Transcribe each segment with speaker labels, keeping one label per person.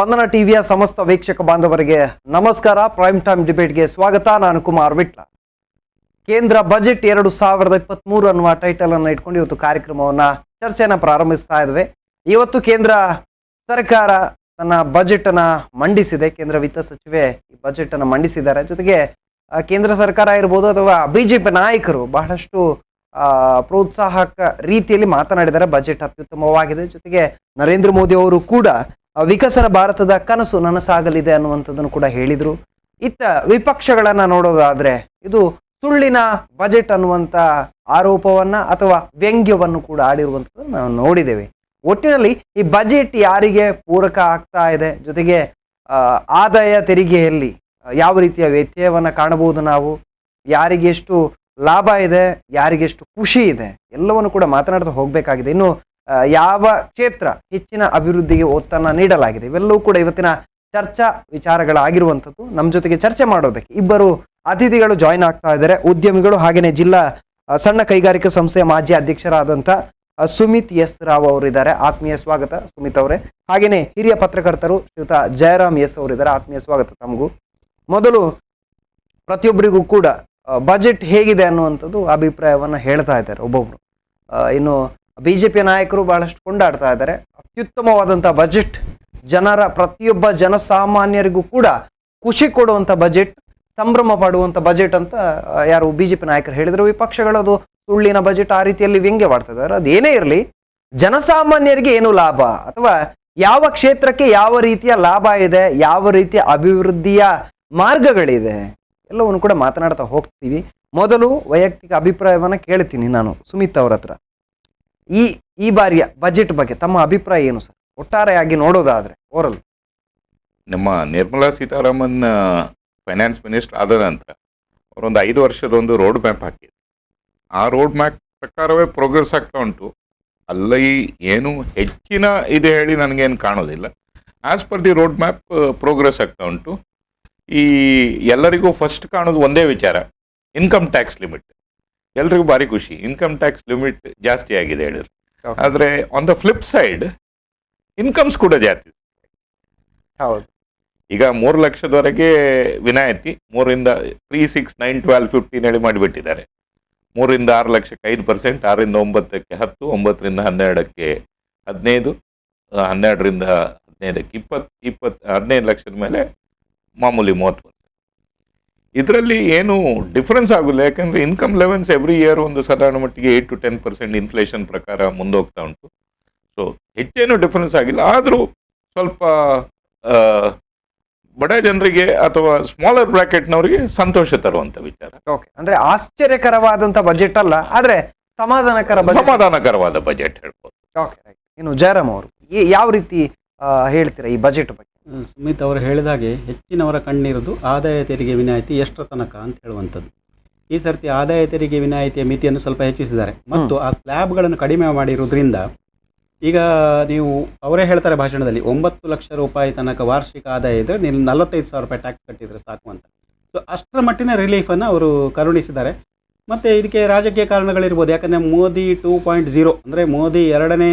Speaker 1: ಸ್ಪಂದನ ಟಿವಿಯ ಸಮಸ್ತ ವೀಕ್ಷಕ ಬಾಂಧವರಿಗೆ ನಮಸ್ಕಾರ. ಪ್ರೈಮ್ ಟೈಮ್ ಡಿಬೇಟ್ಗೆ ಸ್ವಾಗತ. ನಾನು ಕುಮಾರ್ ವಿಟ್ಲ. ಕೇಂದ್ರ ಬಜೆಟ್ 2023 ಅನ್ನುವ ಟೈಟಲ್ ಅನ್ನು ಇಟ್ಕೊಂಡು ಇವತ್ತು ಕಾರ್ಯಕ್ರಮವನ್ನ ಚರ್ಚೆಯನ್ನು ಪ್ರಾರಂಭಿಸ್ತಾ ಇದ್ವಿ. ಇವತ್ತು ಕೇಂದ್ರ ಸರ್ಕಾರ ತನ್ನ ಬಜೆಟ್ ಅನ್ನ ಮಂಡಿಸಿದೆ. ಕೇಂದ್ರ ವಿತ್ತ ಸಚಿವೆ ಈ ಬಜೆಟ್ ಅನ್ನು ಮಂಡಿಸಿದ್ದಾರೆ. ಜೊತೆಗೆ ಕೇಂದ್ರ ಸರ್ಕಾರ ಇರ್ಬೋದು ಅಥವಾ ಬಿಜೆಪಿ ನಾಯಕರು ಬಹಳಷ್ಟು ಪ್ರೋತ್ಸಾಹಕ ರೀತಿಯಲ್ಲಿ ಮಾತನಾಡಿದ್ದಾರೆ. ಬಜೆಟ್ ಅತ್ಯುತ್ತಮವಾಗಿದೆ. ಜೊತೆಗೆ ನರೇಂದ್ರ ಮೋದಿ ಅವರು ಕೂಡ ವಿಕಸನ ಭಾರತದ ಕನಸು ನನಸಾಗಲಿದೆ ಅನ್ನುವಂಥದ್ದನ್ನು ಕೂಡ ಹೇಳಿದ್ರು. ಇತ್ತ ವಿಪಕ್ಷಗಳನ್ನ ನೋಡೋದಾದ್ರೆ ಇದು ಸುಳ್ಳಿನ ಬಜೆಟ್ ಅನ್ನುವಂಥ ಆರೋಪವನ್ನ ಅಥವಾ ವ್ಯಂಗ್ಯವನ್ನು ಕೂಡ ಆಡಿರುವಂಥದ್ದು ನಾವು ನೋಡಿದ್ದೇವೆ. ಒಟ್ಟಿನಲ್ಲಿ ಈ ಬಜೆಟ್ ಯಾರಿಗೆ ಪೂರಕ ಆಗ್ತಾ ಇದೆ, ಜೊತೆಗೆ ಆದಾಯ ತೆರಿಗೆಯಲ್ಲಿ ಯಾವ ರೀತಿಯ ವ್ಯತ್ಯಯವನ್ನ ಕಾಣಬಹುದು, ನಾವು ಯಾರಿಗೆ ಎಷ್ಟು ಲಾಭ ಇದೆ, ಯಾರಿಗೆ ಎಷ್ಟು ಖುಷಿ ಇದೆ, ಎಲ್ಲವನ್ನು ಕೂಡ ಮಾತನಾಡ್ತಾ ಹೋಗ್ಬೇಕಾಗಿದೆ. ಇನ್ನು ಯಾವ ಕ್ಷೇತ್ರ ಹೆಚ್ಚಿನ ಅಭಿವೃದ್ಧಿಗೆ ಒತ್ತನ್ನು ನೀಡಲಾಗಿದೆ, ಇವೆಲ್ಲವೂ ಕೂಡ ಇವತ್ತಿನ ಚರ್ಚಾ ವಿಚಾರಗಳಾಗಿರುವಂಥದ್ದು. ನಮ್ಮ ಜೊತೆಗೆ ಚರ್ಚೆ ಮಾಡೋದಕ್ಕೆ ಇಬ್ಬರು ಅತಿಥಿಗಳು ಜಾಯಿನ್ ಆಗ್ತಾ ಇದ್ದಾರೆ. ಉದ್ಯಮಿಗಳು ಹಾಗೇನೆ ಜಿಲ್ಲಾ ಸಣ್ಣ ಕೈಗಾರಿಕಾ ಸಂಸ್ಥೆಯ ಮಾಜಿ ಅಧ್ಯಕ್ಷರಾದಂಥ ಸುಮಿತ್ ಎಸ್ ರಾವ್ ಅವರಿದ್ದಾರೆ. ಆತ್ಮೀಯ ಸ್ವಾಗತ ಸುಮಿತ್ ಅವರೇ. ಹಾಗೇನೆ ಹಿರಿಯ ಪತ್ರಕರ್ತರು ಶ್ರೀಯುತ ಜಯರಾಮ್ ಎಸ್ ಅವರಿದ್ದಾರೆ. ಆತ್ಮೀಯ ಸ್ವಾಗತ ತಮಗೂ. ಮೊದಲು ಪ್ರತಿಯೊಬ್ಬರಿಗೂ ಕೂಡ ಬಜೆಟ್ ಹೇಗಿದೆ ಅನ್ನುವಂಥದ್ದು ಅಭಿಪ್ರಾಯವನ್ನ ಹೇಳ್ತಾ ಇದ್ದಾರೆ ಒಬ್ಬೊಬ್ರು. ಇನ್ನು ಬಿಜೆಪಿ ನಾಯಕರು ಬಹಳಷ್ಟು ಕೊಂಡಾಡ್ತಾ ಇದ್ದಾರೆ. ಅತ್ಯುತ್ತಮವಾದಂಥ ಬಜೆಟ್, ಜನರ ಪ್ರತಿಯೊಬ್ಬ ಜನಸಾಮಾನ್ಯರಿಗೂ ಕೂಡ ಖುಷಿ ಕೊಡುವಂಥ ಬಜೆಟ್, ಸಂಭ್ರಮ ಪಡುವಂಥ ಬಜೆಟ್ ಅಂತ ಯಾರು ಬಿಜೆಪಿ ನಾಯಕರು ಹೇಳಿದ್ರು. ವಿಪಕ್ಷಗಳು ಅದು ಸುಳ್ಳಿನ ಬಜೆಟ್ ಆ ರೀತಿಯಲ್ಲಿ ವ್ಯಂಗ್ಯವಾಡ್ತಾ ಇದ್ದಾರೆ. ಅದೇನೇ ಇರಲಿ, ಜನಸಾಮಾನ್ಯರಿಗೆ ಏನು ಲಾಭ ಅಥವಾ ಯಾವ ಕ್ಷೇತ್ರಕ್ಕೆ ಯಾವ ರೀತಿಯ ಲಾಭ ಇದೆ, ಯಾವ ರೀತಿಯ ಅಭಿವೃದ್ಧಿಯ ಮಾರ್ಗಗಳಿದೆ, ಎಲ್ಲವನ್ನು ಕೂಡ ಮಾತನಾಡ್ತಾ ಹೋಗ್ತೀವಿ. ಮೊದಲು ವೈಯಕ್ತಿಕ ಅಭಿಪ್ರಾಯವನ್ನ ಕೇಳ್ತೀನಿ ನಾನು ಸುಮಿತ್ ಅವರ ಹತ್ರ. ಈ ಬಾರಿಯ ಬಜೆಟ್ ಬಗ್ಗೆ ತಮ್ಮ ಅಭಿಪ್ರಾಯ ಏನು ಸರ್, ಒಟ್ಟಾರೆಯಾಗಿ ನೋಡೋದಾದ್ರೆ ಓರಲ್?
Speaker 2: ನಮ್ಮ ನಿರ್ಮಲಾ ಸೀತಾರಾಮನ್ ಫೈನಾನ್ಸ್ ಮಿನಿಸ್ಟರ್ ಆದ ನಂತರ ಅವರೊಂದು 5 ವರ್ಷದ ಒಂದು ರೋಡ್ ಮ್ಯಾಪ್ ಹಾಕಿದ್ರು. ಆ ರೋಡ್ ಮ್ಯಾಪ್ ಪ್ರಕಾರವೇ ಪ್ರೋಗ್ರೆಸ್ ಆಗ್ತಾ ಉಂಟು. ಅಲ್ಲಿ ಏನು ಹೆಚ್ಚಿನ ಇದೆ ಹೇಳಿ ನನಗೇನು ಕಾಣೋದಿಲ್ಲ. As per the road map progress ಆಗ್ತಾ ಉಂಟು. ಈ ಎಲ್ಲರಿಗೂ ಫಸ್ಟ್ ಕಾಣೋದು ಒಂದೇ ವಿಚಾರ, ಇನ್ಕಮ್ ಟ್ಯಾಕ್ಸ್ ಲಿಮಿಟ್. ಎಲ್ರಿಗೂ ಭಾರಿ ಖುಷಿ, ಇನ್ಕಮ್ ಟ್ಯಾಕ್ಸ್ ಲಿಮಿಟ್ ಜಾಸ್ತಿ ಆಗಿದೆ ಹೇಳಿದ್ರು. ಆದರೆ on the flip side incomes ಕೂಡ ಜಾಸ್ತಿ.
Speaker 1: ಹೌದು,
Speaker 2: ಈಗ 3 ಲಕ್ಷದವರೆಗೆ ವಿನಾಯಿತಿ, 3ರಿಂದ 3, 6, 9, 12, 15 ಹೇಳಿ ಮಾಡಿಬಿಟ್ಟಿದ್ದಾರೆ. 3ರಿಂದ 6 ಲಕ್ಷಕ್ಕೆ 5%, 6ರಿಂದ 9ಕ್ಕೆ 10, 9ರಿಂದ 12ಕ್ಕೆ 15, 12ರಿಂದ 15ಕ್ಕೆ 20, 15 ಲಕ್ಷದ ಮೇಲೆ ಮಾಮೂಲಿ 30%. ಇದರಲ್ಲಿ ಏನು ಡಿಫ್ರೆನ್ಸ್ ಆಗೋಲ್ಲ, ಯಾಕಂದರೆ ಇನ್ಕಮ್ ಲೆವೆನ್ಸ್ ಎವ್ರಿ ಇಯರ್ ಒಂದು ಸಾಧಾರಣ ಮಟ್ಟಿಗೆ 8 to 10% ಇನ್ಫ್ಲೇಷನ್ ಪ್ರಕಾರ ಮುಂದೋಗ್ತಾ ಉಂಟು. ಸೊ ಹೆಚ್ಚೇನು ಡಿಫ್ರೆನ್ಸ್ ಆಗಿಲ್ಲ. ಆದರೂ ಸ್ವಲ್ಪ ಬಡ ಜನರಿಗೆ ಅಥವಾ ಸ್ಮಾಲರ್ ಬ್ರಾಕೆಟ್ನವರಿಗೆ ಸಂತೋಷ ತರುವಂಥ ವಿಚಾರ.
Speaker 1: ಓಕೆ, ಅಂದ್ರೆ ಆಶ್ಚರ್ಯಕರವಾದಂಥ ಬಜೆಟ್ ಅಲ್ಲ, ಆದ್ರೆ
Speaker 2: ಸಮಾಧಾನಕರವಾದ ಬಜೆಟ್ ಹೇಳ್ಬೋದು.
Speaker 1: ಓಕೆ, ಇನ್ನು ಜಯರಾಮ್ ಅವರು ಯಾವ ರೀತಿ ಹೇಳ್ತೀರಾ ಈ ಬಜೆಟ್ ಬಗ್ಗೆ?
Speaker 3: ಸುಮಿತ್ ಅವರು ಹೇಳಿದಾಗೆ ಹೆಚ್ಚಿನವರ ಕಣ್ಣಿರುವುದು ಆದಾಯ ತೆರಿಗೆ ವಿನಾಯಿತಿ ಎಷ್ಟರ ತನಕ ಅಂತ ಹೇಳುವಂಥದ್ದು. ಈ ಸರ್ತಿ ಆದಾಯ ತೆರಿಗೆ ವಿನಾಯಿತಿಯ ಮಿತಿಯನ್ನು ಸ್ವಲ್ಪ ಹೆಚ್ಚಿಸಿದ್ದಾರೆ ಮತ್ತು ಆ ಸ್ಲ್ಯಾಬ್ಗಳನ್ನು ಕಡಿಮೆ ಮಾಡಿರುವುದರಿಂದ ಈಗ ನೀವು ಅವರೇ ಹೇಳ್ತಾರೆ ಭಾಷಣದಲ್ಲಿ 9 ಲಕ್ಷ ರೂಪಾಯಿ ತನಕ ವಾರ್ಷಿಕ ಆದಾಯ ಇದ್ದರೆ ನೀವು 45,000 ರೂಪಾಯಿ ಟ್ಯಾಕ್ಸ್ ಕಟ್ಟಿದರೆ ಸಾಕು ಅಂತ. ಸೊ ಅಷ್ಟರ ಮಟ್ಟಿನ ರಿಲೀಫನ್ನು ಅವರು ಕರುಣಿಸಿದ್ದಾರೆ. ಮತ್ತು ಇದಕ್ಕೆ ರಾಜಕೀಯ ಕಾರಣಗಳಿರ್ಬೋದು. ಯಾಕಂದರೆ ಮೋದಿ 2.0 ಅಂದರೆ ಮೋದಿ 2ನೇ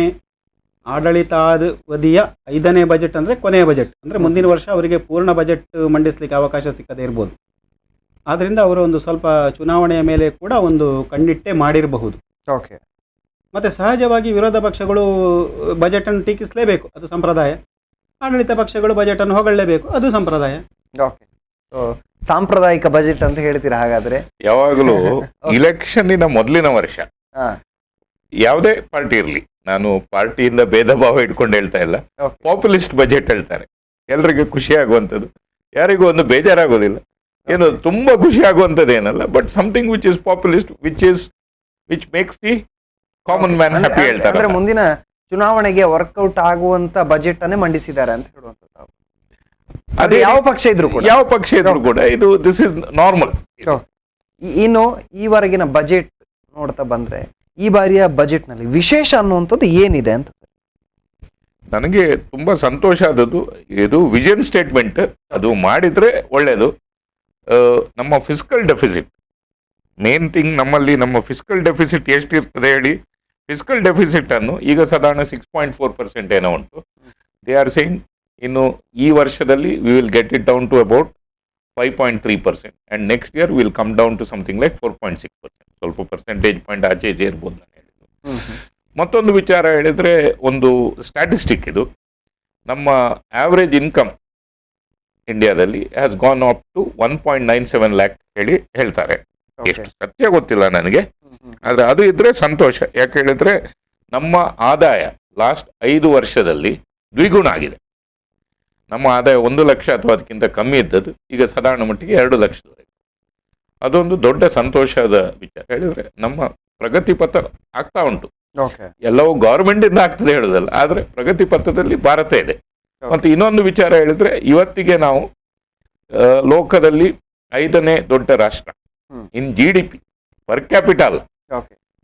Speaker 3: ಆಡಳಿತಾವಧಿಯ 5ನೇ ಬಜೆಟ್ ಅಂದರೆ ಕೊನೆಯ ಬಜೆಟ್, ಅಂದರೆ ಮುಂದಿನ ವರ್ಷ ಅವರಿಗೆ ಪೂರ್ಣ ಬಜೆಟ್ ಮಂಡಿಸಲಿಕ್ಕೆ ಅವಕಾಶ ಸಿಕ್ಕದೇ ಇರ್ಬೋದು. ಆದ್ದರಿಂದ ಅವರು ಒಂದು ಸ್ವಲ್ಪ ಚುನಾವಣೆಯ ಮೇಲೆ ಕೂಡ ಒಂದು ಕಣ್ಣಿಟ್ಟೆ ಮಾಡಿರಬಹುದು.
Speaker 1: ಓಕೆ,
Speaker 3: ಮತ್ತು ಸಹಜವಾಗಿ ವಿರೋಧ ಪಕ್ಷಗಳು ಬಜೆಟನ್ನು ಟೀಕಿಸಲೇಬೇಕು, ಅದು ಸಂಪ್ರದಾಯ. ಆಡಳಿತ ಪಕ್ಷಗಳು ಬಜೆಟನ್ನು ಹೊಗಳಲೇಬೇಕು, ಅದು ಸಂಪ್ರದಾಯ.
Speaker 1: ಓಕೆ, ಸಾಂಪ್ರದಾಯಿಕ ಬಜೆಟ್ ಅಂತ ಹೇಳ್ತೀರಾ ಹಾಗಾದ್ರೆ?
Speaker 2: ಯಾವಾಗಲೂ ಇಲೆಕ್ಷನ್ನಿನ ಮೊದಲಿನ ವರ್ಷ ಯಾವುದೇ ಪಾರ್ಟಿ ಇರಲಿ, ನಾನು ಪಾರ್ಟಿಯಿಂದ ಭೇದ ಭಾವ ಇಟ್ಕೊಂಡು ಹೇಳ್ತಾ ಇಲ್ಲ, ಪಾಪ್ಯುಲಿಸ್ಟ್ ಬಜೆಟ್ ಹೇಳ್ತಾರೆ. ಎಲ್ರಿಗೂ ಖುಷಿ ಆಗುವಂಥದ್ದು, ಯಾರಿಗೂ ಒಂದು ಬೇಜಾರಾಗೋದಿಲ್ಲ. ಏನು ತುಂಬಾ ಖುಷಿ ಆಗುವಂಥದ್ದು ಏನಲ್ಲ, but something which is populist, which makes the common man happy ಹೇಳ್ತಾರೆ.
Speaker 1: ಅಂದ್ರೆ ಮುಂದಿನ ಚುನಾವಣೆಗೆ ವರ್ಕೌಟ್ ಆಗುವಂತ ಬಜೆಟ್ ಅನ್ನೇ ಮಂಡಿಸಿದ್ದಾರೆ ಅಂತ ಹೇಳುವಂಥದ್ದು. ಅದು ಯಾವ ಪಕ್ಷ ಇದ್ರು ಕೂಡ ಇದು ದಿಸ್ ಇಸ್ ನಾರ್ಮಲ್. ಇನ್ನು ಈವರೆಗಿನ ಬಜೆಟ್ ನೋಡ್ತಾ ಬಂದ್ರೆ ಈ ಬಾರಿಯ ಬಜೆಟ್ ನಲ್ಲಿ ವಿಶೇಷ ಅನ್ನುವಂಥದ್ದು ಏನಿದೆ ಅಂತ?
Speaker 2: ನನಗೆ ತುಂಬಾ ಸಂತೋಷ ಆದದ್ದು ಇದು ವಿಷನ್ ಸ್ಟೇಟ್ಮೆಂಟ್. ಅದು ಮಾಡಿದ್ರೆ ಒಳ್ಳೇದು. ನಮ್ಮ ಫಿಸ್ಕಲ್ ಡೆಫಿಸಿಟ್ ಮೇನ್ ಥಿಂಗ್. ನಮ್ಮಲ್ಲಿ ನಮ್ಮ ಫಿಸ್ಕಲ್ ಡೆಫಿಸಿಟ್ ಎಷ್ಟಿರ್ತದೆ ಹೇಳಿ, ಫಿಸ್ಕಲ್ ಡೆಫಿಸಿಟ್ ಅನ್ನು ಈಗ ಸಾಧಾರಣ 6.4% ಏನೋ ಉಂಟು. ದೇ ಆರ್ ಸೇಯಿಂಗ್ ಇನ್ನು ಈ ವರ್ಷದಲ್ಲಿ we will get it down to about 5.3%, and next year will come down to something like 4.6%. ಸ್ವಲ್ಪ ಪರ್ಸೆಂಟೇಜ್ ಪಾಯಿಂಟ್ ಆಚೆ ಈಚೆ ಇರ್ಬೋದು ನಾನು ಹೇಳಿದ್ದು. ಮತ್ತೊಂದು ವಿಚಾರ ಹೇಳಿದರೆ, ಒಂದು ಸ್ಟ್ಯಾಟಿಸ್ಟಿಕ್ ಇದು, ನಮ್ಮ ಆವ್ರೇಜ್ ಇನ್ಕಮ್ ಇಂಡಿಯಾದಲ್ಲಿ has gone up to 1.97 lakh ಹೇಳ್ತಾರೆ. ಎಷ್ಟು ಸತ್ಯ ಗೊತ್ತಿಲ್ಲ ನನಗೆ, ಆದರೆ ಅದು ಇದ್ರೆ ಸಂತೋಷ. ಯಾಕೆ ಹೇಳಿದ್ರೆ ನಮ್ಮ ಆದಾಯ ಲಾಸ್ಟ್ 5 ವರ್ಷದಲ್ಲಿ ದ್ವಿಗುಣ ಆಗಿದೆ. ನಮ್ಮ ಆದಾಯ 1 ಲಕ್ಷ ಅಥವಾ ಅದಕ್ಕಿಂತ ಕಮ್ಮಿ ಇದ್ದದ್ದು ಈಗ ಸಾಧಾರಣ ಮಟ್ಟಿಗೆ 2 ಲಕ್ಷದವರೆಗೆ. ಅದೊಂದು ದೊಡ್ಡ ಸಂತೋಷದ ವಿಚಾರ. ಹೇಳಿದ್ರೆ ನಮ್ಮ ಪ್ರಗತಿ ಪಥ ಆಗ್ತಾ ಉಂಟು. ಎಲ್ಲವೂ ಗೌರ್ಮೆಂಟ್ ಇಂದ ಆಗ್ತದೆ ಹೇಳುದಲ್ಲ, ಆದ್ರೆ ಪ್ರಗತಿ ಪಥದಲ್ಲಿ ಭಾರತ ಇದೆ. ಮತ್ತು ಇನ್ನೊಂದು ವಿಚಾರ ಹೇಳಿದ್ರೆ, ಇವತ್ತಿಗೆ ನಾವು ಲೋಕದಲ್ಲಿ 5ನೇ ದೊಡ್ಡ ರಾಷ್ಟ್ರ in GDP per capital.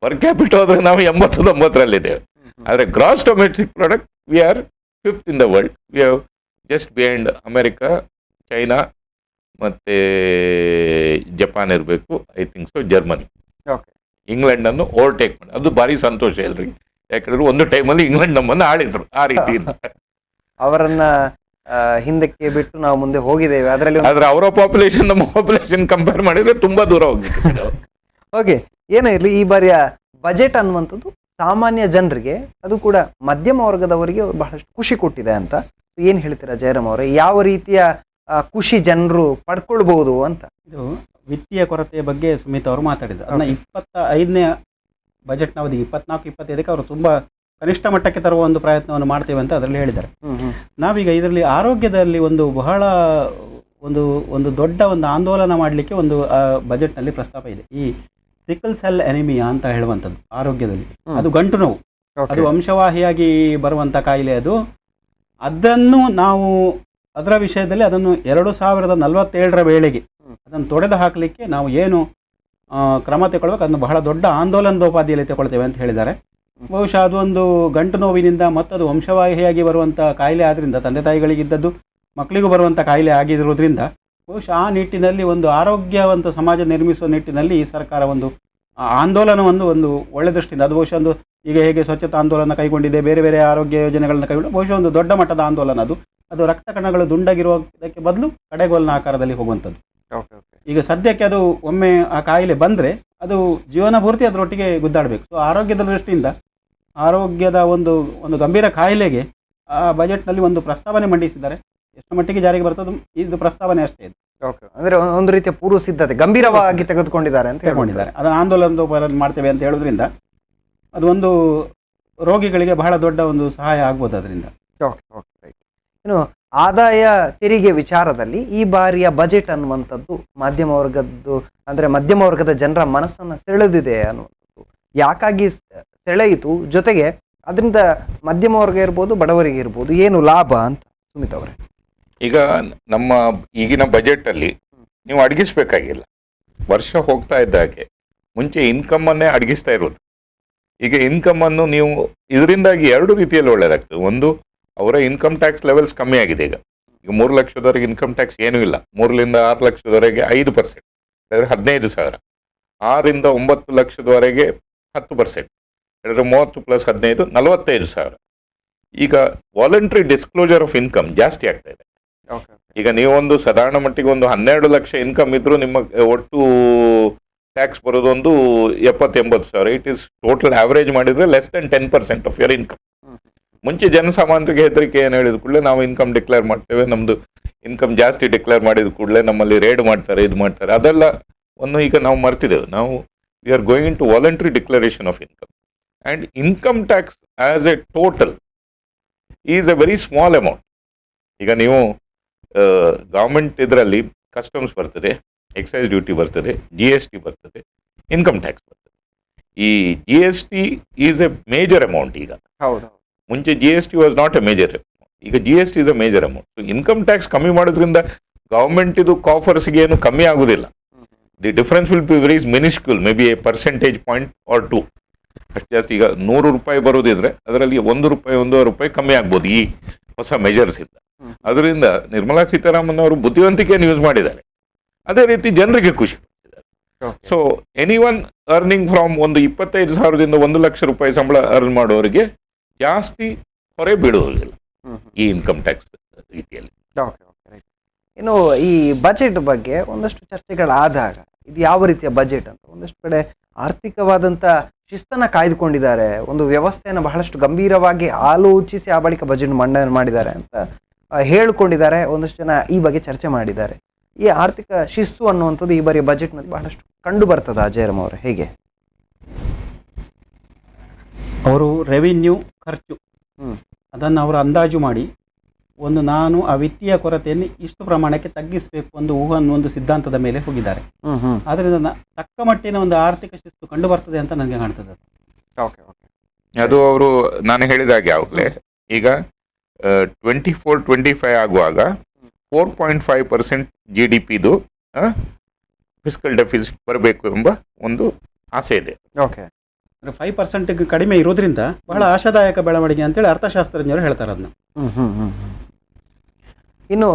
Speaker 2: Per capital ಹೋದ್ರೆ ನಾವು 89ರಲ್ಲಿದ್ದೇವೆ. ಆದರೆ gross domestic product we are 5th in the world. We have just behind America, China ಮತ್ತೆ ಜಪಾನ್ ಇರಬೇಕು, I think so, Germany, England ಅನ್ನು ಓವರ್ಟೇಕ್ ಮಾಡಿ. ಅದು ಭಾರಿ ಸಂತೋಷ ಎಲ್ರಿಗೆ. ಯಾಕಂದ್ರೆ ಒಂದು ಟೈಮಲ್ಲಿ ಇಂಗ್ಲೆಂಡ್ ನಮ್ಮನ್ನು ಆಳಿದ್ರು ಆ ರೀತಿಯಿಂದ.
Speaker 1: ಅವರನ್ನ ಹಿಂದಕ್ಕೆ ಬಿಟ್ಟು ನಾವು ಮುಂದೆ ಹೋಗಿದ್ದೇವೆ. ಅದರಲ್ಲಿ
Speaker 2: ಆದ್ರೆ ಅವರ ಪಾಪ್ಯುಲೇಷನ್ ನಮ್ಮ ಪಾಪ್ಯುಲೇಷನ್ ಕಂಪೇರ್ ಮಾಡಿದ್ರೆ ತುಂಬಾ ದೂರ ಹೋಗಿತ್ತು.
Speaker 1: ಓಕೆ, ಏನೇ ಇರಲಿ, ಈ ಬಾರಿಯ ಬಜೆಟ್ ಅನ್ನುವಂಥದ್ದು ಸಾಮಾನ್ಯ ಜನರಿಗೆ, ಅದು ಕೂಡ ಮಧ್ಯಮ ವರ್ಗದವರಿಗೆ ಬಹಳಷ್ಟು ಖುಷಿ ಕೊಟ್ಟಿದೆ ಅಂತ ಏನ್ ಹೇಳ್ತೀರಾ ಜಯರಾಮ್ ಅವರೇ? ಯಾವ ರೀತಿಯ ಖುಷಿ ಜನರು ಪಡ್ಕೊಳ್ಬಹುದು ಅಂತ?
Speaker 3: ಇದು ವಿತ್ತೀಯ ಕೊರತೆಯ ಬಗ್ಗೆ ಸುಮಿತ್ ಅವರು ಮಾತಾಡಿದ್ರು. ಅದನ್ನ 25ನೇ ಬಜೆಟ್ನ ಅವಧಿ 24-25ಕ್ಕೆ ಅವರು ತುಂಬಾ ಕನಿಷ್ಠ ಮಟ್ಟಕ್ಕೆ ತರುವ ಒಂದು ಪ್ರಯತ್ನವನ್ನು ಮಾಡ್ತೇವೆ ಅಂತ ಅದರಲ್ಲಿ ಹೇಳಿದ್ದಾರೆ. ನಾವೀಗ ಇದರಲ್ಲಿ ಆರೋಗ್ಯದಲ್ಲಿ ಒಂದು ಬಹಳ ಒಂದು ದೊಡ್ಡ ಒಂದು ಆಂದೋಲನ ಮಾಡಲಿಕ್ಕೆ ಒಂದು ಬಜೆಟ್ನಲ್ಲಿ ಪ್ರಸ್ತಾಪ ಇದೆ. ಈ ಸಿಕಲ್ ಸೆಲ್ ಎನಿಮಿಯಾ ಅಂತ ಹೇಳುವಂಥದ್ದು ಆರೋಗ್ಯದಲ್ಲಿ, ಅದು ಗಂಟು ನೋವು, ಅದು ವಂಶವಾಹಿಯಾಗಿ ಬರುವಂಥ ಕಾಯಿಲೆ. ಅದನ್ನು ನಾವು ಅದರ ವಿಷಯದಲ್ಲಿ ಅದನ್ನು 2047ರ ವೇಳೆಗೆ ಅದನ್ನು ತೊಡೆದು ಹಾಕಲಿಕ್ಕೆ ನಾವು ಏನು ಕ್ರಮ ತಗೊಳ್ಬೇಕು, ಅದನ್ನು ಬಹಳ ದೊಡ್ಡ ಆಂದೋಲನದೋಪಾದಿಯಲ್ಲಿ ತಗೊಳ್ತೇವೆ ಅಂತ ಹೇಳಿದ್ದಾರೆ. ಬಹುಶಃ ಅದೊಂದು ಗಂಟು ನೋವಿನಿಂದ ಮತ್ತದು ವಂಶವಾಹಿಯಾಗಿ ಬರುವಂಥ ಕಾಯಿಲೆ ಆದ್ದರಿಂದ, ತಂದೆ ತಾಯಿಗಳಿಗಿದ್ದದ್ದು ಮಕ್ಕಳಿಗೂ ಬರುವಂಥ ಕಾಯಿಲೆ ಆಗಿರೋದ್ರಿಂದ ಬಹುಶಃ ಆ ನಿಟ್ಟಿನಲ್ಲಿ ಒಂದು ಆರೋಗ್ಯವಂತ ಸಮಾಜ ನಿರ್ಮಿಸುವ ನಿಟ್ಟಿನಲ್ಲಿ ಈ ಸರ್ಕಾರ ಒಂದು ಆಂದೋಲನವನ್ನು ಒಂದು ಒಳ್ಳೆ ದೃಷ್ಟಿಯಿಂದ, ಅದು ಬಹುಶಃ ಒಂದು ಈಗ ಹೇಗೆ ಸ್ವಚ್ಛತಾ ಆಂದೋಲನ ಕೈಗೊಂಡಿದೆ, ಬೇರೆ ಬೇರೆ ಆರೋಗ್ಯ ಯೋಜನೆಗಳನ್ನ ಕೈಗೊಂಡು ಬಹುಶಃ ಒಂದು ದೊಡ್ಡ ಮಟ್ಟದ ಆಂದೋಲನ ಅದು ರಕ್ತ ಕಣಗಳು ದುಂಡಗಿರುವುದಕ್ಕೆ ಬದಲು ಕಡೆಗೋಲಿನ ಆಕಾರದಲ್ಲಿ ಹೋಗುವಂಥದ್ದು. ಈಗ ಸದ್ಯಕ್ಕೆ ಅದು ಒಮ್ಮೆ ಆ ಕಾಯಿಲೆ ಬಂದರೆ ಅದು ಜೀವನ ಪೂರ್ತಿ ಅದರೊಟ್ಟಿಗೆ ಗುದ್ದಾಡಬೇಕು. ಸೊ ಆರೋಗ್ಯದ ದೃಷ್ಟಿಯಿಂದ ಆರೋಗ್ಯದ ಒಂದು ಗಂಭೀರ ಕಾಯಿಲೆಗೆ ಆ ಬಜೆಟ್ನಲ್ಲಿ ಒಂದು ಪ್ರಸ್ತಾವನೆ ಮಂಡಿಸಿದ್ದಾರೆ. ಎಷ್ಟು ಮಟ್ಟಿಗೆ ಜಾರಿಗೆ ಬರ್ತದೆ ಇದು ಪ್ರಸ್ತಾವನೆ ಅಷ್ಟೇ ಇದೆ.
Speaker 1: ಅಂದ್ರೆ ಒಂದು ರೀತಿಯ ಪೂರ್ವ ಸಿದ್ಧತೆ ಗಂಭೀರವಾಗಿ ತೆಗೆದುಕೊಂಡಿದ್ದಾರೆ ಅಂತ
Speaker 3: ಹೇಳ್ಕೊಂಡಿದ್ದಾರೆ. ಅದನ್ನು ಆಂದೋಲನದ ಮಾಡ್ತೇವೆ ಅಂತ ಹೇಳೋದ್ರಿಂದ ಅದು ಒಂದು ರೋಗಿಗಳಿಗೆ ಬಹಳ ದೊಡ್ಡ ಒಂದು ಸಹಾಯ ಆಗ್ಬೋದು ಅದರಿಂದ.
Speaker 1: ಇನ್ನು ಆದಾಯ ತೆರಿಗೆ ವಿಚಾರದಲ್ಲಿ ಈ ಬಾರಿಯ ಬಜೆಟ್ ಅನ್ನುವಂಥದ್ದು ಮಧ್ಯಮ ವರ್ಗದ್ದು, ಅಂದ್ರೆ ಮಧ್ಯಮ ವರ್ಗದ ಜನರ ಮನಸ್ಸನ್ನ ಸೆಳೆದಿದೆ ಅನ್ನುವಂಥದ್ದು. ಯಾಕಾಗಿ ಸೆಳೆಯಿತು, ಜೊತೆಗೆ ಅದರಿಂದ ಮಧ್ಯಮ ವರ್ಗ ಇರ್ಬೋದು, ಬಡವರಿಗೆ ಇರ್ಬೋದು, ಏನು ಲಾಭ ಅಂತ ಸುಮಿತ್ ಅವರೇ?
Speaker 2: ಈಗ ನಮ್ಮ ಈಗಿನ ಬಜೆಟ್ ಅಲ್ಲಿ ನೀವು ಅಡಗಿಸ್ಬೇಕಾಗಿಲ್ಲ. ವರ್ಷ ಹೋಗ್ತಾ ಇದ್ದಾಗೆ ಮುಂಚೆ ಇನ್ಕಮ್ ಅನ್ನೇ ಅಡಗಿಸ್ತಾ ಇರೋದು. ಈಗ ಇನ್ಕಮ್ ಅನ್ನು ನೀವು ಇದರಿಂದಾಗಿ 2 ರೀತಿಯಲ್ಲಿ ಒಳ್ಳೆಯದಾಗ್ತದೆ. ಒಂದು, ಅವರ ಇನ್ಕಮ್ ಟ್ಯಾಕ್ಸ್ ಲೆವೆಲ್ಸ್ ಕಮ್ಮಿ ಆಗಿದೆ. ಈಗ 3 ಲಕ್ಷದವರೆಗೆ ಇನ್ಕಮ್ ಟ್ಯಾಕ್ಸ್ ಏನೂ ಇಲ್ಲ. 3ರಿಂದ 6 ಲಕ್ಷದವರೆಗೆ 5%, ಅಂದರೆ 15,000. 6ರಿಂದ 9 ಲಕ್ಷದವರೆಗೆ 10%, ಹೇಳಿದ್ರೆ 30 + 15 45,000. ಈಗ ವಾಲಂಟ್ರಿ ಡಿಸ್ಕ್ಲೋಜರ್ ಆಫ್ ಇನ್ಕಮ್ ಜಾಸ್ತಿ ಆಗ್ತಾ ಇದೆ. ಈಗ ನೀವೊಂದು ಸಾಧಾರಣ ಮಟ್ಟಿಗೆ ಒಂದು 12 ಲಕ್ಷ ಇನ್ಕಮ್ ಇದ್ರೂ ನಿಮ್ಮ ಒಟ್ಟು ಟ್ಯಾಕ್ಸ್ ಬರೋದೊಂದು 70-80,000. ಇಟ್ ಈಸ್ ಟೋಟಲ್ ಆವರೇಜ್ ಮಾಡಿದ್ರೆ less than 10% of your income. ಮುಂಚೆ ಜನಸಾಮಾನ್ಯರಿಗೆ ಹೆದರಿಕೆ ಏನು ಹೇಳಿದ ಕೂಡಲೇ ನಾವು ಇನ್ಕಮ್ ಡಿಕ್ಲೇರ್ ಮಾಡ್ತೇವೆ, ನಮ್ಮದು ಇನ್ಕಮ್ ಜಾಸ್ತಿ ಡಿಕ್ಲೇರ್ ಮಾಡಿದ ಕೂಡಲೇ ನಮ್ಮಲ್ಲಿ ರೇಡ್ ಮಾಡ್ತಾರೆ, ಇದು ಮಾಡ್ತಾರೆ, ಅದೆಲ್ಲ ಒಂದು ಈಗ ನಾವು ಮರ್ತಿದ್ದೇವೆ. ನಾವು we are going into voluntary declaration of income. And income tax as a total is a very small amount. ಈಗ ನೀವು ಗೌರ್ಮೆಂಟ್ ಇದರಲ್ಲಿ ಕಸ್ಟಮ್ಸ್ ಬರ್ತದೆ, ಎಕ್ಸೈಸ್ ಡ್ಯೂಟಿ ಬರ್ತದೆ, GST ಬರ್ತದೆ, ಇನ್ಕಮ್ ಟ್ಯಾಕ್ಸ್ ಬರ್ತದೆ. ಈ GST is a major amount. ಈಗ ಮುಂಚೆ GST was not a major amount, ಈಗ GST is a major amount. So income tax ಕಮ್ಮಿ ಮಾಡೋದ್ರಿಂದ ಗೌರ್ಮೆಂಟ್ ಇದು ಕಾಫರ್ಸ್ಗೆ ಏನು ಕಮ್ಮಿ ಆಗುದಿಲ್ಲ. The difference will be very minuscule, maybe a percentage point or 2 ಅಷ್ಟು ಜಾಸ್ತಿ. ಈಗ 100 ರೂಪಾಯಿ ಬರೋದಿದ್ರೆ ಅದರಲ್ಲಿ 1 ರೂಪಾಯಿ 1.5 ರೂಪಾಯಿ ಕಮ್ಮಿ ಆಗ್ಬೋದು ಈ ಹೊಸ ಮೆಜರ್ಸ್ ಇಂದ. ಅದರಿಂದ ನಿರ್ಮಲಾ ಸೀತಾರಾಮನ್ ಅವರು ಬುದ್ಧಿವಂತಿಕೆಯನ್ನು ಯೂಸ್ ಮಾಡಿದ್ದಾರೆ, ಅದೇ ರೀತಿ ಜನರಿಗೆ ಖುಷಿ ಪಡ್ತಿದ್ದಾರೆ. So any one earning from ಒಂದು 25,000ದಿಂದ 1 ಲಕ್ಷ ರೂಪಾಯಿ ಸಂಬಳ ಅರ್ನ್ ಮಾಡೋರಿಗೆ ಜಾಸ್ತಿ ಹೊರೆ ಬೀಳುವುದಿಲ್ಲ ಈ ಇನ್ಕಮ್ ಟ್ಯಾಕ್ಸ್ ರೀತಿಯಲ್ಲಿ.
Speaker 1: Okay okay right. ಇನ್ನು ಈ ಬಜೆಟ್ ಬಗ್ಗೆ ಒಂದಷ್ಟು ಚರ್ಚೆಗಳಾದಾಗ ಇದು ಯಾವ ರೀತಿಯ ಬಜೆಟ್ ಅಂತ ಒಂದಷ್ಟು ಕಡೆ ಆರ್ಥಿಕವಾದಂಥ ಶಿಸ್ತನ್ನು ಕಾಯ್ದುಕೊಂಡಿದ್ದಾರೆ, ಒಂದು ವ್ಯವಸ್ಥೆಯನ್ನು ಬಹಳಷ್ಟು ಗಂಭೀರವಾಗಿ ಆಲೋಚಿಸಿ ಆ ಬಳಿಕ ಬಜೆಟ್ ಮಂಡನೆ ಮಾಡಿದ್ದಾರೆ ಅಂತ ಹೇಳಿಕೊಂಡಿದ್ದಾರೆ. ಒಂದಷ್ಟು ಜನ ಈ ಬಗ್ಗೆ ಚರ್ಚೆ ಮಾಡಿದ್ದಾರೆ. ಈ ಆರ್ಥಿಕ ಶಿಸ್ತು ಅನ್ನುವಂಥದ್ದು ಈ ಬಾರಿಯ ಬಜೆಟ್ನಲ್ಲಿ ಬಹಳಷ್ಟು ಕಂಡು ಬರ್ತದ ಜಯರಾಮ್ ಅವರೇ, ಹೇಗೆ?
Speaker 3: ಅವರು ರೆವಿನ್ಯೂ ಖರ್ಚು ಅದನ್ನು ಅವರು ಅಂದಾಜು ಮಾಡಿ ನಾನು ಆ ವಿತ್ತೀಯ ಕೊರತೆಯನ್ನು ಇಷ್ಟು ಪ್ರಮಾಣಕ್ಕೆ ತಗ್ಗಿಸಬೇಕು ಒಂದು ಸಿದ್ಧಾಂತದ ಮೇಲೆ ಹೋಗಿದ್ದಾರೆ. ಆದ್ದರಿಂದ ತಕ್ಕ ಮಟ್ಟಿನ ಒಂದು ಆರ್ಥಿಕ ಶಿಸ್ತು ಕಂಡು ಬರ್ತದೆ ಅಂತ ನನಗೆ ಕಾಣ್ತದೆ.
Speaker 2: ಅದು ಅವರು ನಾನು ಹೇಳಿದಾಗೆ ಯಾವಾಗಲೇ ಈಗ 24-25 ಆಗುವಾಗ 4.5% GDPದು ಫಿಸ್ಕಲ್ ಡೆಫಿಸಿಟ್ ಬರಬೇಕು ಎಂಬ ಒಂದು ಆಸೆ ಇದೆ.
Speaker 3: ಓಕೆ, 5% ಕಡಿಮೆ ಇರೋದ್ರಿಂದ ಬಹಳ ಆಶಾದಾಯಕ ಬೆಳವಣಿಗೆ ಅಂತೇಳಿ ಅರ್ಥಶಾಸ್ತ್ರಜ್ಞರು ಹೇಳ್ತಾರೆ ಅದನ್ನ.
Speaker 1: ಇನ್ನು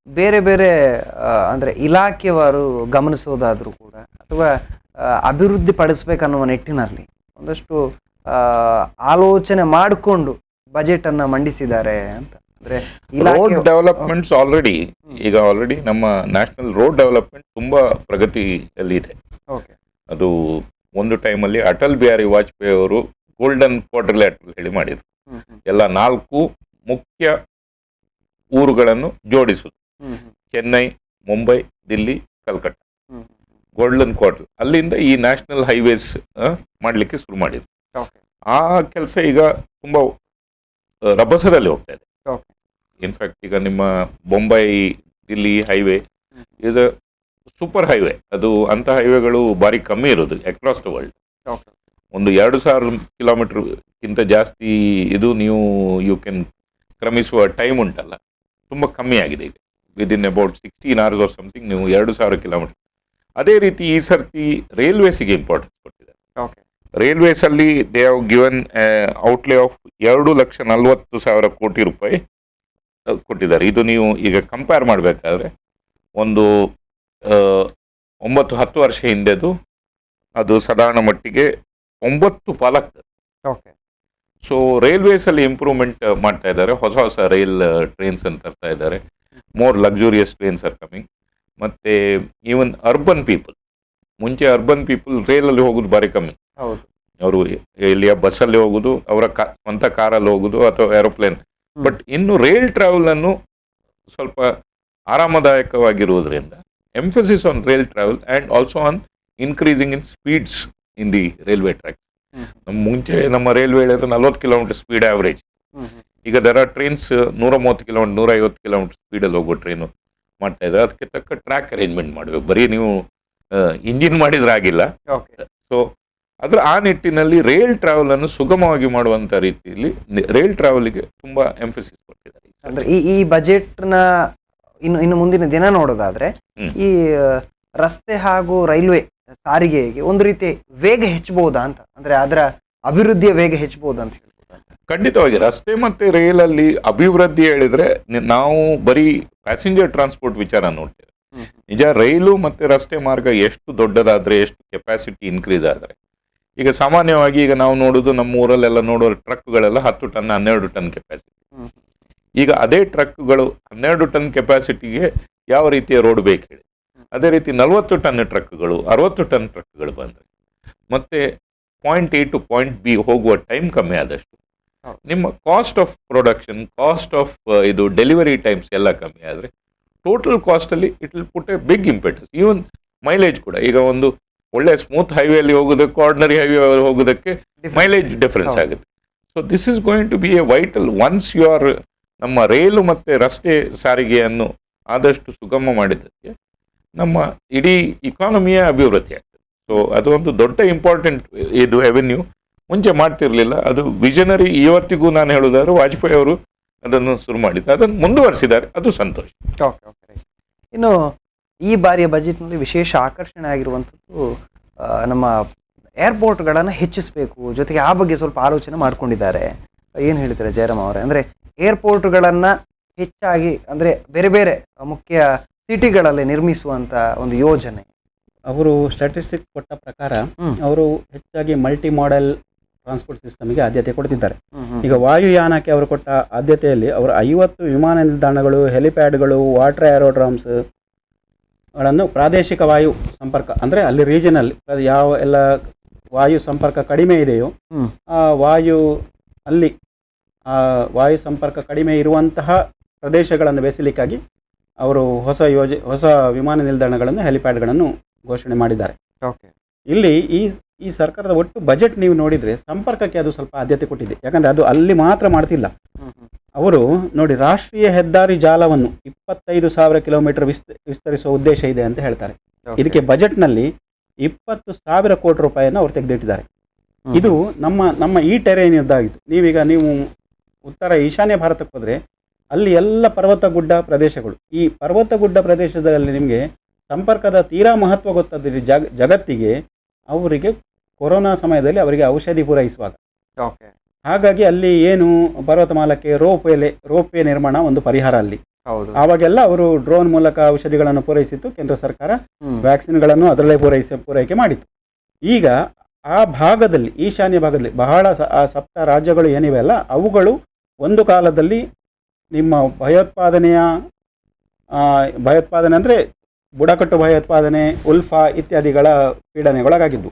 Speaker 1: ಬೇರೆ ಬೇರೆ ಅಂದರೆ ಇಲಾಖೆಯವರು ಗಮನಿಸೋದಾದರೂ ಕೂಡ ಅಥವಾ ಅಭಿವೃದ್ಧಿ ಪಡಿಸ್ಬೇಕನ್ನುವ ನಿಟ್ಟಿನಲ್ಲಿ ಒಂದಷ್ಟು ಆಲೋಚನೆ ಮಾಡಿಕೊಂಡು ಬಜೆಟನ್ನು ಮಂಡಿಸಿದ್ದಾರೆ ಅಂತ. ಅಂದರೆ
Speaker 2: ರೋಡ್ ಡೆವಲಪ್ಮೆಂಟ್ಸ್ ಆಲ್ರೆಡಿ ನಮ್ಮ ನ್ಯಾಷನಲ್ ರೋಡ್ ಡೆವಲಪ್ಮೆಂಟ್ ತುಂಬಾ ಪ್ರಗತಿಯಲ್ಲಿ ಇದೆ.
Speaker 1: ಓಕೆ,
Speaker 2: ಅದು ಒಂದು ಟೈಮಲ್ಲಿ ಅಟಲ್ ಬಿಹಾರಿ ವಾಜಪೇಯಿ ಅವರು ಗೋಲ್ಡನ್ ಕ್ವಾಡ್ರಿಲೇಟರಲ್ ಹೇಳಿ ಮಾಡಿದ್ರು. ಎಲ್ಲ 4 ಮುಖ್ಯ ಊರುಗಳನ್ನು ಜೋಡಿಸುದು, ಚೆನ್ನೈ, ಮುಂಬೈ, ದಿಲ್ಲಿ, ಕಲ್ಕಟ್ಟ, ಗೋಲ್ಡನ್ ಕ್ವಾರ್ಟರ್. ಅಲ್ಲಿಂದ ಈ ನ್ಯಾಷನಲ್ ಹೈವೇಸ್ ಮಾಡಲಿಕ್ಕೆ ಶುರು ಮಾಡಿದ್ರು. ಆ ಕೆಲಸ ಈಗ ತುಂಬಾ ರಭಸದಲ್ಲಿ ಹೋಗ್ತಾ ಇದೆ. ಇನ್ಫ್ಯಾಕ್ಟ್ ಈಗ ನಿಮ್ಮ Mumbai Delhi highway is a super highway. ಅದು ಅಂತ ಹೈವೇಗಳು ಭಾರಿ ಕಮ್ಮಿ ಇರೋದು ಅಕ್ರಾಸ್ ದ ವರ್ಲ್ಡ್. ಒಂದು 2000 ಕಿಲೋಮೀಟರ್ಗಿಂತ ಜಾಸ್ತಿ ಇದು ನೀವು ಯು ಕ್ಯಾನ್ ಕ್ರಮಿಸುವ ಟೈಮ್ ಉಂಟಲ್ಲ, ತುಂಬ ಕಮ್ಮಿ ಆಗಿದೆ ಈಗ. Within about 16 hours or something ನೀವು 2000 ಕಿಲೋಮೀಟರ್. ಅದೇ ರೀತಿ ಈ ಸರ್ತಿ ರೈಲ್ವೇಸಿಗೆ ಇಂಪಾರ್ಟೆನ್ಸ್ ಕೊಟ್ಟಿದ್ದಾರೆ. ರೈಲ್ವೇಸ್ ಅಲ್ಲಿ they have given outlay of 2,40,000 crore ರೂಪಾಯಿ ಕೊಟ್ಟಿದ್ದಾರೆ. ಇದು ನೀವು ಈಗ ಕಂಪೇರ್ ಮಾಡಬೇಕಾದ್ರೆ ಒಂದು 9-10 ವರ್ಷ ಹಿಂದೆದು ಅದು ಸಾಧಾರಣ ಮಟ್ಟಿಗೆ 9 ಪಾಲಾಗ್ತದೆ.
Speaker 1: ಓಕೆ,
Speaker 2: ಸೊ ರೈಲ್ವೇಸ್ ಅಲ್ಲಿ ಇಂಪ್ರೂವ್ಮೆಂಟ್ ಮಾಡ್ತಾ ಇದ್ದಾರೆ. ಹೊಸ ರೈಲ್ ಟ್ರೈನ್ಸ್ ಅಂತ ತರ್ತಾ ಇದ್ದಾರೆ. More luxurious trains are coming. ಮತ್ತೆ ಈವನ್ ಅರ್ಬನ್ ಪೀಪಲ್, ಮುಂಚೆ ಅರ್ಬನ್ ಪೀಪಲ್ ರೈಲಲ್ಲಿ ಹೋಗೋದು ಭಾರಿ ಕಮ್ಮಿ. ಅವರು ಇಲ್ಲಿಯ ಬಸ್ಸಲ್ಲಿ ಹೋಗುದು, ಅವರ ಸ್ವಂತ ಕಾರಲ್ಲಿ ಹೋಗುದು ಅಥವಾ ಏರೋಪ್ಲೇನ್. ಬಟ್ ಇನ್ನು ರೈಲ್ ಟ್ರಾವೆಲ್ ಅನ್ನು ಸ್ವಲ್ಪ ಆರಾಮದಾಯಕವಾಗಿರುವುದರಿಂದ emphasis on rail travel and also on increasing in speeds in the railway track. ಮುಂಚೆ ನಮ್ಮ ರೈಲ್ವೆ ಹೇಳಿದ್ರೆ 40 ಕಿಲೋಮೀಟರ್ ಸ್ಪೀಡ್ ಆವರೇಜ್. ಈಗ there are trains 130 kilometre 150 kilometre ಸ್ಪೀಡಲ್ಲಿ ಹೋಗೋ ಟ್ರೈನು ಮಾಡ್ತಾ ಇದ್ದಾರೆ. ಅದಕ್ಕೆ ತಕ್ಕ ಟ್ರ್ಯಾಕ್ ಅರೇಂಜ್ಮೆಂಟ್ ಮಾಡಬೇಕು. ಬರೀ ನೀವು ಇಂಜಿನ್ ಮಾಡಿದ್ರೆ ಆಗಿಲ್ಲ. ಸೊ ಆ ನಿಟ್ಟಿನಲ್ಲಿ ರೈಲ್ ಟ್ರಾವೆಲ್ ಅನ್ನು ಸುಗಮವಾಗಿ ಮಾಡುವಂತ ರೀತಿಯಲ್ಲಿ ರೈಲ್ ಟ್ರಾವೆಲ್ಗೆ ತುಂಬಾ ಎಂಫಸಿಸ್ ಕೊಟ್ಟಿದ್ದಾರೆ.
Speaker 1: ಅಂದ್ರೆ ಈ ಬಜೆಟ್ನ ಇನ್ನು ಮುಂದಿನ ದಿನ ನೋಡೋದಾದ್ರೆ ಈ ರಸ್ತೆ ಹಾಗೂ ರೈಲ್ವೆ ಸಾರಿಗೆಗೆ ಒಂದು ರೀತಿ ವೇಗ ಹೆಚ್ಚಬಹುದಾ ಅಂತ, ಅಂದ್ರೆ ಅದರ ಅಭಿವೃದ್ಧಿಯ ವೇಗ ಹೆಚ್ಚಬಹುದಾ ಅಂತ ಹೇಳ್ಬೋದು.
Speaker 2: ಖಂಡಿತವಾಗಿ ರಸ್ತೆ ಮತ್ತೆ ರೈಲಲ್ಲಿ ಅಭಿವೃದ್ಧಿ ಹೇಳಿದ್ರೆ ನಾವು ಬರೀ ಪ್ಯಾಸೆಂಜರ್ ಟ್ರಾನ್ಸ್ಪೋರ್ಟ್ ವಿಚಾರ ನೋಡ್ತೇವೆ. ನಿಜ ರೈಲು ಮತ್ತೆ ರಸ್ತೆ ಮಾರ್ಗ ಎಷ್ಟು ದೊಡ್ಡದಾದ್ರೆ, ಎಷ್ಟು ಕೆಪಾಸಿಟಿ ಇನ್ಕ್ರೀಸ್ ಆದ್ರೆ, ಈಗ ಸಾಮಾನ್ಯವಾಗಿ ಈಗ ನಾವು ನೋಡುದು ನಮ್ಮ ಊರಲ್ಲೆಲ್ಲ ನೋಡೋ ಟ್ರಕ್ಗಳೆಲ್ಲ 10 ಟನ್ 12 ಟನ್ ಕೆಪಾಸಿಟಿ. ಈಗ ಅದೇ ಟ್ರಕ್ಗಳು 12 ಟನ್ ಕೆಪಾಸಿಟಿಗೆ ಯಾವ ರೀತಿಯ ರೋಡ್ ಬೇಕು ಹೇಳಿ. ಅದೇ ರೀತಿ 40 ಟನ್ ಟ್ರಕ್ಗಳು 60 ಟನ್ ಟ್ರಕ್ಗಳು ಬಂದರೆ ಮತ್ತೆ point A to point B ಹೋಗುವ ಟೈಮ್ ಕಮ್ಮಿ ಆದಷ್ಟು ನಿಮ್ಮ cost of production, cost of ಇದು ಡೆಲಿವರಿ ಟೈಮ್ಸ್ ಎಲ್ಲ ಕಮ್ಮಿ ಆದರೆ ಟೋಟಲ್ ಕಾಸ್ಟ್ ಅಲ್ಲಿ it will put a big impetus. Even mileage ಕೂಡ ಈಗ ಒಂದು ಒಳ್ಳೆ ಸ್ಮೂತ್ ಹೈವೇಲಿ ಹೋಗೋದಕ್ಕೆ ಆರ್ಡಿನರಿ ಹೈವೇ ಹೋಗೋದಕ್ಕೆ ಮೈಲೇಜ್ ಡಿಫರೆನ್ಸ್ ಆಗುತ್ತೆ. So this is going to be a vital once you are ನಮ್ಮ ರೈಲು ಮತ್ತೆ ರಸ್ತೆ ಸಾರಿಗೆಯನ್ನು ಆದಷ್ಟು ಸುಗಮ ಮಾಡಿದ್ದಕ್ಕೆ ನಮ್ಮ ಇಡೀ ಇಕಾನಮಿಯ ಅಭಿವೃದ್ಧಿ ಆಗ್ತದೆ. ಸೊ ಅದು ಒಂದು ದೊಡ್ಡ ಇಂಪಾರ್ಟೆಂಟ್ ಇದು ರೆವೆನ್ಯೂ ಮುಂಚೆ ಮಾಡ್ತಿರ್ಲಿಲ್ಲ. ಅದು ವಿಷನರಿ. ಇವತ್ತಿಗೂ ನಾನು ಹೇಳೋದಾದ್ರೆ ವಾಜಪೇಯಿ ಅವರು ಅದನ್ನು ಶುರು ಮಾಡಿದ್ದಾರೆ, ಅದನ್ನು ಮುಂದುವರಿಸಿದ್ದಾರೆ, ಅದು ಸಂತೋಷ.
Speaker 1: ಇನ್ನು ಈ ಬಾರಿಯ ಬಜೆಟ್ನಲ್ಲಿ ವಿಶೇಷ ಆಕರ್ಷಣೆ ಆಗಿರುವಂಥದ್ದು ನಮ್ಮ ಏರ್ಪೋರ್ಟ್ಗಳನ್ನು ಹೆಚ್ಚಿಸಬೇಕು, ಜೊತೆಗೆ ಆ ಬಗ್ಗೆ ಸ್ವಲ್ಪ ಆಲೋಚನೆ ಮಾಡ್ಕೊಂಡಿದ್ದಾರೆ. ಏನು ಹೇಳ್ತಾರೆ ಜಯರಾಮ್ ಅವರೇ? ಅಂದರೆ ಏರ್ಪೋರ್ಟ್ಗಳನ್ನು ಹೆಚ್ಚಾಗಿ ಅಂದರೆ ಬೇರೆ ಬೇರೆ ಮುಖ್ಯ ಸಿಟಿಗಳಲ್ಲಿ ನಿರ್ಮಿಸುವಂಥ ಒಂದು ಯೋಜನೆ.
Speaker 3: ಅವರು ಸ್ಟ್ಯಾಟಿಸ್ಟಿಕ್ಸ್ ಕೊಟ್ಟ ಪ್ರಕಾರ ಅವರು ಹೆಚ್ಚಾಗಿ ಮಲ್ಟಿ ಮಾಡೆಲ್ ಟ್ರಾನ್ಸ್ಪೋರ್ಟ್ ಸಿಸ್ಟಮ್ಗೆ ಆದ್ಯತೆ ಕೊಡ್ತಿದ್ದಾರೆ. ಈಗ ವಾಯುಯಾನಕ್ಕೆ ಅವರು ಕೊಟ್ಟ ಆದ್ಯತೆಯಲ್ಲಿ ಅವರು 50 ವಿಮಾನ ನಿಲ್ದಾಣಗಳು, ಹೆಲಿಪ್ಯಾಡ್ಗಳು, ವಾಟರ್ ಏರೋಡ್ರಮ್ಸ್ ಗಳನ್ನು ಪ್ರಾದೇಶಿಕ ವಾಯು ಸಂಪರ್ಕ ಅಂದರೆ ಅಲ್ಲಿ ರೀಜನಲ್ ಯಾವ ಎಲ್ಲ ವಾಯು ಸಂಪರ್ಕ ಕಡಿಮೆ ಇದೆಯೋ ಆ ವಾಯು ಸಂಪರ್ಕ ಕಡಿಮೆ ಇರುವಂತಹ ಪ್ರದೇಶಗಳನ್ನು ಬೆಸಲಿಕ್ಕಾಗಿ ಅವರು ಹೊಸ ವಿಮಾನ ನಿಲ್ದಾಣಗಳನ್ನು, ಹೆಲಿಪ್ಯಾಡ್ಗಳನ್ನು ಘೋಷಣೆ ಮಾಡಿದ್ದಾರೆ. ಇಲ್ಲಿ ಈ ಸರ್ಕಾರದ ಒಟ್ಟು ಬಜೆಟ್ ನೀವು ನೋಡಿದರೆ ಸಂಪರ್ಕಕ್ಕೆ ಅದು ಸ್ವಲ್ಪ ಆದ್ಯತೆ ಕೊಟ್ಟಿದೆ. ಯಾಕಂದರೆ ಅದು ಅಲ್ಲಿ ಮಾತ್ರ ಮಾಡ್ತಿಲ್ಲ. ಅವರು ನೋಡಿ, ರಾಷ್ಟ್ರೀಯ ಹೆದ್ದಾರಿ ಜಾಲವನ್ನು 25,000 ಕಿಲೋಮೀಟರ್ ವಿಸ್ತರಿಸುವ ಉದ್ದೇಶ ಇದೆ ಅಂತ ಹೇಳ್ತಾರೆ. ಇದಕ್ಕೆ ಬಜೆಟ್ನಲ್ಲಿ 20,000 ಕೋಟಿ ರೂಪಾಯಿಯನ್ನು ಅವರು ತೆಗೆದಿಟ್ಟಿದ್ದಾರೆ. ಇದು ನಮ್ಮ ಈ ಟೆರೇನಿಯದ್ದಾಗಿತ್ತು. ನೀವು ಉತ್ತರ ಈಶಾನ್ಯ ಭಾರತಕ್ಕೆ ಹೋದರೆ ಅಲ್ಲಿ ಎಲ್ಲ ಪರ್ವತ ಗುಡ್ಡ ಪ್ರದೇಶಗಳು. ಈ ಪರ್ವತ ಗುಡ್ಡ ಪ್ರದೇಶದಲ್ಲಿ ನಿಮಗೆ ಸಂಪರ್ಕದ ತೀರಾ ಮಹತ್ವ ಗೊತ್ತಾದರೆ ಜಗತ್ತಿಗೆ ಅವರಿಗೆ ಕೊರೋನಾ ಸಮಯದಲ್ಲಿ ಅವರಿಗೆ ಔಷಧಿ ಪೂರೈಸುವಾಗ. ಹಾಗಾಗಿ ಅಲ್ಲಿ ಏನು ಪರ್ವತಮಾಲಕ್ಕೆ ರೋಪ್ ವೇ ನಿರ್ಮಾಣ ಒಂದು ಪರಿಹಾರ ಅಲ್ಲಿ. ಆವಾಗೆಲ್ಲ ಅವರು ಡ್ರೋನ್ ಮೂಲಕ ಔಷಧಿಗಳನ್ನು ಪೂರೈಸಿತ್ತು ಕೇಂದ್ರ ಸರ್ಕಾರ. ವ್ಯಾಕ್ಸಿನ್ಗಳನ್ನು ಅದರಲ್ಲೇ ಪೂರೈಕೆ ಮಾಡಿತ್ತು. ಈಗ ಆ ಭಾಗದಲ್ಲಿ, ಈಶಾನ್ಯ ಭಾಗದಲ್ಲಿ ಬಹಳ ಆ 7 ರಾಜ್ಯಗಳು ಏನಿವೆ ಅಲ್ಲ, ಅವುಗಳು ಒಂದು ಕಾಲದಲ್ಲಿ ನಿಮ್ಮ ಭಯೋತ್ಪಾದನೆ ಅಂದರೆ ಬುಡಕಟ್ಟು ಭಯೋತ್ಪಾದನೆ, ಉಲ್ಫಾ ಇತ್ಯಾದಿಗಳ ಪೀಡನೆಗೊಳಗಾಗಿದ್ದು.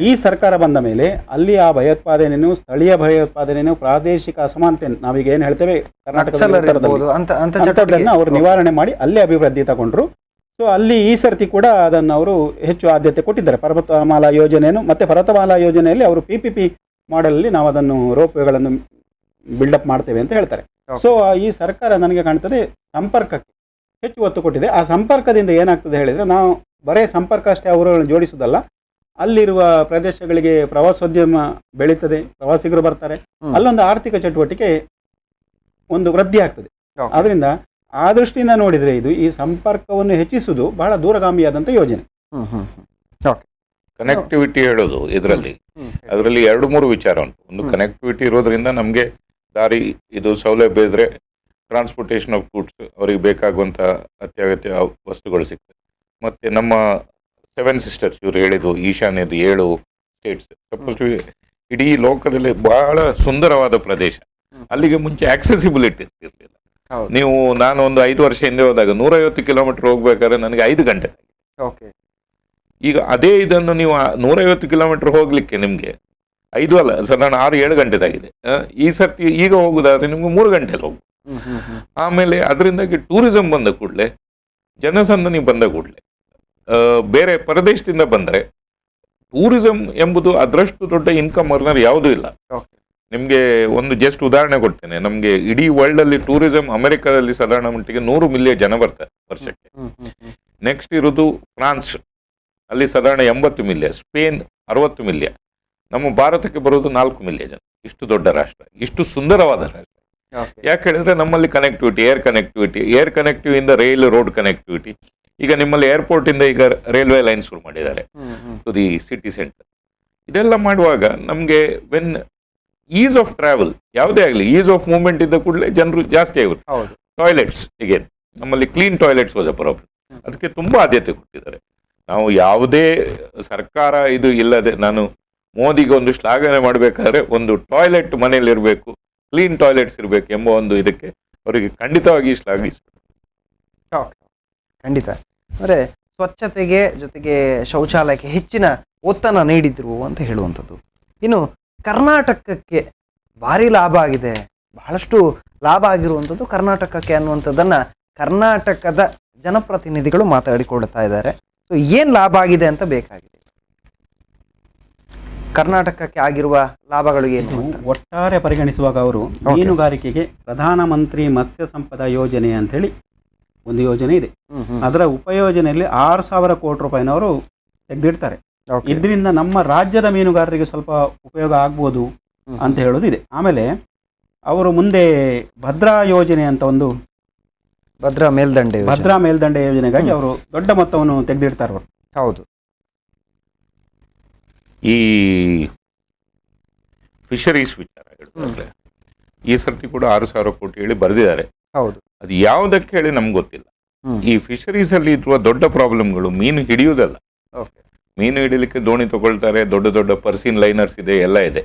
Speaker 3: ಈ ಸರ್ಕಾರ ಬಂದ ಮೇಲೆ ಅಲ್ಲಿ ಆ ಭಯೋತ್ಪಾದನೆಯನ್ನು, ಸ್ಥಳೀಯ ಭಯೋತ್ಪಾದನೆಯನ್ನು, ಪ್ರಾದೇಶಿಕ ಅಸಮಾನತೆ ನಾವೀಗ ಏನು ಹೇಳ್ತೇವೆ ಕರ್ನಾಟಕದಲ್ಲಿ ಅವರು ನಿವಾರಣೆ ಮಾಡಿ ಅಲ್ಲಿ ಅಭಿವೃದ್ಧಿ ತಗೊಂಡ್ರು. ಸೊ ಅಲ್ಲಿ ಈ ಸರ್ತಿ ಕೂಡ ಅದನ್ನು ಅವರು ಹೆಚ್ಚು ಆದ್ಯತೆ ಕೊಟ್ಟಿದ್ದಾರೆ. ಪರ್ವತಮಾಲಾ ಯೋಜನೆಯನ್ನು, ಮತ್ತೆ ಪರ್ವತಮಾಲಾ ಯೋಜನೆಯಲ್ಲಿ ಅವರು PPP ಮಾಡಲಲ್ಲಿ ನಾವು ಅದನ್ನು ರೋಪ್ವೇಗಳನ್ನು ಬಿಲ್ಡಪ್ ಮಾಡ್ತೇವೆ ಅಂತ ಹೇಳ್ತಾರೆ. ಸೊ ಈ ಸರ್ಕಾರ ನನಗೆ ಕಾಣ್ತದೆ ಸಂಪರ್ಕಕ್ಕೆ ಹೆಚ್ಚು ಒತ್ತು ಕೊಟ್ಟಿದೆ. ಆ ಸಂಪರ್ಕದಿಂದ ಏನಾಗ್ತದೆ ಹೇಳಿದರೆ, ನಾವು ಬರೇ ಸಂಪರ್ಕ ಅಷ್ಟೇ ಅವರುಗಳನ್ನು ಜೋಡಿಸುವುದಲ್ಲ, ಅಲ್ಲಿರುವ ಪ್ರದೇಶಗಳಿಗೆ ಪ್ರವಾಸೋದ್ಯಮ ಬೆಳೀತದೆ, ಪ್ರವಾಸಿಗರು ಬರ್ತಾರೆ, ಅಲ್ಲೊಂದು ಆರ್ಥಿಕ ಚಟುವಟಿಕೆ ಒಂದು ವೃದ್ಧಿ ಆಗ್ತದೆ. ಆದ್ರಿಂದ ಆ ದೃಷ್ಟಿಯಿಂದ ನೋಡಿದರೆ ಇದು ಈ ಸಂಪರ್ಕವನ್ನು ಹೆಚ್ಚಿಸುವುದು ಬಹಳ ದೂರಗಾಮಿಯಾದಂಥ ಯೋಜನೆ.
Speaker 2: ಕನೆಕ್ಟಿವಿಟಿ ಹೇಳೋದು ಅದರಲ್ಲಿ 2-3 ವಿಚಾರ ಉಂಟು. ಒಂದು, ಕನೆಕ್ಟಿವಿಟಿ ಇರೋದ್ರಿಂದ ನಮಗೆ ದಾರಿ ಇದು ಸೌಲಭ್ಯ ಇದ್ರೆ ಟ್ರಾನ್ಸ್ಪೋರ್ಟೇಷನ್ ಆಫ್ ಗೂಡ್ಸ್ ಅವರಿಗೆ ಬೇಕಾಗುವಂಥ ಅತ್ಯಗತ್ಯ ವಸ್ತುಗಳು ಸಿಗ್ತದೆ. ಮತ್ತು ನಮ್ಮ 7 ಸಿಸ್ಟರ್ಸ್ ಇವರು ಹೇಳಿದ್ದು ಈಶಾನ್ಯದ 7 ಸ್ಟೇಟ್ಸ್, ಸಪೋಸ್ ಇಡೀ ಲೋಕದಲ್ಲಿ ಬಹಳ ಸುಂದರವಾದ ಪ್ರದೇಶ. ಅಲ್ಲಿಗೆ ಮುಂಚೆ ಆಕ್ಸೆಸಿಬಿಲಿಟಿ ಇರಲಿಲ್ಲ. ನಾನು ಒಂದು 5 ವರ್ಷ ಹಿಂದೆ ಹೋದಾಗ 150 ಕಿಲೋಮೀಟರ್ ಹೋಗ್ಬೇಕಾದ್ರೆ ನನಗೆ 5 ಗಂಟೆ. ಈಗ ಅದೇ ಇದನ್ನು ನೀವು 150 ಕಿಲೋಮೀಟರ್ ಹೋಗ್ಲಿಕ್ಕೆ ನಿಮಗೆ 5 ಅಲ್ಲ, ಸಾಧಾರಣ 6-7 ಗಂಟೆದಾಗಿದೆ. ಈ ಸರ್ತಿ ಈಗ ಹೋಗುದಾದ್ರೆ ನಿಮ್ಗೆ 3 ಗಂಟೆಲಿ ಹೋಗುದು. ಆಮೇಲೆ ಅದರಿಂದಾಗಿ ಟೂರಿಸಂ ಬಂದ ಕೂಡಲೇ, ಜನಸಂದಣಿ ಬಂದ ಕೂಡಲೇ, ಬೇರೆ ಪ್ರದೇಶದಿಂದ ಬಂದರೆ ಟೂರಿಸಂ ಎಂಬುದು ಅದರಷ್ಟು ದೊಡ್ಡ ಇನ್ಕಮ್ ಅರ್ನರ್ ಯಾವುದೂ ಇಲ್ಲ. ನಿಮಗೆ ಒಂದು ಜಸ್ಟ್ ಉದಾಹರಣೆ ಕೊಡ್ತೇನೆ. ನಮಗೆ ಇಡೀ ವರ್ಲ್ಡ್ ಅಲ್ಲಿ ಟೂರಿಸಂ ಅಮೆರಿಕದಲ್ಲಿ ಸಾಧಾರಣ ಮಟ್ಟಿಗೆ 100 ಮಿಲಿಯನ್ ಜನ ಬರ್ತಾರೆ ವರ್ಷಕ್ಕೆ. ನೆಕ್ಸ್ಟ್ ಇರೋದು ಫ್ರಾನ್ಸ್, ಅಲ್ಲಿ ಸಾಧಾರಣ 80 ಮಿಲಿಯನ್, ಸ್ಪೇನ್ 60 ಮಿಲಿಯನ್. ನಮ್ಮ ಭಾರತಕ್ಕೆ ಬರೋದು 4 ಮಿಲಿಯನ್ ಜನ. ಇಷ್ಟು ದೊಡ್ಡ ರಾಷ್ಟ್ರ, ಇಷ್ಟು ಸುಂದರವಾದ ರಾಷ್ಟ್ರ. ಯಾಕೆ ಹೇಳಿದ್ರೆ ನಮ್ಮಲ್ಲಿ ಕನೆಕ್ಟಿವಿಟಿ, ಏರ್ ಕನೆಕ್ಟಿವ್ ಇಂದ ರೈಲ್, ರೋಡ್ ಕನೆಕ್ಟಿವಿಟಿ. ಈಗ ನಿಮ್ಮಲ್ಲಿ ಏರ್ಪೋರ್ಟ್ ಇಂದ ಈಗ ರೈಲ್ವೆ ಲೈನ್ ಶುರು ಮಾಡಿದ್ದಾರೆ ಟು ದಿ ಸಿಟಿ ಸೆಂಟರ್. ಇದೆಲ್ಲ ಮಾಡುವಾಗ ನಮಗೆ ವೆನ್ ಈಸ್ ಆಫ್ ಟ್ರಾವೆಲ್ ಯಾವುದೇ ಆಗಲಿ, ಈಸ್ ಆಫ್ ಮೂವ್ಮೆಂಟ್ ಇದ್ದ ಕೂಡಲೇ ಜನರು ಜಾಸ್ತಿ ಆಗುತ್ತೆ. ಟಾಯ್ಲೆಟ್ಸ್ ಈಗೇನು ನಮ್ಮಲ್ಲಿ clean toilets was a problem. ಅದಕ್ಕೆ ತುಂಬ ಆದ್ಯತೆ ಕೊಟ್ಟಿದ್ದಾರೆ. ನಾವು ಯಾವುದೇ ಸರ್ಕಾರ ಇದು ಇಲ್ಲದೆ, ನಾನು ಮೋದಿಗೆ ಒಂದು ಶ್ಲಾಘನೆ ಮಾಡಬೇಕಾದ್ರೆ ಒಂದು ಟಾಯ್ಲೆಟ್ ಮನೆಯಲ್ಲಿ ಇರಬೇಕು, ಕ್ಲೀನ್ ಟಾಯ್ಲೆಟ್ಸ್ ಇರಬೇಕು ಎಂಬ ಒಂದು ಇದಕ್ಕೆ ಅವರಿಗೆ ಖಂಡಿತವಾಗಿ ಶ್ಲಾಘಿಸಬೇಕು.
Speaker 1: ಖಂಡಿತ. ಅಂದರೆ ಸ್ವಚ್ಛತೆಗೆ ಜೊತೆಗೆ ಶೌಚಾಲಯಕ್ಕೆ ಹೆಚ್ಚಿನ ಒತ್ತನ್ನು ನೀಡಿದ್ರು ಅಂತ ಹೇಳುವಂಥದ್ದು. ಇನ್ನು ಕರ್ನಾಟಕಕ್ಕೆ ಭಾರಿ ಲಾಭ ಆಗಿದೆ, ಬಹಳಷ್ಟು ಲಾಭ ಆಗಿರುವಂಥದ್ದು ಕರ್ನಾಟಕಕ್ಕೆ ಅನ್ನುವಂಥದ್ದನ್ನು ಕರ್ನಾಟಕದ ಜನಪ್ರತಿನಿಧಿಗಳು ಮಾತಾಡಿಕೊಳ್ತಾ ಇದ್ದಾರೆ. ಸೊ ಏನು ಲಾಭ ಆಗಿದೆ ಅಂತ ಬೇಕಾಗಿದೆ, ಕರ್ನಾಟಕಕ್ಕೆ ಆಗಿರುವ ಲಾಭಗಳು ಏನು
Speaker 3: ಒಟ್ಟಾರೆ ಪರಿಗಣಿಸುವಾಗ ಅವರು ಮೀನುಗಾರಿಕೆಗೆ ಪ್ರಧಾನಮಂತ್ರಿ ಮತ್ಸ್ಯ ಸಂಪದ ಯೋಜನೆ ಅಂತ ಹೇಳಿ ಒಂದು ಯೋಜನೆ ಇದೆ. ಅದರ ಉಪಯೋಜನೆಯಲ್ಲಿ 6,000 ಕೋಟಿ ರೂಪಾಯಿನವರು ತೆಗೆದಿಡ್ತಾರೆ. ಇದರಿಂದ ನಮ್ಮ ರಾಜ್ಯದ ಮೀನುಗಾರರಿಗೆ ಸ್ವಲ್ಪ ಉಪಯೋಗ ಆಗ್ಬೋದು ಅಂತ ಹೇಳೋದು ಇದೆ. ಆಮೇಲೆ ಅವರು ಮುಂದೆ ಭದ್ರಾ ಯೋಜನೆ ಅಂತ ಒಂದು ಭದ್ರಾ ಮೇಲ್ದಂಡೆ ಯೋಜನೆಗಾಗಿ ಅವರು ದೊಡ್ಡ ಮೊತ್ತವನ್ನು ತೆಗೆದಿಡ್ತಾರೆ ಅವರು.
Speaker 1: ಹೌದು.
Speaker 2: ಈ ಫಿಶರೀಸ್ ವಿಚಾರ ಹೇಳಿದ್ರೆ ಈ ಸರ್ತಿ ಕೂಡ 6,000 ಕೋಟಿ ಹೇಳಿ ಬರೆದಿದ್ದಾರೆ.
Speaker 1: ಹೌದು.
Speaker 2: ಅದು ಯಾವುದಕ್ಕೆ ಹೇಳಿ ನಮ್ಗೆ ಗೊತ್ತಿಲ್ಲ. ಈ ಫಿಶರೀಸ್ ಅಲ್ಲಿ ಇರುವ ದೊಡ್ಡ ಪ್ರಾಬ್ಲಮ್ಗಳು ಮೀನು ಹಿಡಿಯುವುದಲ್ಲ. ಮೀನು ಹಿಡಿಲಿಕ್ಕೆ ದೋಣಿ ತಗೊಳ್ತಾರೆ, ದೊಡ್ಡ ದೊಡ್ಡ ಪರ್ಸಿನ್ ಲೈನರ್ಸ್ ಇದೆ, ಎಲ್ಲ ಇದೆ.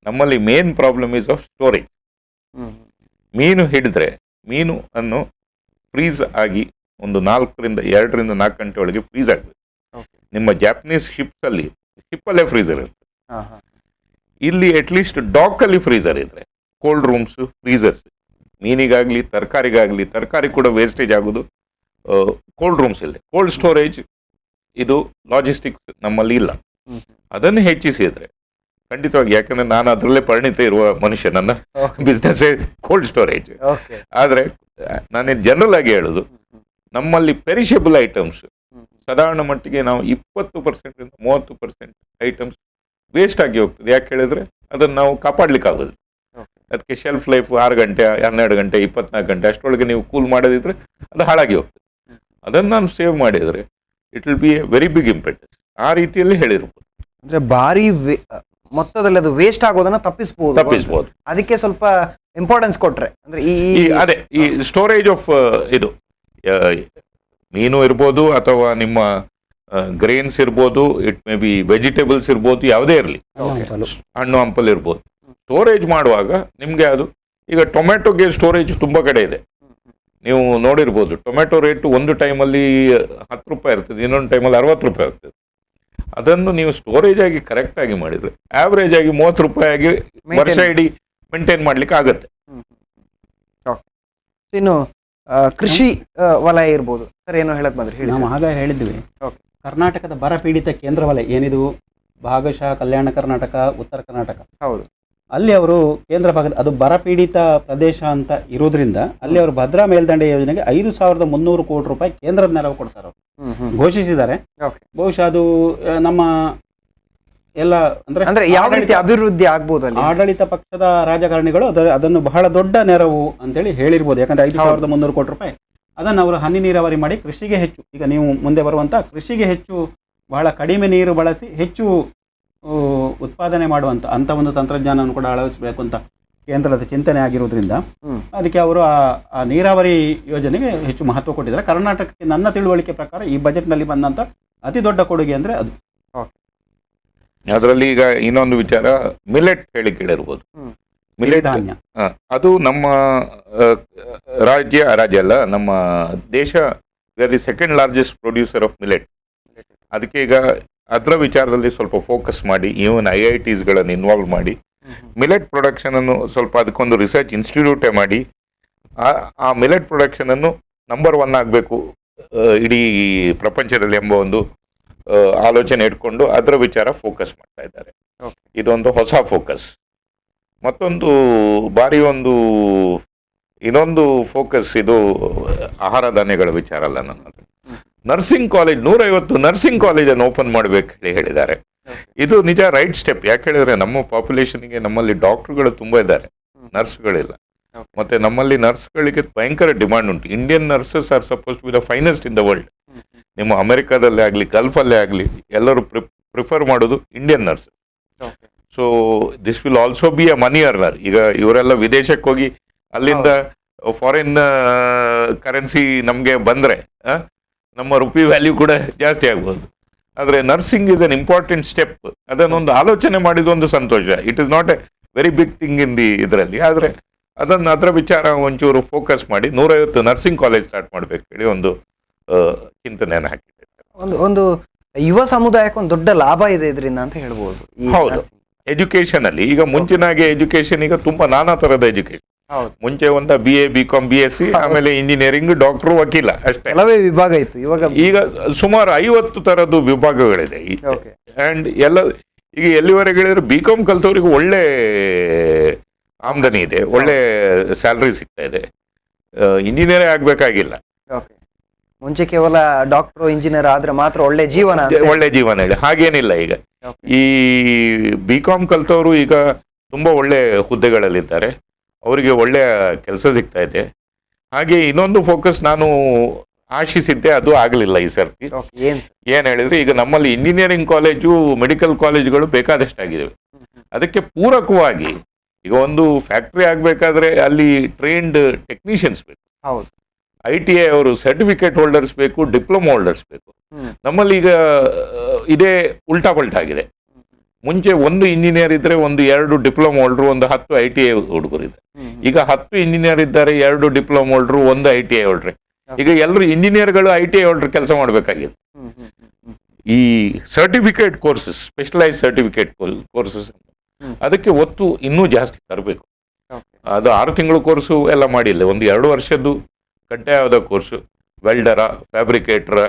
Speaker 2: ನಮ್ಮಲ್ಲಿ main problem is of storage. ಮೀನು ಹಿಡಿದ್ರೆ ಮೀನು ಅನ್ನು ಫ್ರೀಸ್ ಆಗಿ ಒಂದು 2 ರಿಂದ 4 ಗಂಟೆ ಒಳಗೆ ಫ್ರೀಸ್ ಆಗಬೇಕು. ನಿಮ್ಮ ಜಾಪನೀಸ್ ಶಿಪ್ಪಲ್ಲೇ ಫ್ರೀಸರ್ ಇರುತ್ತೆ. ಇಲ್ಲಿ ಅಟ್ಲೀಸ್ಟ್ ಡಾಕಲ್ಲಿ ಫ್ರೀಸರ್ ಇದ್ರೆ, ಕೋಲ್ಡ್ ರೂಮ್ಸ್, ಫ್ರೀಸರ್ಸ್, ಮೀನಿಗಾಗ್ಲಿ ತರಕಾರಿಗಾಗ್ಲಿ, ತರಕಾರಿ ಕೂಡ ವೇಸ್ಟೇಜ್ ಆಗೋದು ಕೋಲ್ಡ್ ರೂಮ್ಸ್ ಇಲ್ಲ. ಕೋಲ್ಡ್ ಸ್ಟೋರೇಜ್ ಇದು ಲಾಜಿಸ್ಟಿಕ್ಸ್ ನಮ್ಮಲ್ಲಿ ಇಲ್ಲ. ಅದನ್ನು ಹೆಚ್ಚಿಸಿದ್ರೆ ಖಂಡಿತವಾಗಿ, ಯಾಕಂದ್ರೆ ನಾನು ಅದರಲ್ಲೇ ಪರಿಣಿತ ಇರುವ ಮನುಷ್ಯ, ನನ್ನ ಬಿಸ್ನೆಸ್ ಕೋಲ್ಡ್ ಸ್ಟೋರೇಜ್. ಆದ್ರೆ ನಾನೇ ಜನರಲ್ ಆಗಿ ಹೇಳೋದು, ನಮ್ಮಲ್ಲಿ ಪೆರಿಷಬಲ್ ಐಟಮ್ಸ್ ಸಾಧಾರಣ ಮಟ್ಟಿಗೆ ನಾವು 20% 30% ಐಟಮ್ಸ್ ವೇಸ್ಟ್ ಆಗಿ ಹೋಗ್ತದೆ. ಯಾಕೆ ಹೇಳಿದ್ರೆ ಅದನ್ನು ನಾವು ಕಾಪಾಡ್ಲಿಕ್ಕೆ ಆಗೋದು. ಅದಕ್ಕೆ ಶೆಲ್ಫ್ ಲೈಫ್ 6 ಗಂಟೆ, 12 ಗಂಟೆ, 24 ಗಂಟೆ ಅಷ್ಟರೊಳಗೆ ನೀವು ಕೂಲ್ ಮಾಡೋದಿದ್ರೆ ಅದು ಹಾಳಾಗಿ ಹೋಗ್ತದೆ. ಅದನ್ನು ನಾನು ಸೇವ್ ಮಾಡಿದರೆ it will be a very big impact. ಆ ರೀತಿಯಲ್ಲಿ ಹೇಳಿರ್ಬೋದು.
Speaker 1: ಅಂದ್ರೆ ಭಾರಿ ಮೊತ್ತದಲ್ಲಿ ಅದು ವೇಸ್ಟ್ ಆಗೋದನ್ನ ತಪ್ಪಿಸಬಹುದು. ಅದಕ್ಕೆ ಸ್ವಲ್ಪ ಇಂಪಾರ್ಟೆನ್ಸ್ ಕೊಟ್ರೆ ಅಂದ್ರೆ
Speaker 2: ಈ ಸ್ಟೋರೇಜ್ ಆಫ್ ಇದು ಮೀನು ಇರ್ಬೋದು ಅಥವಾ ನಿಮ್ಮ ಗ್ರೇನ್ಸ್ ಇರ್ಬೋದು, ಇಟ್ ಮೇ ಬಿ ವೆಜಿಟೇಬಲ್ಸ್ ಇರ್ಬೋದು, ಯಾವುದೇ ಇರಲಿ, ಹಣ್ಣು ಹಂಪಲ್ ಇರ್ಬೋದು. ಸ್ಟೋರೇಜ್ ಮಾಡುವಾಗ ನಿಮಗೆ ಅದು, ಈಗ ಟೊಮೆಟೊಗೆ ಸ್ಟೋರೇಜ್ ತುಂಬ ಕಡೆ ಇದೆ. ನೀವು ನೋಡಿರ್ಬೋದು, ಟೊಮೆಟೊ ರೇಟು ಒಂದು ಟೈಮಲ್ಲಿ 10 ರೂಪಾಯಿ ಇರ್ತದೆ, ಇನ್ನೊಂದು ಟೈಮಲ್ಲಿ 60 ರೂಪಾಯಿ ಆಗ್ತದೆ. ಅದನ್ನು ನೀವು ಸ್ಟೋರೇಜ್ ಆಗಿ ಕರೆಕ್ಟ್ ಆಗಿ ಮಾಡಿದ್ರೆ ಆವ್ರೇಜ್ ಆಗಿ 30 ರೂಪಾಯಿ ಆಗಿ ವರ್ಷ ಇಡೀ ಮೇಂಟೈನ್ ಮಾಡ್ಲಿಕ್ಕೆ ಆಗತ್ತೆ.
Speaker 1: ಇನ್ನು ಕೃಷಿ ವಲಯ ಇರ್ಬೋದು ಸರ್, ಏನೋ ಹೇಳಕ್ ಬಂದ್ರೆ ಹೇಳಿ.
Speaker 3: ನಾವು ಆಗ ಹೇಳಿದ್ವಿ, ಕರ್ನಾಟಕದ ಬರ ಪೀಡಿತ ಕೇಂದ್ರ ವಲಯ ಏನಿದು, ಭಾಗಶಃ ಕಲ್ಯಾಣ ಕರ್ನಾಟಕ, ಉತ್ತರ ಕರ್ನಾಟಕ,
Speaker 1: ಹೌದು,
Speaker 3: ಅಲ್ಲಿ ಅವರು ಕೇಂದ್ರ ಭಾಗದ ಅದು ಬರಪೀಡಿತ ಪ್ರದೇಶ ಅಂತ ಇರೋದ್ರಿಂದ ಅಲ್ಲಿ ಅವರು ಭದ್ರಾ ಮೇಲ್ದಂಡೆ ಯೋಜನೆಗೆ 5,300 ಕೋಟಿ ರೂಪಾಯಿ ಕೇಂದ್ರದ ನೆರವು ಕೊಡ್ತಾರೆ, ಘೋಷಿಸಿದ್ದಾರೆ. ಬಹುಶಃ ಅದು ನಮ್ಮ ಎಲ್ಲ ಅಂದ್ರೆ
Speaker 1: ಯಾವ ರೀತಿ ಅಭಿವೃದ್ಧಿ ಆಗ್ಬೋದು,
Speaker 3: ಆಡಳಿತ ಪಕ್ಷದ ರಾಜಕಾರಣಿಗಳು ಅದನ್ನು ಬಹಳ ದೊಡ್ಡ ನೆರವು ಅಂತೇಳಿ ಹೇಳಿರ್ಬೋದು. ಯಾಕಂದ್ರೆ 5,300 ಕೋಟಿ ರೂಪಾಯಿ ಅದನ್ನು ಅವರು ಹನಿ ನೀರಾವರಿ ಮಾಡಿ ಕೃಷಿಗೆ ಹೆಚ್ಚು, ಈಗ ನೀವು ಮುಂದೆ ಬರುವಂತ ಕೃಷಿಗೆ ಹೆಚ್ಚು, ಬಹಳ ಕಡಿಮೆ ನೀರು ಬಳಸಿ ಹೆಚ್ಚು ಉತ್ಪಾದನೆ ಮಾಡುವಂತ ಅಂತ ಒಂದು ತಂತ್ರಜ್ಞಾನವನ್ನು ಕೂಡ ಅಳವಡಿಸಬೇಕು ಅಂತ ಕೇಂದ್ರದ ಚಿಂತನೆ ಆಗಿರೋದ್ರಿಂದ ಅದಕ್ಕೆ ಅವರು ಆ ನೀರಾವರಿ ಯೋಜನೆಗೆ ಹೆಚ್ಚು ಮಹತ್ವ ಕೊಟ್ಟಿದ್ದಾರೆ. ಕರ್ನಾಟಕಕ್ಕೆ ನನ್ನ ತಿಳುವಳಿಕೆ ಪ್ರಕಾರ ಈ ಬಜೆಟ್ನಲ್ಲಿ ಬಂದಂತ ಅತಿ ದೊಡ್ಡ ಕೊಡುಗೆ ಅಂದ್ರೆ ಅದು.
Speaker 2: ಅದರಲ್ಲಿ ಈಗ ಇನ್ನೊಂದು ವಿಚಾರ, ಮಿಲೆಟ್ ಹೇಳಿ ಕೇಳಿರ್ಬೋದು. ಮಿಲೆಟ್ ಅದು ನಮ್ಮ ರಾಜ್ಯ ಅಲ್ಲ, ನಮ್ಮ ದೇಶ the second largest producer of millet. ಅದಕ್ಕೆ ಈಗ ಅದರ ವಿಚಾರದಲ್ಲಿ ಸ್ವಲ್ಪ ಫೋಕಸ್ ಮಾಡಿ, ಈವನ್ IITsಗಳನ್ನು ಇನ್ವಾಲ್ವ್ ಮಾಡಿ ಮಿಲೆಟ್ ಪ್ರೊಡಕ್ಷನ್ ಅನ್ನು ಸ್ವಲ್ಪ ಅದಕ್ಕೊಂದು ರಿಸರ್ಚ್ ಇನ್ಸ್ಟಿಟ್ಯೂಟೇ ಮಾಡಿ ಆ ಮಿಲೆಟ್ ಪ್ರೊಡಕ್ಷನ್ ಅನ್ನು ನಂಬರ್ 1 ಆಗಬೇಕು ಇಡೀ ಪ್ರಪಂಚದಲ್ಲಿ ಎಂಬ ಒಂದು ಆಲೋಚನೆ ಇಟ್ಕೊಂಡು ಅದರ ವಿಚಾರ ಫೋಕಸ್ ಮಾಡ್ತಾ ಇದ್ದಾರೆ. ಇದೊಂದು ಹೊಸ ಫೋಕಸ್. ಮತ್ತೊಂದು ಬಾರಿ ಇನ್ನೊಂದು ಫೋಕಸ್ ಇದು ಆಹಾರ ಧಾನ್ಯಗಳ ವಿಚಾರ ಅಲ್ಲ, ನನ್ನದು ನರ್ಸಿಂಗ್ ಕಾಲೇಜ್ 150 ನರ್ಸಿಂಗ್ ಕಾಲೇಜನ್ನು ಓಪನ್ ಮಾಡಬೇಕು ಹೇಳಿದ್ದಾರೆ. ಇದು ನಿಜ ರೈಟ್ ಸ್ಟೆಪ್. ಯಾಕೆ ಹೇಳಿದ್ರೆ ನಮ್ಮ ಪಾಪ್ಯುಲೇಷನ್ಗೆ ನಮ್ಮಲ್ಲಿ ಡಾಕ್ಟರ್ಗಳು ತುಂಬಾ ಇದ್ದಾರೆ, ನರ್ಸ್ಗಳಿಲ್ಲ. ಮತ್ತೆ ನಮ್ಮಲ್ಲಿ ನರ್ಸ್ಗಳಿಗೆ ಭಯಂಕರ ಡಿಮಾಂಡ್ ಉಂಟು. Indian nurses are suppose to be the finest in the world. ನಿಮ್ಮ ಅಮೆರಿಕಾದಲ್ಲೇ ಆಗಲಿ ಗಲ್ಫಲ್ಲೇ ಆಗಲಿ ಎಲ್ಲರೂ ಪ್ರಿಫರ್ ಮಾಡೋದು Indian nurse. So this will also be a money earner. ಈಗ ಇವರೆಲ್ಲ ವಿದೇಶಕ್ಕೆ ಹೋಗಿ ಅಲ್ಲಿಂದ ಫಾರಿನ್ ಕರೆನ್ಸಿ ನಮಗೆ ಬಂದರೆ ನಮ್ಮ ರುಪಿ ವ್ಯಾಲ್ಯೂ ಕೂಡ ಜಾಸ್ತಿ ಆಗ್ಬೋದು. ಆದರೆ nursing is an important step. ಅದನ್ನೊಂದು ಆಲೋಚನೆ ಮಾಡಿದೊಂದು ಸಂತೋಷ. It is not a very big thing in ಇದರಲ್ಲಿ. ಆದರೆ ಅದರ ವಿಚಾರ ಒಂಚೂರು ಫೋಕಸ್ ಮಾಡಿ 150 ನರ್ಸಿಂಗ್ ಕಾಲೇಜ್ ಸ್ಟಾರ್ಟ್ ಮಾಡಬೇಕು ಹೇಳಿ ಒಂದು ಚಿಂತನೆಯನ್ನು ಹಾಕಿದ್ದಾರೆ.
Speaker 1: ಒಂದು ಯುವ ಸಮುದಾಯಕ್ಕೆ ಒಂದು ದೊಡ್ಡ ಲಾಭ ಇದೆ ಇದರಿಂದ ಅಂತ ಹೇಳ್ಬೋದು.
Speaker 2: ಹೌದು, ಎಜುಕೇಶನ್ ಅಲ್ಲಿ ಈಗ ಮುಂಚಿನಾಗೆ ಎಜುಕೇಶನ್ ಈಗ ತುಂಬಾ ನಾನಾ ತರದ ಎಜುಕೇಶನ್. ಮುಂಚೆ ಒಂದು BA BCom BSc ಆಮೇಲೆ ಇಂಜಿನಿಯರಿಂಗ್, ಡಾಕ್ಟರ್, ವಕೀಲ ಅಷ್ಟೇ
Speaker 1: ಕೆಲವೇ ವಿಭಾಗ ಇತ್ತು.
Speaker 2: ಈಗ ಸುಮಾರು 50 ತರದ್ದು ವಿಭಾಗಗಳಿದೆ. ಅಂಡ್ ಎಲ್ಲ ಈಗ ಎಲ್ಲಿವರೆಗೆ ಹೇಳಿದ್ರೆ BCom ಕಲ್ತವ್ರಿಗೆ ಒಳ್ಳೆ ಆಮದನಿ ಇದೆ, ಒಳ್ಳೆ ಸ್ಯಾಲರಿ ಸಿಗ್ತಾ ಇದೆ. ಇಂಜಿನಿಯರೇ ಆಗ್ಬೇಕಾಗಿಲ್ಲ.
Speaker 1: ಮುಂಚೆ ಕೇವಲ ಡಾಕ್ಟರ್ ಇಂಜಿನಿಯರ್ ಆದ್ರೆ ಮಾತ್ರ ಒಳ್ಳೆ ಜೀವನ
Speaker 2: ಇದೆ, ಹಾಗೇನಿಲ್ಲ. ಈಗ ಈ BCom ಕಲ್ತವರು ಈಗ ತುಂಬಾ ಒಳ್ಳೆ ಹುದ್ದೆಗಳಲ್ಲಿದ್ದಾರೆ, ಅವರಿಗೆ ಒಳ್ಳೆಯ ಕೆಲಸ ಸಿಗ್ತಾ ಇದೆ. ಹಾಗೆ ಇನ್ನೊಂದು ಫೋಕಸ್ ನಾನು ಆಶಿಸಿದ್ದೆ, ಅದು ಆಗಲಿಲ್ಲ ಈ ಸರ್ತಿ. ಏನ್ ಹೇಳಿದ್ರೆ ಈಗ ನಮ್ಮಲ್ಲಿ ಇಂಜಿನಿಯರಿಂಗ್ ಕಾಲೇಜು, ಮೆಡಿಕಲ್ ಕಾಲೇಜುಗಳು ಬೇಕಾದಷ್ಟಾಗಿದ್ದಾವೆ. ಅದಕ್ಕೆ ಪೂರಕವಾಗಿ ಈಗ ಒಂದು ಫ್ಯಾಕ್ಟ್ರಿ ಆಗ್ಬೇಕಾದ್ರೆ ಅಲ್ಲಿ ಟ್ರೈನ್ಡ್ ಟೆಕ್ನಿಷಿಯನ್ಸ್ ಬೇಕು. ITI ಅವರು ಸರ್ಟಿಫಿಕೇಟ್ ಹೋಲ್ಡರ್ಸ್ ಬೇಕು, ಡಿಪ್ಲೊಮಾ ಹೋಲ್ಡರ್ಸ್ ಬೇಕು. ನಮ್ಮಲ್ಲಿ ಈಗ ಇದೇ ಉಲ್ಟಾ ಪಲ್ಟಾ ಆಗಿದೆ. ಮುಂಚೆ ಒಂದು ಇಂಜಿನಿಯರ್ ಇದ್ರೆ ಒಂದು 2 ಡಿಪ್ಲೊಮಾ ಹೋಲ್ಡ್ರು, ಒಂದು 10 ITI ಹುಡುಗರು ಇದೆ. ಈಗ 10 ಇಂಜಿನಿಯರ್ ಇದ್ದಾರೆ, 2 ಡಿಪ್ಲೊಮಾ ಹೋಲ್ಡ್ರು, ಒಂದು ITI ಹೋಲ್ಡ್ರೆ. ಈಗ ಎಲ್ಲರೂ ಇಂಜಿನಿಯರ್ಗಳು ITI ಹೋಲ್ಡ್ರು ಕೆಲಸ ಮಾಡಬೇಕಾಗಿದೆ. ಈ certificate courses, specialise certificate courses, ಅದಕ್ಕೆ ಒತ್ತು ಇನ್ನೂ ಜಾಸ್ತಿ ತರಬೇಕು. ಅದು 6 ತಿಂಗಳು ಕೋರ್ಸು ಎಲ್ಲ ಮಾಡಿಲ್ಲ, ಒಂದು 2 ವರ್ಷದ್ದು ಕಡ್ಡಾಯವಾದ ಕೋರ್ಸು, ವೆಲ್ಡರ, ಫ್ಯಾಬ್ರಿಕೇಟರ,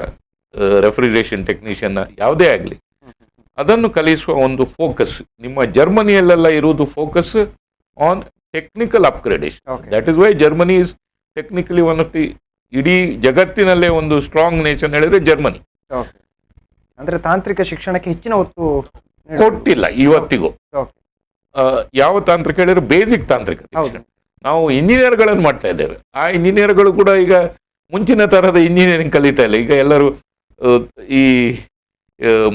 Speaker 2: ರೆಫ್ರಿಜರೇಷನ್ ಟೆಕ್ನಿಷಿಯನ್ ಯಾವುದೇ ಆಗಲಿ ಅದನ್ನು ಕಲಿಸುವ ಒಂದು ಫೋಕಸ್. ನಿಮ್ಮ ಜರ್ಮನಿಯಲ್ಲೆಲ್ಲ ಇರುವುದು focus on technical upgradation. That is why Germany is technically one of the, ಇಡೀ ಜಗತ್ತಿನಲ್ಲೇ ಒಂದು ಸ್ಟ್ರಾಂಗ್ ನೇಷನ್ ಹೇಳಿದ್ರೆ ಜರ್ಮನಿ.
Speaker 1: ಅಂದ್ರೆ ತಾಂತ್ರಿಕ ಶಿಕ್ಷಣಕ್ಕೆ ಹೆಚ್ಚಿನ ಒತ್ತು
Speaker 2: ಕೊಟ್ಟಿಲ್ಲ ಇವತ್ತಿಗೂ. ಯಾವ ತಾಂತ್ರಿಕ ಹೇಳಿದ್ರೆ ಬೇಸಿಕ್ ತಾಂತ್ರಿಕ ಶಿಕ್ಷಣ. ನಾವು ಇಂಜಿನಿಯರ್ಗಳನ್ನು ಮಾಡ್ತಾ ಇದ್ದೇವೆ, ಆ ಇಂಜಿನಿಯರ್ಗಳು ಕೂಡ ಈಗ ಮುಂಚಿನ ತರಹದ ಇಂಜಿನಿಯರಿಂಗ್ ಕಲಿತಾ ಇಲ್ಲ. ಈಗ ಎಲ್ಲರೂ ಈ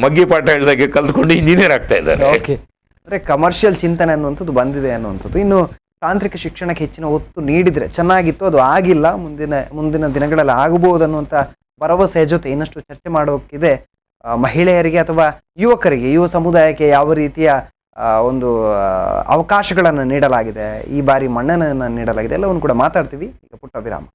Speaker 2: ಮಗ್ಗಿ ಪಾಠ ಹೇಳಿದಾಗೆ ಕಲ್ತ್ಕೊಂಡು ಇಂಜಿನಿಯರ್ ಆಗ್ತಾ ಇದ್ದಾರೆ.
Speaker 1: ಅಂದ್ರೆ ಕಮರ್ಷಿಯಲ್ ಚಿಂತನೆ ಅನ್ನುವಂಥದ್ದು ಬಂದಿದೆ ಅನ್ನುವಂಥದ್ದು. ಇನ್ನು ತಾಂತ್ರಿಕ ಶಿಕ್ಷಣಕ್ಕೆ ಹೆಚ್ಚಿನ ಒತ್ತು ನೀಡಿದ್ರೆ ಚೆನ್ನಾಗಿತ್ತು, ಅದು ಆಗಿಲ್ಲ. ಮುಂದಿನ ದಿನಗಳಲ್ಲಿ ಆಗಬಹುದು ಅನ್ನುವಂಥ ಭರವಸೆಯ ಜೊತೆ ಇನ್ನಷ್ಟು ಚರ್ಚೆ ಮಾಡೋಕ್ಕಿದೆ. ಮಹಿಳೆಯರಿಗೆ ಅಥವಾ ಯುವಕರಿಗೆ, ಯುವ ಸಮುದಾಯಕ್ಕೆ ಯಾವ ರೀತಿಯ ಒಂದು ಅವಕಾಶಗಳನ್ನು ನೀಡಲಾಗಿದೆ, ಈ ಬಾರಿ ಮನ್ನಣೆಯನ್ನು ನೀಡಲಾಗಿದೆ, ಎಲ್ಲವನ್ನು ಕೂಡ ಮಾತಾಡ್ತೀವಿ. ಈಗ ಪುಟ್ಟ ವಿರಾಮ.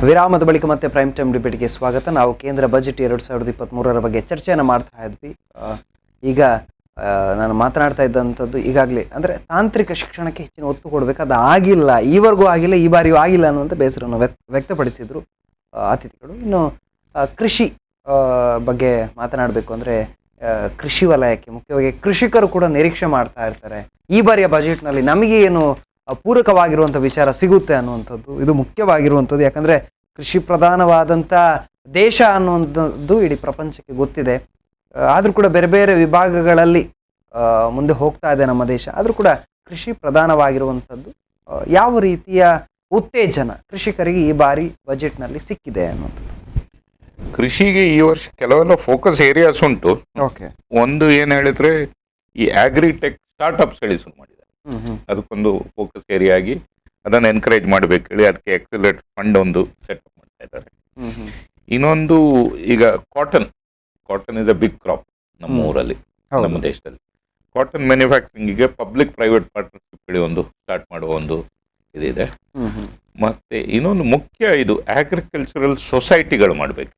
Speaker 1: ವಿರಾಮದ ಬಳಿಕ ಮತ್ತೆ ಪ್ರೈಮ್ ಟೈಮ್ ಡಿಬೇಟ್ಗೆ ಸ್ವಾಗತ. ನಾವು ಕೇಂದ್ರ ಬಜೆಟ್ 2023 ಬಗ್ಗೆ ಚರ್ಚೆಯನ್ನು ಮಾಡ್ತಾ ಇದ್ವಿ. ಈಗ ನಾನು ಮಾತನಾಡ್ತಾ ಇದ್ದಂಥದ್ದು ಈಗಾಗಲೇ ಅಂದರೆ ತಾಂತ್ರಿಕ ಶಿಕ್ಷಣಕ್ಕೆ ಹೆಚ್ಚಿನ ಒತ್ತು ಕೊಡಬೇಕು, ಅದು ಆಗಿಲ್ಲ, ಈವರೆಗೂ ಆಗಿಲ್ಲ, ಈ ಬಾರಿಯೂ ಆಗಿಲ್ಲ ಅನ್ನುವಂಥ ಬೇಸರವನ್ನು ವ್ಯಕ್ತಪಡಿಸಿದರು ಅತಿಥಿಗಳು. ಇನ್ನು ಕೃಷಿ ಬಗ್ಗೆ ಮಾತನಾಡಬೇಕು ಅಂದರೆ ಕೃಷಿ ವಲಯಕ್ಕೆ ಮುಖ್ಯವಾಗಿ ಕೃಷಿಕರು ಕೂಡ ನಿರೀಕ್ಷೆ ಮಾಡ್ತಾ ಇರ್ತಾರೆ, ಈ ಬಾರಿಯ ಬಜೆಟ್ನಲ್ಲಿ ನಮಗೆ ಏನು ಪೂರಕವಾಗಿರುವಂಥ ವಿಚಾರ ಸಿಗುತ್ತೆ ಅನ್ನುವಂಥದ್ದು. ಇದು ಮುಖ್ಯವಾಗಿರುವಂಥದ್ದು, ಯಾಕಂದರೆ ಕೃಷಿ ಪ್ರಧಾನವಾದಂಥ ದೇಶ ಅನ್ನುವಂಥದ್ದು ಇಡೀ ಪ್ರಪಂಚಕ್ಕೆ ಗೊತ್ತಿದೆ. ಆದರೂ ಕೂಡ ಬೇರೆ ಬೇರೆ ವಿಭಾಗಗಳಲ್ಲಿ ಮುಂದೆ ಹೋಗ್ತಾ ಇದೆ ನಮ್ಮ ದೇಶ. ಆದರೂ ಕೂಡ ಕೃಷಿ ಪ್ರಧಾನವಾಗಿರುವಂಥದ್ದು ಯಾವ ರೀತಿಯ ಉತ್ತೇಜನ ಕೃಷಿಕರಿಗೆ ಈ ಬಾರಿ ಬಜೆಟ್ನಲ್ಲಿ ಸಿಕ್ಕಿದೆ ಅನ್ನುವಂಥದ್ದು.
Speaker 2: ಕೃಷಿಗೆ ಈ ವರ್ಷ ಕೆಲವೆಲ್ಲ ಫೋಕಸ್ ಏರಿಯಾಸ್ ಉಂಟು. ಒಂದು ಏನು ಹೇಳಿದ್ರೆ ಈ ಆಗ್ರಿಟೆಕ್ ಸ್ಟಾರ್ಟ್ಅಪ್ಸ್ ಹೇಳಿ ಶುರು ಮಾಡಿದ್ದಾರೆ, ಅದಕ್ಕೊಂದು ಫೋಕಸ್ ಏರಿಯಾ ಆಗಿ ಅದನ್ನು ಎನ್ಕರೇಜ್ ಮಾಡಬೇಕು ಹೇಳಿ ಅದಕ್ಕೆ ಎಕ್ಸಿಲರೇಟ್ ಫಂಡ್ ಒಂದು ಸೆಟ್ ಮಾಡ್ತಾ ಇದ್ದಾರೆ. ಇನ್ನೊಂದು ಈಗ cotton is a big crop ನಮ್ಮ ಊರಲ್ಲಿ, ನಮ್ಮ ದೇಶದಲ್ಲಿ. ಕಾಟನ್ ಮ್ಯಾನುಫ್ಯಾಕ್ಚರಿಂಗಿಗೆ ಪಬ್ಲಿಕ್ ಪ್ರೈವೇಟ್ ಪಾರ್ಟ್ನರ್ಶಿಪ್ ಒಂದು ಸ್ಟಾರ್ಟ್ ಮಾಡುವ ಒಂದು ಇದಿದೆ. ಮತ್ತೆ ಇನ್ನೊಂದು ಮುಖ್ಯ ಇದು ಅಗ್ರಿಕಲ್ಚರಲ್ ಸೊಸೈಟಿಗಳು ಮಾಡಬೇಕು,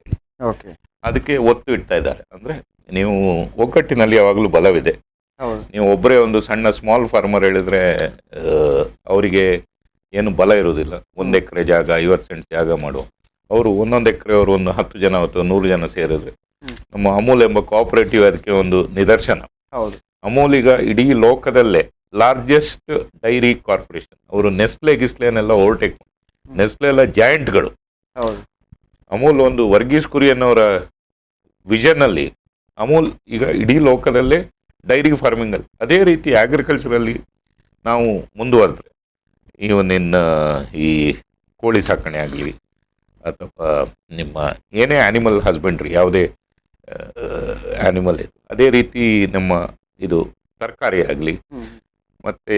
Speaker 2: ಅದಕ್ಕೆ ಒತ್ತು ಇಡ್ತಾ ಇದ್ದಾರೆ. ಅಂದ್ರೆ ನೀವು ಒಗ್ಗಟ್ಟಿನಲ್ಲಿ ಯಾವಾಗಲೂ ಬಲವಿದೆ. ನೀವು ಒಬ್ಬರೇ ಒಂದು ಸಣ್ಣ ಸ್ಮಾಲ್ ಫಾರ್ಮರ್ ಹೇಳಿದ್ರೆ ಅವರಿಗೆ ಏನು ಬಲ ಇರುವುದಿಲ್ಲ. 1 ಎಕರೆ ಜಾಗ 50 ಸೆಂಟ್ ಜಾಗ ಮಾಡುವ ಅವರು 1 ಎಕರೆ ಅವರು ಒಂದು 10 ಜನ ಅಥವಾ 100 ಜನ ಸೇರಿದ್ರೆ ನಮ್ಮ ಅಮೂಲ್ ಎಂಬ ಕೋಆಪರೇಟಿವ್ ಅದಕ್ಕೆ ಒಂದು ನಿದರ್ಶನ. ಅಮೂಲ್ ಈಗ ಇಡೀ ಲೋಕದಲ್ಲೇ ಲಾರ್ಜೆಸ್ಟ್ ಡೈರಿ ಕಾರ್ಪೊರೇಷನ್. ಅವರು ನೆಸ್ಲೆ ಗಿಸ್ಲೆನೆಲ್ಲ ಓವರ್ಟೇಕ್, ನೆಸ್ಲೆ ಎಲ್ಲ ಜಾಯಿಂಟ್ಗಳು. ಅಮೂಲ್ ಒಂದು ವರ್ಗೀಸ್ ಕುರಿಯನ್ ಅವರ ವಿಷನ್ ಅಲ್ಲಿ ಅಮೂಲ್ ಈಗ ಇಡೀ ಲೋಕದಲ್ಲೇ ಡೈರಿ ಫಾರ್ಮಿಂಗ್ ಅಲ್ಲಿ, ಅದೇ ರೀತಿ ಅಗ್ರಿಕಲ್ಚರಲ್ಲಿ ನಾವು ಮುಂದುವರೆದ್ರೆ ಇವನ್ ಈ ಕೋಳಿ ಸಾಕಣೆ ಆಗಲಿ ಅಥವಾ ನಿಮ್ಮ ಏನೇ ಆನಿಮಲ್ ಹಸ್ಬೆಂಡ್ರಿ, ಯಾವುದೇ ಆನಿಮಲ್ ಇದು, ಅದೇ ರೀತಿ ನಮ್ಮ ಇದು ತರಕಾರಿ ಆಗಲಿ. ಮತ್ತೆ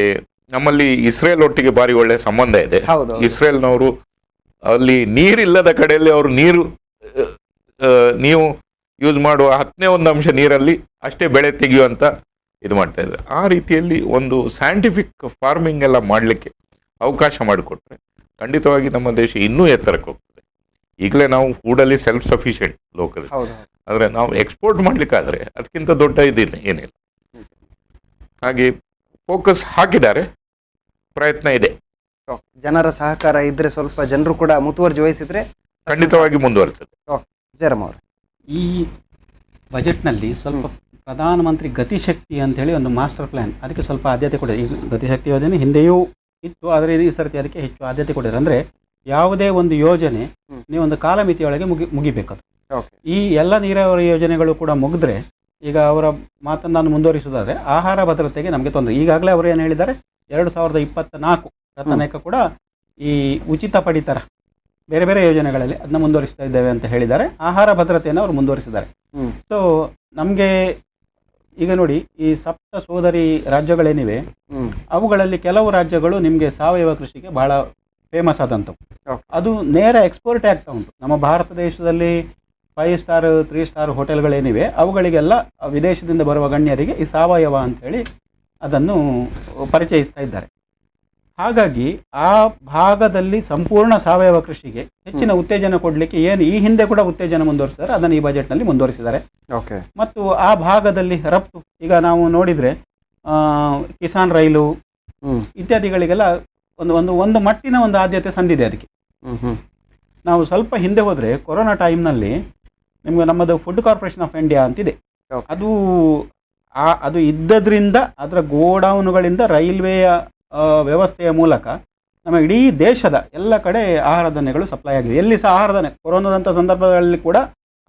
Speaker 2: ನಮ್ಮಲ್ಲಿ ಇಸ್ರೇಲ್ ಒಟ್ಟಿಗೆ ಬಾರಿ ಒಳ್ಳೆ ಸಂಬಂಧ ಇದೆ. ಇಸ್ರೇಲ್ನವರು ಅಲ್ಲಿ ನೀರಿಲ್ಲದ ಕಡೆಯಲ್ಲಿ ಅವರು ನೀವು ಯೂಸ್ ಮಾಡುವ 10ನೇ ಒಂದು ಅಂಶ ನೀರಲ್ಲಿ ಅಷ್ಟೇ ಬೆಳೆ ತೆಗೆಯುವಂತ ಇದು ಮಾಡ್ತಾ ಇದ್ದಾರೆ. ಆ ರೀತಿಯಲ್ಲಿ ಒಂದು ಸೈಂಟಿಫಿಕ್ ಫಾರ್ಮಿಂಗ್ ಎಲ್ಲ ಮಾಡಲಿಕ್ಕೆ ಅವಕಾಶ ಮಾಡಿಕೊಟ್ರೆ ಖಂಡಿತವಾಗಿ ನಮ್ಮ ದೇಶ ಇನ್ನೂ ಎತ್ತರಕ್ಕೆ ಹೋಗ್ತದೆ. ಈಗಲೇ ನಾವು ಫುಡಲ್ಲಿ ಸೆಲ್ಫ್ ಸಫಿಷಿಯೆಂಟ್ ಲೋಕದಲ್ಲಿ, ಆದರೆ ನಾವು ಎಕ್ಸ್ಪೋರ್ಟ್ ಮಾಡ್ಲಿಕ್ಕಾದ್ರೆ ಅದಕ್ಕಿಂತ ದೊಡ್ಡ ಇದಿಲ್ಲ, ಏನಿಲ್ಲ. ಹಾಗೆ ಫೋಕಸ್ ಹಾಕಿದ್ದಾರೆ, ಪ್ರಯತ್ನ ಇದೆ.
Speaker 1: ಜನರ ಸಹಕಾರ ಇದ್ರೆ, ಸ್ವಲ್ಪ ಜನರು ಕೂಡ ಮುತುವರ್ಜಿ ವಹಿಸಿದ್ರೆ
Speaker 2: ಖಂಡಿತವಾಗಿ ಮುಂದುವರಿಸುತ್ತೆ.
Speaker 1: ಜಯರಾಮ್ ಅವರು,
Speaker 3: ಈ ಬಜೆಟ್ನಲ್ಲಿ ಸ್ವಲ್ಪ ಪ್ರಧಾನಮಂತ್ರಿ ಗತಿಶಕ್ತಿ ಅಂತೇಳಿ ಒಂದು ಮಾಸ್ಟರ್ ಪ್ಲ್ಯಾನ್, ಅದಕ್ಕೆ ಸ್ವಲ್ಪ ಆದ್ಯತೆ ಕೊಡಿದೆ. ಈ ಗತಿಶಕ್ತಿ ಯೋಜನೆ ಹಿಂದೆಯೂ ಇತ್ತು, ಆದರೆ ಈ ಸರ್ತಿ ಅದಕ್ಕೆ ಹೆಚ್ಚು ಆದ್ಯತೆ ಕೊಡಿದ್ದಾರೆ. ಅಂದರೆ ಯಾವುದೇ ಒಂದು ಯೋಜನೆ ನೀವು ಒಂದು ಕಾಲಮಿತಿಯೊಳಗೆ ಮುಗಿಬೇಕು. ಈ ಎಲ್ಲ ನೀರಾವರಿ ಯೋಜನೆಗಳು ಕೂಡ ಮುಗಿದ್ರೆ, ಈಗ ಅವರ ಮಾತನ್ನು ನಾನು ಮುಂದುವರಿಸುವುದಾದರೆ ಆಹಾರ ಭದ್ರತೆಗೆ ನಮಗೆ ತೊಂದರೆ. ಈಗಾಗಲೇ ಅವರು ಏನು ಹೇಳಿದ್ದಾರೆ, 2024 ತನಕ ಕೂಡ ಈ ಉಚಿತ ಪಡಿತರ ಬೇರೆ ಬೇರೆ ಯೋಜನೆಗಳಲ್ಲಿ ಅದನ್ನ ಮುಂದುವರಿಸ್ತಾ ಇದ್ದೇವೆ ಅಂತ ಹೇಳಿದ್ದಾರೆ. ಆಹಾರ ಭದ್ರತೆಯನ್ನು ಅವರು ಮುಂದುವರಿಸಿದ್ದಾರೆ. ಸೊ ನಮಗೆ ಈಗ ನೋಡಿ, ಈ ಸಪ್ತ ಸೋದರಿ ರಾಜ್ಯಗಳೇನಿವೆ ಅವುಗಳಲ್ಲಿ ಕೆಲವು ರಾಜ್ಯಗಳು ನಿಮಗೆ ಸಾವಯವ ಕೃಷಿಗೆ ಬಹಳ ಫೇಮಸ್ ಆದಂಥವು. ಅದು ನೇರ ಎಕ್ಸ್ಪೋರ್ಟೇ ಆಗ್ತಾ ಉಂಟು. ನಮ್ಮ ಭಾರತ ದೇಶದಲ್ಲಿ 5 ಸ್ಟಾರ್ 3 ಸ್ಟಾರ್ ಹೋಟೆಲ್ಗಳೇನಿವೆ ಅವುಗಳಿಗೆಲ್ಲ ವಿದೇಶದಿಂದ ಬರುವ ಗಣ್ಯರಿಗೆ ಈ ಸಾವಯವ ಅಂಥೇಳಿ ಅದನ್ನು ಪರಿಚಯಿಸ್ತಾ ಇದ್ದಾರೆ. ಹಾಗಾಗಿ ಆ ಭಾಗದಲ್ಲಿ ಸಂಪೂರ್ಣ ಸಾವಯವ ಕೃಷಿಗೆ ಹೆಚ್ಚಿನ ಉತ್ತೇಜನ ಕೊಡಲಿಕ್ಕೆ ಏನು ಈ ಹಿಂದೆ ಕೂಡ ಉತ್ತೇಜನ ಮುಂದುವರಿಸಿದ್ದಾರೆ, ಅದನ್ನು ಈ ಬಜೆಟ್ನಲ್ಲಿ ಮುಂದುವರಿಸಿದ್ದಾರೆ. ಮತ್ತು ಆ ಭಾಗದಲ್ಲಿ ರಫ್ತು, ಈಗ ನಾವು ನೋಡಿದರೆ ಕಿಸಾನ್ ರೈಲು ಇತ್ಯಾದಿಗಳಿಗೆಲ್ಲ ಒಂದು ಮಟ್ಟಿನ ಒಂದು ಆದ್ಯತೆ ಸಂದಿದೆ ಅದಕ್ಕೆ. ನಾವು ಸ್ವಲ್ಪ ಹಿಂದೆ ಹೋದರೆ ಕೊರೋನಾ ಟೈಮ್ನಲ್ಲಿ ನಿಮಗೆ ನಮ್ಮದು ಫುಡ್ ಕಾರ್ಪೊರೇಷನ್ ಆಫ್ ಇಂಡಿಯಾ ಅಂತಿದೆ. ಅದು ಇದ್ದದ್ರಿಂದ ಅದರ ಗೋಡೌನ್ಗಳಿಂದ ರೈಲ್ವೆಯ ವ್ಯವಸ್ಥೆಯ ಮೂಲಕ ನಮ್ಮ ಇಡೀ ದೇಶದ ಎಲ್ಲ ಕಡೆ ಆಹಾರ ಧಾನ್ಯಗಳು ಸಪ್ಲೈ ಆಗಿದೆ. ಎಲ್ಲಿ ಸಹ ಆಹಾರ ಧಾನ್ಯ, ಕೊರೋನಾದಂಥ ಸಂದರ್ಭಗಳಲ್ಲಿ ಕೂಡ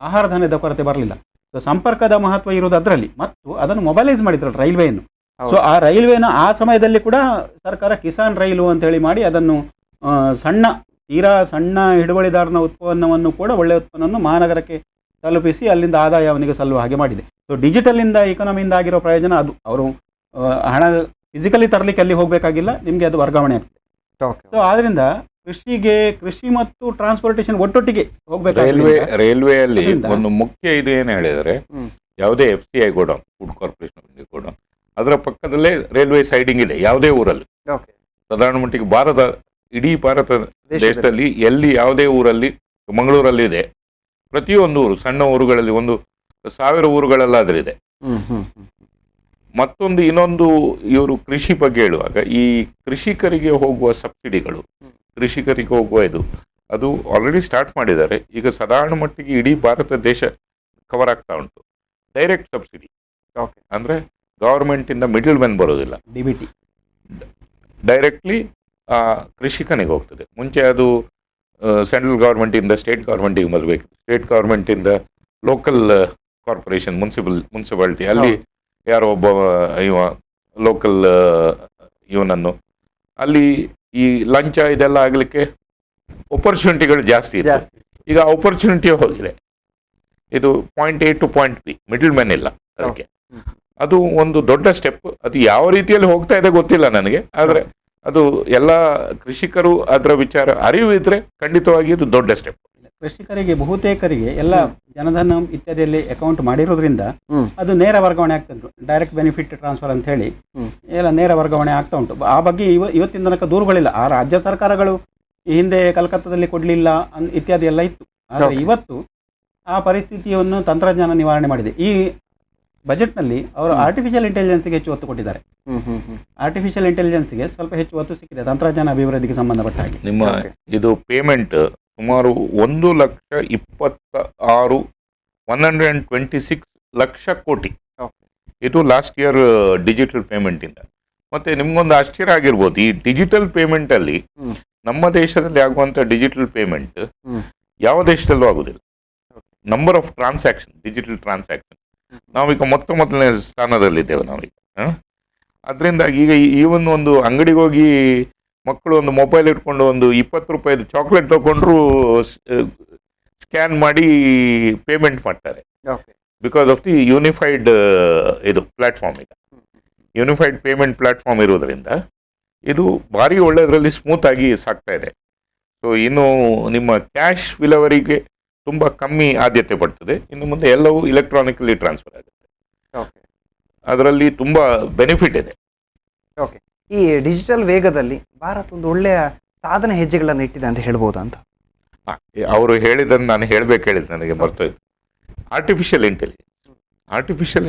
Speaker 3: ಆಹಾರ ಧಾನ್ಯದ ಕೊರತೆ ಬರಲಿಲ್ಲ. ಸೊ ಸಂಪರ್ಕದ ಮಹತ್ವ ಇರುವುದು ಅದರಲ್ಲಿ, ಮತ್ತು ಅದನ್ನು ಮೊಬೈಲೈಸ್ ಮಾಡಿದ್ರು ರೈಲ್ವೆಯನ್ನು. ಸೊ ಆ ರೈಲ್ವೆನ ಆ ಸಮಯದಲ್ಲಿ ಕೂಡ ಸರ್ಕಾರ ಕಿಸಾನ್ ರೈಲು ಅಂತೇಳಿ ಮಾಡಿ ಅದನ್ನು ತೀರಾ ಸಣ್ಣ ಹಿಡುವಳಿದಾರನ ಉತ್ಪನ್ನವನ್ನು ಕೂಡ ಒಳ್ಳೆಯ ಉತ್ಪನ್ನವನ್ನು ಮಹಾನಗರಕ್ಕೆ ತಲುಪಿಸಿ ಅಲ್ಲಿಂದ ಆದಾಯ ಅವನಿಗೆ ಸಲ್ಲುವ ಹಾಗೆ ಮಾಡಿದೆ. ಸೊ ಡಿಜಿಟಲಿಂದ ಇಕಾನಮಿಯಿಂದ ಆಗಿರೋ ಪ್ರಯೋಜನ ಅದು. ಅವರು ಹಣ ಫಿಸಿಕಲಿ ತರಲಿಕ್ಕೆ ಅಲ್ಲಿ ಹೋಗಬೇಕಾಗಿಲ್ಲ, ನಿಮಗೆ ಅದು ವರ್ಗಾವಣೆ ಆಗ್ತದೆ. ಸೊ ಆದ್ರಿಂದ ಕೃಷಿ ಮತ್ತು ಟ್ರಾನ್ಸ್ಪೋರ್ಟೇಷನ್ ಒಟ್ಟೊಟ್ಟಿಗೆ ಹೋಗ್ಬೇಕು.
Speaker 2: ರೈಲ್ವೆಯಲ್ಲಿ ಒಂದು ಮುಖ್ಯ ಇದು ಏನು ಹೇಳಿದರೆ, ಯಾವುದೇ FCI godown, food corporation of India godown, ಅದರ ಪಕ್ಕದಲ್ಲೇ ರೈಲ್ವೆ ಸೈಡಿಂಗ್ ಇದೆ ಯಾವುದೇ ಊರಲ್ಲಿ. ಸಾಧಾರಣ ಮಟ್ಟಿಗೆ ಇಡೀ ಭಾರತ ದೇಶದಲ್ಲಿ ಎಲ್ಲಿ ಯಾವುದೇ ಊರಲ್ಲಿ, ಮಂಗಳೂರಲ್ಲಿ ಇದೆ, ಪ್ರತಿಯೊಂದು ಊರು, ಸಣ್ಣ ಊರುಗಳಲ್ಲಿ 1,000 ಊರುಗಳಲ್ಲಾದ್ರೆ ಇದೆ. ಮತ್ತೊಂದು ಇನ್ನೊಂದು, ಇವರು ಕೃಷಿ ಬಗ್ಗೆ ಹೇಳುವಾಗ ಈ ಕೃಷಿಕರಿಗೆ ಹೋಗುವ ಸಬ್ಸಿಡಿಗಳು, ಕೃಷಿಕರಿಗೆ ಹೋಗುವ ಅದು ಆಲ್ರೆಡಿ ಸ್ಟಾರ್ಟ್ ಮಾಡಿದ್ದಾರೆ. ಈಗ ಸಾಧಾರಣ ಮಟ್ಟಿಗೆ ಇಡೀ ಭಾರತ ದೇಶ ಕವರ್ ಆಗ್ತಾ ಉಂಟು. ಡೈರೆಕ್ಟ್ ಸಬ್ಸಿಡಿ ಅಂದ್ರೆ ಗವರ್ಮೆಂಟ್ ಇಂದ ಮಿಡಲ್ ಮ್ಯಾನ್ ಬರೋದಿಲ್ಲ,
Speaker 3: DBT
Speaker 2: ಡೈರೆಕ್ಟ್ಲಿ ಕೃಷಿಕನಿಗೆ ಹೋಗ್ತದೆ. ಮುಂಚೆ ಅದು ಸೆಂಟ್ರಲ್ ಗವರ್ಮೆಂಟ್ ಇಂದ ಸ್ಟೇಟ್ ಗವರ್ಮೆಂಟಿಗೆ ಬರಬೇಕು, ಸ್ಟೇಟ್ ಗವರ್ಮೆಂಟ್ ಇಂದ ಲೋಕಲ್ ಕಾರ್ಪೊರೇಷನ್, ಮುನ್ಸಿಪಾಲಿಟಿ, ಅಲ್ಲಿ ಯಾರೋ ಒಬ್ಬ ಲೋಕಲ್ ಇವನನ್ನು, ಅಲ್ಲಿ ಈ ಲಂಚ ಇದೆಲ್ಲ ಆಗಲಿಕ್ಕೆ ಆಪರ್ಚುನಿಟಿಗಳು ಜಾಸ್ತಿ ಇದೆ. ಈಗ ಆಪರ್ಚುನಿಟಿ ಹೋಗಿದೆ. ಇದು point A to point B, middle man ಇಲ್ಲ ಅದಕ್ಕೆ. ಅದು ಒಂದು ದೊಡ್ಡ ಸ್ಟೆಪ್. ಅದು ಯಾವ ರೀತಿಯಲ್ಲಿ ಹೋಗ್ತಾ ಇದೆ ಗೊತ್ತಿಲ್ಲ ನನಗೆ, ಆದರೆ ಅದು ಎಲ್ಲ ಕೃಷಿಕರು ಅದರ ವಿಚಾರ ಅರಿವು ಇದ್ರೆ ಖಂಡಿತವಾಗಿ ಇದು ದೊಡ್ಡ ಸ್ಟೆಪ್.
Speaker 3: ಕೃಷಿಕರಿಗೆ ಬಹುತೇಕರಿಗೆ ಎಲ್ಲ ಜನಧನ ಇತ್ಯಾದಿಯಲ್ಲಿ ಅಕೌಂಟ್ ಮಾಡಿರೋದ್ರಿಂದ ಅದು ನೇರ ವರ್ಗಾವಣೆ ಆಗ್ತಾ ಉಂಟು. ಡೈರೆಕ್ಟ್ ಬೆನಿಫಿಟ್ ಟ್ರಾನ್ಸ್ಫರ್ ಅಂತ ಹೇಳಿ ಎಲ್ಲ ನೇರ ವರ್ಗಾವಣೆ ಆಗ್ತಾ ಉಂಟು. ಆ ಬಗ್ಗೆ ಇವತ್ತಿನ ತನಕ ದೂರುಗಳಿಲ್ಲ. ಆ ರಾಜ್ಯ ಸರ್ಕಾರಗಳು ಈ ಹಿಂದೆ ಕಲ್ಕತ್ತಾದಲ್ಲಿ ಕೊಡಲಿಲ್ಲ ಇತ್ಯಾದಿ ಎಲ್ಲ ಇತ್ತು. ಆದರೆ ಇವತ್ತು ಆ ಪರಿಸ್ಥಿತಿಯನ್ನು ತಂತ್ರಜ್ಞಾನ ನಿವಾರಣೆ ಮಾಡಿದೆ. ಈ ಬಜೆಟ್ನಲ್ಲಿ ಅವರು ಆರ್ಟಿಫಿಷಿಯಲ್ ಇಂಟೆಲಿಜೆನ್ಸ್ಗೆ ಹೆಚ್ಚು ಒತ್ತು ಕೊಟ್ಟಿದ್ದಾರೆ. ಆರ್ಟಿಫಿಷಿಯಲ್ ಇಂಟೆಲಿಜೆನ್ಸ್ಗೆ ಸ್ವಲ್ಪ ಹೆಚ್ಚು ಒತ್ತು ಸಿಕ್ಕಿದೆ ತಂತ್ರಜ್ಞಾನ ಅಭಿವೃದ್ಧಿಗೆ ಸಂಬಂಧಪಟ್ಟ ಹಾಗೆ.
Speaker 2: ನಿಮ್ಮ ಇದು ಪೇಮೆಂಟ್ ಸುಮಾರು 1,26 ಕೋಟಿ ಇದು ಲಾಸ್ಟ್ ಇಯರ್ ಡಿಜಿಟಲ್ ಪೇಮೆಂಟ್ ಇಂದ. ಮತ್ತೆ ನಿಮ್ಗೊಂದು ಆಶ್ಚರ್ಯ ಆಗಿರ್ಬೋದು, ಈ ಡಿಜಿಟಲ್ ಪೇಮೆಂಟ್ ಅಲ್ಲಿ ನಮ್ಮ ದೇಶದಲ್ಲಿ ಆಗುವಂತ ಡಿಜಿಟಲ್ ಪೇಮೆಂಟ್ ಯಾವ ದೇಶದಲ್ಲೂ ಆಗುದಿಲ್ಲ. Number of transaction, digital transaction ನಾವೀಗ ಮೊದಲನೇ ಸ್ಥಾನದಲ್ಲಿದ್ದೇವೆ ನಾವೀಗ. ಅದರಿಂದಾಗಿ ಈಗ ಈವನ್ ಒಂದು ಅಂಗಡಿಗೆ ಹೋಗಿ ಮಕ್ಕಳು ಒಂದು ಮೊಬೈಲ್ ಇಟ್ಕೊಂಡು ಒಂದು 20 ರೂಪಾಯಿದು ಚಾಕ್ಲೇಟ್ ತಗೊಂಡ್ರು ಸ್ಕ್ಯಾನ್ ಮಾಡಿ ಪೇಮೆಂಟ್ ಮಾಡ್ತಾರೆ. ಬಿಕಾಸ್ ಆಫ್ ದಿ ಯೂನಿಫೈಡ್ ಇದು ಪ್ಲಾಟ್ಫಾರ್ಮ್. ಈಗ ಯೂನಿಫೈಡ್ ಪೇಮೆಂಟ್ ಪ್ಲಾಟ್ಫಾರ್ಮ್ ಇರೋದ್ರಿಂದ ಇದು ಭಾರಿ ಒಳ್ಳೆಯದರಲ್ಲಿ ಸ್ಮೂತ್ ಆಗಿ ಸಾಗ್ತಾ ಇದೆ. ಸೊ ಇನ್ನು ನಿಮ್ಮ ಕ್ಯಾಶ್ ವಿಲೇವರಿಗೆ ತುಂಬ ಕಮ್ಮಿ ಆದ್ಯತೆ ಪಡ್ತದೆ. ಇನ್ನು ಮುಂದೆ ಎಲ್ಲವೂ ಇಲೆಕ್ಟ್ರಾನಿಕಲಿ ಟ್ರಾನ್ಸ್ಫರ್ ಆಗುತ್ತೆ. ಅದರಲ್ಲಿ ತುಂಬ ಬೆನಿಫಿಟ್ ಇದೆ.
Speaker 1: ಓಕೆ, ಈ ಡಿಜಿಟಲ್ ವೇಗದಲ್ಲಿ ಭಾರತ ಒಂದು ಒಳ್ಳೆಯ ಸಾಧನೆ ಹೆಜ್ಜೆಗಳನ್ನು ಇಟ್ಟಿದೆ ಅಂತ ಹೇಳ್ಬೋದಾ ಅಂತ?
Speaker 2: ಅವರು ಹೇಳಿದ್ದನ್ನು ನಾನು ಹೇಳಿದ್ದು ನನಗೆ ಮರ್ತೋಯ್ತು. Artificial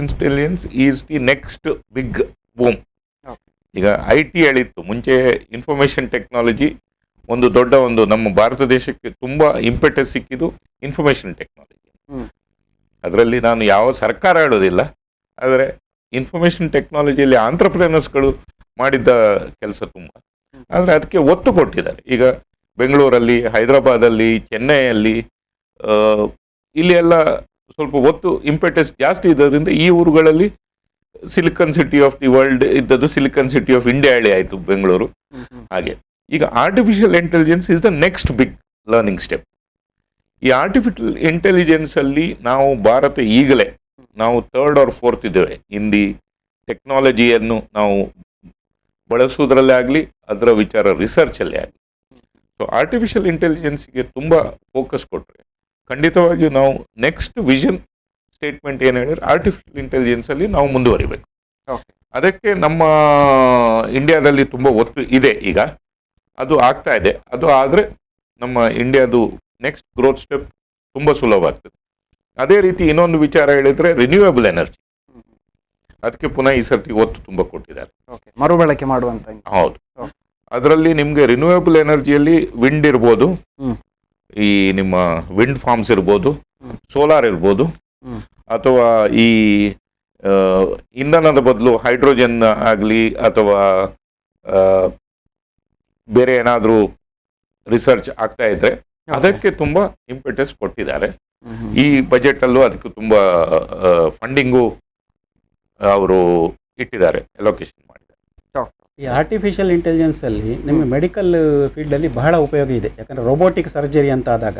Speaker 2: intelligence is the next big boom. ಈಗ IT ಹೇಳಿತ್ತು ಮುಂಚೆ, ಇನ್ಫಾರ್ಮೇಶನ್ ಟೆಕ್ನಾಲಜಿ ಒಂದು ದೊಡ್ಡ ಒಂದು ನಮ್ಮ ಭಾರತ ದೇಶಕ್ಕೆ ತುಂಬಾ ಇಂಪೆಟಸ್ ಸಿಕ್ಕಿದ್ದು ಇನ್ಫಾರ್ಮೇಶನ್ ಟೆಕ್ನಾಲಜಿ. ಅದರಲ್ಲಿ ನಾನು ಯಾವ ಸರ್ಕಾರ ಹೇಳೋದಿಲ್ಲ, ಆದರೆ ಇನ್ಫಾರ್ಮೇಶನ್ ಟೆಕ್ನಾಲಜಿಯಲ್ಲಿ ಆಂಟ್ರಪ್ರಿನರ್ಸ್ಗಳು ಮಾಡಿದ್ದ ಕೆಲಸ ತುಂಬ. ಆದರೆ ಅದಕ್ಕೆ ಒತ್ತು ಕೊಟ್ಟಿದ್ದಾರೆ. ಈಗ ಬೆಂಗಳೂರಲ್ಲಿ, ಹೈದರಾಬಾದಲ್ಲಿ, ಚೆನ್ನೈಯಲ್ಲಿ ಇಲ್ಲಿ ಎಲ್ಲ ಸ್ವಲ್ಪ ಒತ್ತು ಇಂಪೆಟಸ್ ಜಾಸ್ತಿ ಇರೋದ್ರಿಂದ ಈ ಊರುಗಳಲ್ಲಿ silicon city of the world ಇದ್ದದ್ದು ಸಿಲಿಕಾನ್ ಸಿಟಿ ಆಫ್ ಇಂಡಿಯಾ ಹೇಳಿ ಆಯಿತು ಬೆಂಗಳೂರು. ಹಾಗೆ ಈಗ artificial intelligence is the next big learning step. ಈ ಆರ್ಟಿಫಿಷಿಯಲ್ ಇಂಟೆಲಿಜೆನ್ಸ್ ಅಲ್ಲಿ ನಾವು ಭಾರತ ಈಗಲೇ ನಾವು 3rd or 4th ಇದ್ದೇವೆ. ಹಿಂದಿ ಟೆಕ್ನಾಲಜಿಯನ್ನು ನಾವು ಬಳಸುವುದರಲ್ಲೇ ಆಗಲಿ, ಅದರ ವಿಚಾರ ರಿಸರ್ಚಲ್ಲೇ ಆಗಲಿ. ಸೊ ಆರ್ಟಿಫಿಷಿಯಲ್ ಇಂಟೆಲಿಜೆನ್ಸ್ಗೆ ತುಂಬ ಫೋಕಸ್ ಕೊಟ್ಟರೆ ಖಂಡಿತವಾಗಿಯೂ ನಾವು ನೆಕ್ಸ್ಟ್ ವಿಷನ್ ಸ್ಟೇಟ್ಮೆಂಟ್ ಏನು ಹೇಳಿದ್ರೆ ಆರ್ಟಿಫಿಷಿಯಲ್ ಇಂಟೆಲಿಜೆನ್ಸ್ ಅಲ್ಲಿ ನಾವು ಮುಂದುವರಿಬೇಕು. ಅದಕ್ಕೆ ನಮ್ಮ ಇಂಡಿಯಾದಲ್ಲಿ ತುಂಬ ಒತ್ತು ಇದೆ. ಈಗ ಅದು ಆಗ್ತಾ ಇದೆ. ಅದು ಆದರೆ ನಮ್ಮ ಇಂಡಿಯಾದು ನೆಕ್ಸ್ಟ್ ಗ್ರೋತ್ ಸ್ಟೆಪ್ ತುಂಬ ಸುಲಭ ಆಗ್ತದೆ. ಅದೇ ರೀತಿ ಇನ್ನೊಂದು ವಿಚಾರ ಹೇಳಿದ್ರೆ ರಿನ್ಯೂವೇಬಲ್ ಎನರ್ಜಿ, ಅದಕ್ಕೆ ಪುನಃ ಈ ಸರ್ತಿ ಒತ್ತು ತುಂಬ ಕೊಟ್ಟಿದ್ದಾರೆ,
Speaker 1: ಮರುಬಳಕೆ ಮಾಡುವಂತ.
Speaker 2: ಹೌದು, ಅದರಲ್ಲಿ ನಿಮಗೆ ರಿನ್ಯೂವೇಬಲ್ ಎನರ್ಜಿಯಲ್ಲಿ ವಿಂಡ್ ಇರ್ಬೋದು, ಈ ನಿಮ್ಮ ವಿಂಡ್ ಫಾರ್ಮ್ಸ್ ಇರ್ಬೋದು, ಸೋಲಾರ್ ಇರ್ಬೋದು, ಅಥವಾ ಈ ಇಂಧನದ ಬದಲು ಹೈಡ್ರೋಜನ್ ಆಗಲಿ ಅಥವಾ ಬೇರೆ ಏನಾದರೂ ರಿಸರ್ಚ್ ಆಗ್ತಾ ಇದ್ರೆ ಅದಕ್ಕೆ ತುಂಬ ಇಂಪೆಟಸ್ ಕೊಟ್ಟಿದ್ದಾರೆ. ಈ ಬಜೆಟ್ ಅಲ್ಲೂ ಅದಕ್ಕೆ ತುಂಬ ಫಂಡಿಂಗು ಅವರು ಇಟ್ಟಿದ್ದಾರೆ, ಅಲೋಕೇಶನ್ ಮಾಡಿದ್ದಾರೆ.
Speaker 3: ಈ ಆರ್ಟಿಫಿಷಿಯಲ್ ಇಂಟೆಲಿಜೆನ್ಸ್ ಅಲ್ಲಿ ನಿಮಗೆ ಮೆಡಿಕಲ್ ಫೀಲ್ಡ್ ಅಲ್ಲಿ ಬಹಳ ಉಪಯೋಗ ಇದೆ. ಯಾಕಂದ್ರೆ ರೋಬೋಟಿಕ್ ಸರ್ಜರಿ ಅಂತ ಆದಾಗ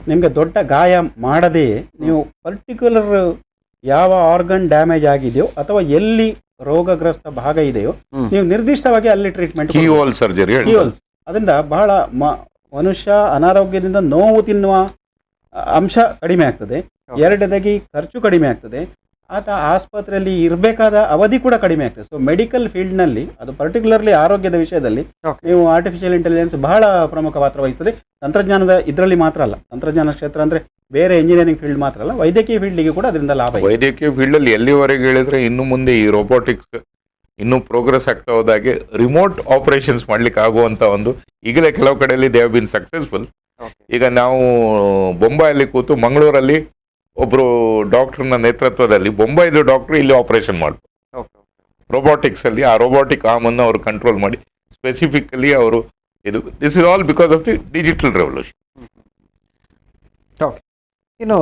Speaker 3: ನಿಮಗೆ ದೊಡ್ಡ ಗಾಯ ಮಾಡದೆ ನೀವು ಪರ್ಟಿಕ್ಯುಲರ್ ಯಾವ ಆರ್ಗನ್ ಡ್ಯಾಮೇಜ್ ಆಗಿದೆಯೋ ಅಥವಾ ಎಲ್ಲಿ ರೋಗಗ್ರಸ್ತ ಭಾಗ ಇದೆಯೋ ನೀವು ನಿರ್ದಿಷ್ಟವಾಗಿ ಅಲ್ಲಿ ಟ್ರೀಟ್ಮೆಂಟ್,
Speaker 2: ಸರ್ಜರಿ,
Speaker 3: ಅದರಿಂದ ಬಹಳ ಮನುಷ್ಯ ಅನಾರೋಗ್ಯದಿಂದ ನೋವು ತಿನ್ನುವ ಅಂಶ ಕಡಿಮೆ ಆಗ್ತದೆ. ಎರಡನೇದಾಗಿ ಖರ್ಚು ಕಡಿಮೆ ಆಗ್ತದೆ. ಆತ ಆಸ್ಪತ್ರೆಯಲ್ಲಿ ಇರಬೇಕಾದ ಅವಧಿ ಕೂಡ ಕಡಿಮೆ ಆಗ್ತದೆ. ಸೊ ಮೆಡಿಕಲ್ ಫೀಲ್ಡ್ನಲ್ಲಿ ಅದು ಪರ್ಟಿಕ್ಯುಲರ್ಲಿ ಆರೋಗ್ಯದ ವಿಷಯದಲ್ಲಿ ನೀವು ಆರ್ಟಿಫಿಷಿಯಲ್ ಇಂಟೆಲಿಜೆನ್ಸ್ ಬಹಳ ಪ್ರಮುಖ ಪಾತ್ರ ವಹಿಸ್ತದೆ. ತಂತ್ರಜ್ಞಾನದ ಇದರಲ್ಲಿ ಮಾತ್ರ ಅಲ್ಲ, ತಂತ್ರಜ್ಞಾನ ಕ್ಷೇತ್ರ ಅಂದರೆ ಬೇರೆ ಇಂಜಿನಿಯರಿಂಗ್ ಫೀಲ್ಡ್ ಮಾತ್ರ ಅಲ್ಲ, ವೈದ್ಯಕೀಯ ಫೀಲ್ಡ್ಗೆ ಕೂಡ ಅದರಿಂದ ಲಾಭ ಇದೆ.
Speaker 2: ವೈದ್ಯಕೀಯ ಫೀಲ್ಡಲ್ಲಿ ಎಲ್ಲಿವರೆಗೆ ಹೇಳಿದ್ರೆ ಇನ್ನು ಮುಂದೆ ಈ ರೋಬೋಟಿಕ್ಸ್ ಇನ್ನೂ ಪ್ರೋಗ್ರೆಸ್ ಆಗ್ತಾ ಹೋದಾಗೆ ರಿಮೋಟ್ ಆಪರೇಷನ್ಸ್ ಮಾಡ್ಲಿಕ್ಕೆ ಆಗುವಂತ ಒಂದು, ಈಗಲೇ ಕೆಲವು ಕಡೆಯಲ್ಲಿ ದೇ ಹ್ಯಾವ್ ಬಿನ್ ಸಕ್ಸಸ್ಫುಲ್. ಈಗ ನಾವು ಬೊಂಬಾಯಲ್ಲಿ ಕೂತು ಮಂಗಳೂರಲ್ಲಿ ಒಬ್ರು ಡಾಕ್ಟರ್ನ ನೇತೃತ್ವದಲ್ಲಿ ಬೊಂಬೈದು ಡಾಕ್ಟರ್ ಇಲ್ಲಿ ಆಪರೇಷನ್ ಮಾಡ್ತಾರೆ ರೋಬೋಟಿಕ್ಸ್ ಅಲ್ಲಿ. ಆ ರೋಬೋಟಿಕ್ ಆರ್ಮ್ ಅನ್ನು ಅವರು ಕಂಟ್ರೋಲ್ ಮಾಡಿ ಸ್ಪೆಸಿಫಿಕಲಿ ಅವರು ಇದು, this is all because of the digital revolution.
Speaker 1: Okay, ಇನ್ನು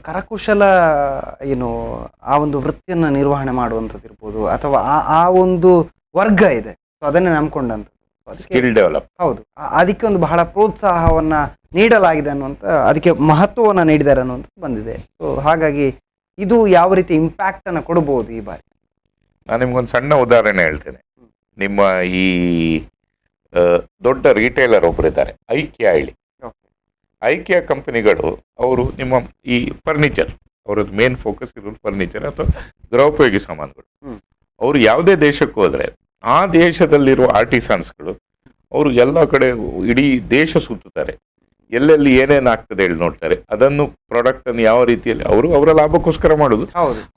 Speaker 1: ಕರಕುಶಲ ಏನು ಆ ಒಂದು ವೃತ್ತಿಯನ್ನು ನಿರ್ವಹಣೆ ಮಾಡುವಂಥದ್ದು ಇರ್ಬೋದು, ಅಥವಾ ಆ ಒಂದು ವರ್ಗ ಇದೆ, ಸೊ ಅದನ್ನೇ ನಂಬ್ಕೊಂಡಂಥದ್ದು
Speaker 2: ಸ್ಕಿಲ್ ಡೆವಲಪ್.
Speaker 1: ಹೌದು, ಅದಕ್ಕೆ ಒಂದು ಬಹಳ ಪ್ರೋತ್ಸಾಹವನ್ನ ನೀಡಲಾಗಿದೆ ಅನ್ನುವಂಥ, ಅದಕ್ಕೆ ಮಹತ್ವವನ್ನು ನೀಡಿದ್ದಾರೆ ಅನ್ನುವಂಥ ಬಂದಿದೆ. ಸೊ ಹಾಗಾಗಿ ಇದು ಯಾವ ರೀತಿ ಇಂಪ್ಯಾಕ್ಟ್ ಅನ್ನು ಕೊಡಬಹುದು ಈ ಬಾರಿ?
Speaker 2: ನಾನು ನಿಮ್ಗೊಂದು ಸಣ್ಣ ಉದಾಹರಣೆ ಹೇಳ್ತೇನೆ. ನಿಮ್ಮ ಈ ದೊಡ್ಡ ರಿಟೇಲರ್ ಒಬ್ಬರಿದ್ದಾರೆ, ಐಕ್ಯ ಹೇಳಿ. ಐಕಿಯಾ ಕಂಪನಿಗಳು ಅವರು ನಿಮ್ಮ ಈ ಫರ್ನಿಚರ್, ಅವರದ್ದು ಮೇನ್ ಫೋಕಸ್ ಇರೋದು ಫರ್ನಿಚರ್ ಅಥವಾ ಗೃಹೋಪಯೋಗಿ ಸಾಮಾನುಗಳು. ಅವರು ಯಾವುದೇ ದೇಶಕ್ಕೆ ಹೋದರೆ ಆ ದೇಶದಲ್ಲಿರುವ ಆರ್ಟಿಸನ್ಸ್ಗಳು ಅವರು ಎಲ್ಲ ಕಡೆ ಇಡೀ ದೇಶ ಸುತ್ತುತ್ತಾರೆ, ಎಲ್ಲೆಲ್ಲಿ ಏನೇನು ಆಗ್ತದೆ ಹೇಳಿ ನೋಡ್ತಾರೆ. ಅದನ್ನು ಪ್ರಾಡಕ್ಟ್ ಅನ್ನು ಯಾವ ರೀತಿಯಲ್ಲಿ ಅವರು ಅವರ ಲಾಭಕ್ಕೋಸ್ಕರ ಮಾಡೋದು,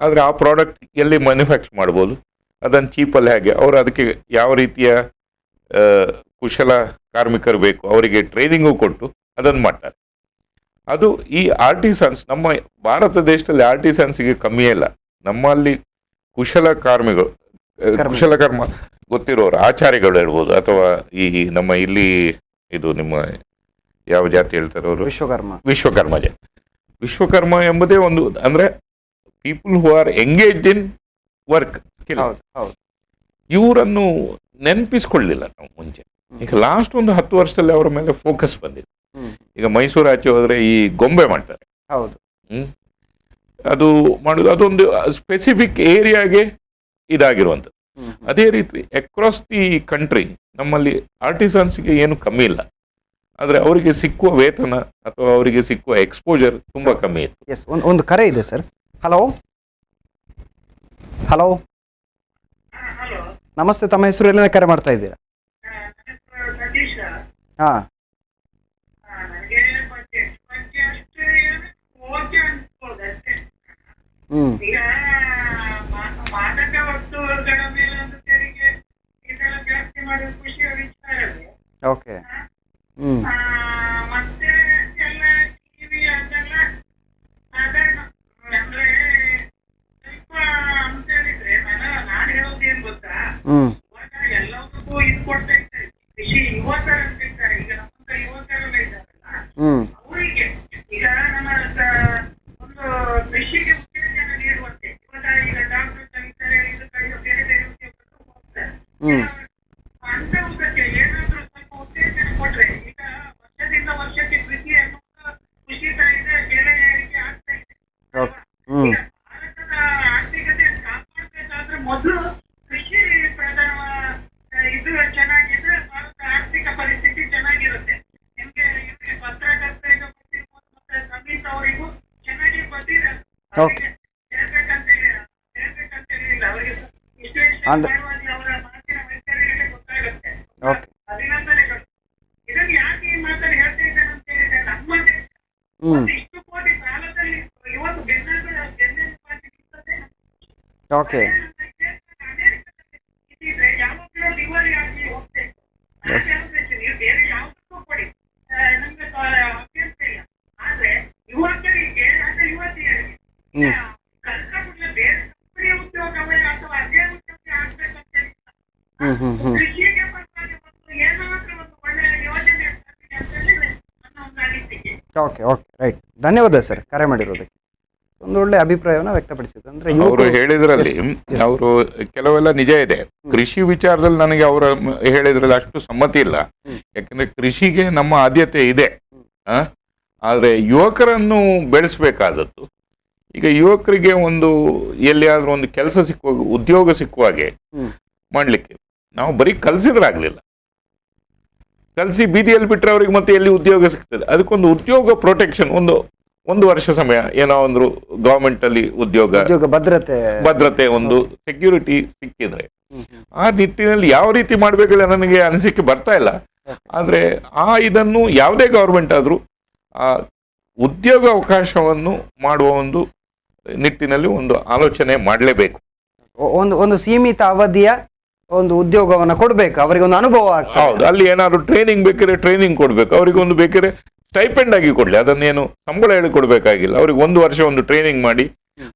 Speaker 2: ಆದರೆ ಆ ಪ್ರಾಡಕ್ಟ್ ಎಲ್ಲಿ ಮ್ಯಾನುಫ್ಯಾಕ್ಚರ್ ಮಾಡ್ಬೋದು, ಅದನ್ನು ಚೀಪಲ್ಲಿ ಹೇಗೆ, ಅವರು ಅದಕ್ಕೆ ಯಾವ ರೀತಿಯ ಕುಶಲ ಕಾರ್ಮಿಕರು ಬೇಕು ಅವರಿಗೆ ಟ್ರೈನಿಂಗು ಕೊಟ್ಟು ಅದನ್ನು ಮಾಡ್ತಾರೆ. ಅದು ಈ ಆರ್ಟಿಸನ್ಸ್ ನಮ್ಮ ಭಾರತ ದೇಶದಲ್ಲಿ ಆರ್ಟಿಸನ್ಸ್ಗೆ ಕಮ್ಮಿಯೇ ಇಲ್ಲ. ನಮ್ಮಲ್ಲಿ ಕುಶಲಕರ್ಮ ಗೊತ್ತಿರೋರು ಆಚಾರ್ಯಗಳು ಇರ್ಬೋದು, ಅಥವಾ ಈ ನಮ್ಮ ಇಲ್ಲಿ ಇದು ನಿಮ್ಮ ಯಾವ ಜಾತಿ ಹೇಳ್ತಾರೆ ಅವರು, ವಿಶ್ವಕರ್ಮ ಜಾತಿ. ವಿಶ್ವಕರ್ಮ ಎಂಬುದೇ ಒಂದು ಅಂದ್ರೆ people who are engaged in work skill. ಇವರನ್ನು ನೆನಪಿಸ್ಕೊಳ್ಳಿಲ್ಲ ನಾವು ಮುಂಚೆ. ಈಗ ಲಾಸ್ಟ್ ಒಂದು 10 ವರ್ಷದಲ್ಲಿ ಅವರ ಮೇಲೆ ಫೋಕಸ್ ಬಂದಿದೆ. ಈಗ ಮೈಸೂರು ಆಚೆ ಹೋದ್ರೆ ಈ ಗೊಂಬೆ ಮಾಡ್ತಾರೆ, ಅದು ಮಾಡುದು ಅದೊಂದು ಸ್ಪೆಸಿಫಿಕ್ ಏರಿಯಾಗೆ ಇದಾಗಿರುವಂಥದ್ದು. ಅದೇ ರೀತಿ ಅಕ್ರಾಸ್ ದಿ ಕಂಟ್ರಿ ನಮ್ಮಲ್ಲಿ ಆರ್ಟಿಸನ್ಸ್ಗೆ ಏನು ಕಮ್ಮಿ ಇಲ್ಲ, ಆದರೆ ಅವರಿಗೆ ಸಿಕ್ಕುವ ವೇತನ ಅಥವಾ ಅವರಿಗೆ ಸಿಕ್ಕುವ ಎಕ್ಸ್ಪೋಜರ್ ತುಂಬಾ ಕಮ್ಮಿ ಇತ್ತು.
Speaker 1: ಒಂದು ಕರೆ ಇದೆ ಸರ್. ಹಲೋ ಹಲೋ, ನಮಸ್ತೆ, ತಮ್ಮ ಹೆಸರು ಎಲ್ಲ ಕರೆ ಮಾಡ್ತಾ ಇದ್ದೀರಾ? ಹಾ, okay. Okay. Okay okay right, ಧನ್ಯವಾದ ಸರ್ ಕರೆ ಮಾಡಿರೋದಕ್ಕೆ. ಒಂದು ಒಳ್ಳೆ ಅಭಿಪ್ರಾಯವನ್ನ ವ್ಯಕ್ತಪಡಿಸಿದ್ರು. ಅಂದ್ರೆ
Speaker 2: ಅವರು ಹೇಳಿದ್ರಲ್ಲಿ ಅವರು ಕೆಲವೆಲ್ಲ ನಿಜ ಇದೆ. ಕೃಷಿ ವಿಚಾರದಲ್ಲಿ ನನಗೆ ಅವರ ಹೇಳಿದ್ರಲ್ಲಿ ಅಷ್ಟು ಸಮ್ಮತಿ ಇಲ್ಲ, ಯಾಕಂದ್ರೆ ಕೃಷಿಗೆ ನಮ್ಮ ಆದ್ಯತೆ ಇದೆ, ಆದ್ರೆ ಯುವಕರನ್ನು ಬೆಳೆಸಬೇಕಾದದ್ದು. ಈಗ ಯುವಕರಿಗೆ ಒಂದು ಎಲ್ಲಿಯಾದ್ರೂ ಒಂದು ಕೆಲಸ ಸಿಕ್ಕುವಾಗ, ಉದ್ಯೋಗ ಸಿಕ್ಕುವಾಗೆ ಮಾಡ್ಲಿಕ್ಕೆ ನಾವು ಬರೀ ಕಲ್ಸಿದ್ರಾಗ್ಲಿಲ್ಲ, ಕಲ್ಸಿ ಬೀದಿಯಲ್ಲಿ ಬಿಟ್ಟರೆ ಅವ್ರಿಗೆ ಮತ್ತೆ ಎಲ್ಲಿ ಉದ್ಯೋಗ ಸಿಗ್ತದೆ. ಅದಕ್ಕೊಂದು ಉದ್ಯೋಗ ಪ್ರೊಟೆಕ್ಷನ್, ಒಂದು ವರ್ಷ ಸಮಯ ಏನೋ ಒಂದು ಗವರ್ಮೆಂಟ್ ಅಲ್ಲಿ ಉದ್ಯೋಗ ಭದ್ರತೆ ಒಂದು ಸೆಕ್ಯೂರಿಟಿ ಸಿಕ್ಕಿದ್ರೆ ಆ ನಿಟ್ಟಿನಲ್ಲಿ ಯಾವ ರೀತಿ ಮಾಡ್ಬೇಕಲ್ಲ ನನಗೆ ಅನಿಸಿಕೆ ಬರ್ತಾ ಇಲ್ಲ. ಆದ್ರೆ ಇದನ್ನು ಯಾವುದೇ ಗವರ್ಮೆಂಟ್ ಆದ್ರೂ ಆ ಉದ್ಯೋಗ ಅವಕಾಶವನ್ನು ಮಾಡುವ ಒಂದು ನಿಟ್ಟಿನಲ್ಲಿ ಒಂದು ಆಲೋಚನೆ ಮಾಡಲೇಬೇಕು.
Speaker 1: ಒಂದು ಸೀಮಿತ ಅವಧಿಯ ಒಂದು ಉದ್ಯೋಗವನ್ನ ಕೊಡ್ಬೇಕು, ಅವರಿಗೆ ಒಂದು ಅನುಭವ.
Speaker 2: ಹೌದು, ಅಲ್ಲಿ ಏನಾದ್ರು ಟ್ರೈನಿಂಗ್ ಬೇಕಾದ್ರೆ ಟ್ರೈನಿಂಗ್ ಕೊಡ್ಬೇಕು, ಅವರಿಗೆ ಒಂದು ಬೇಕಾದ್ರೆ ಸ್ಟೈಪೆಂಡ್ ಆಗಿ ಕೊಡ್ಲಿ, ಅದನ್ನೇನು ಸಂಬಳ ಹೇಳಿ ಕೊಡ್ಬೇಕಾಗಿಲ್ಲ. ಅವ್ರಿಗೆ 1 ವರ್ಷ ಒಂದು ಟ್ರೈನಿಂಗ್ ಮಾಡಿ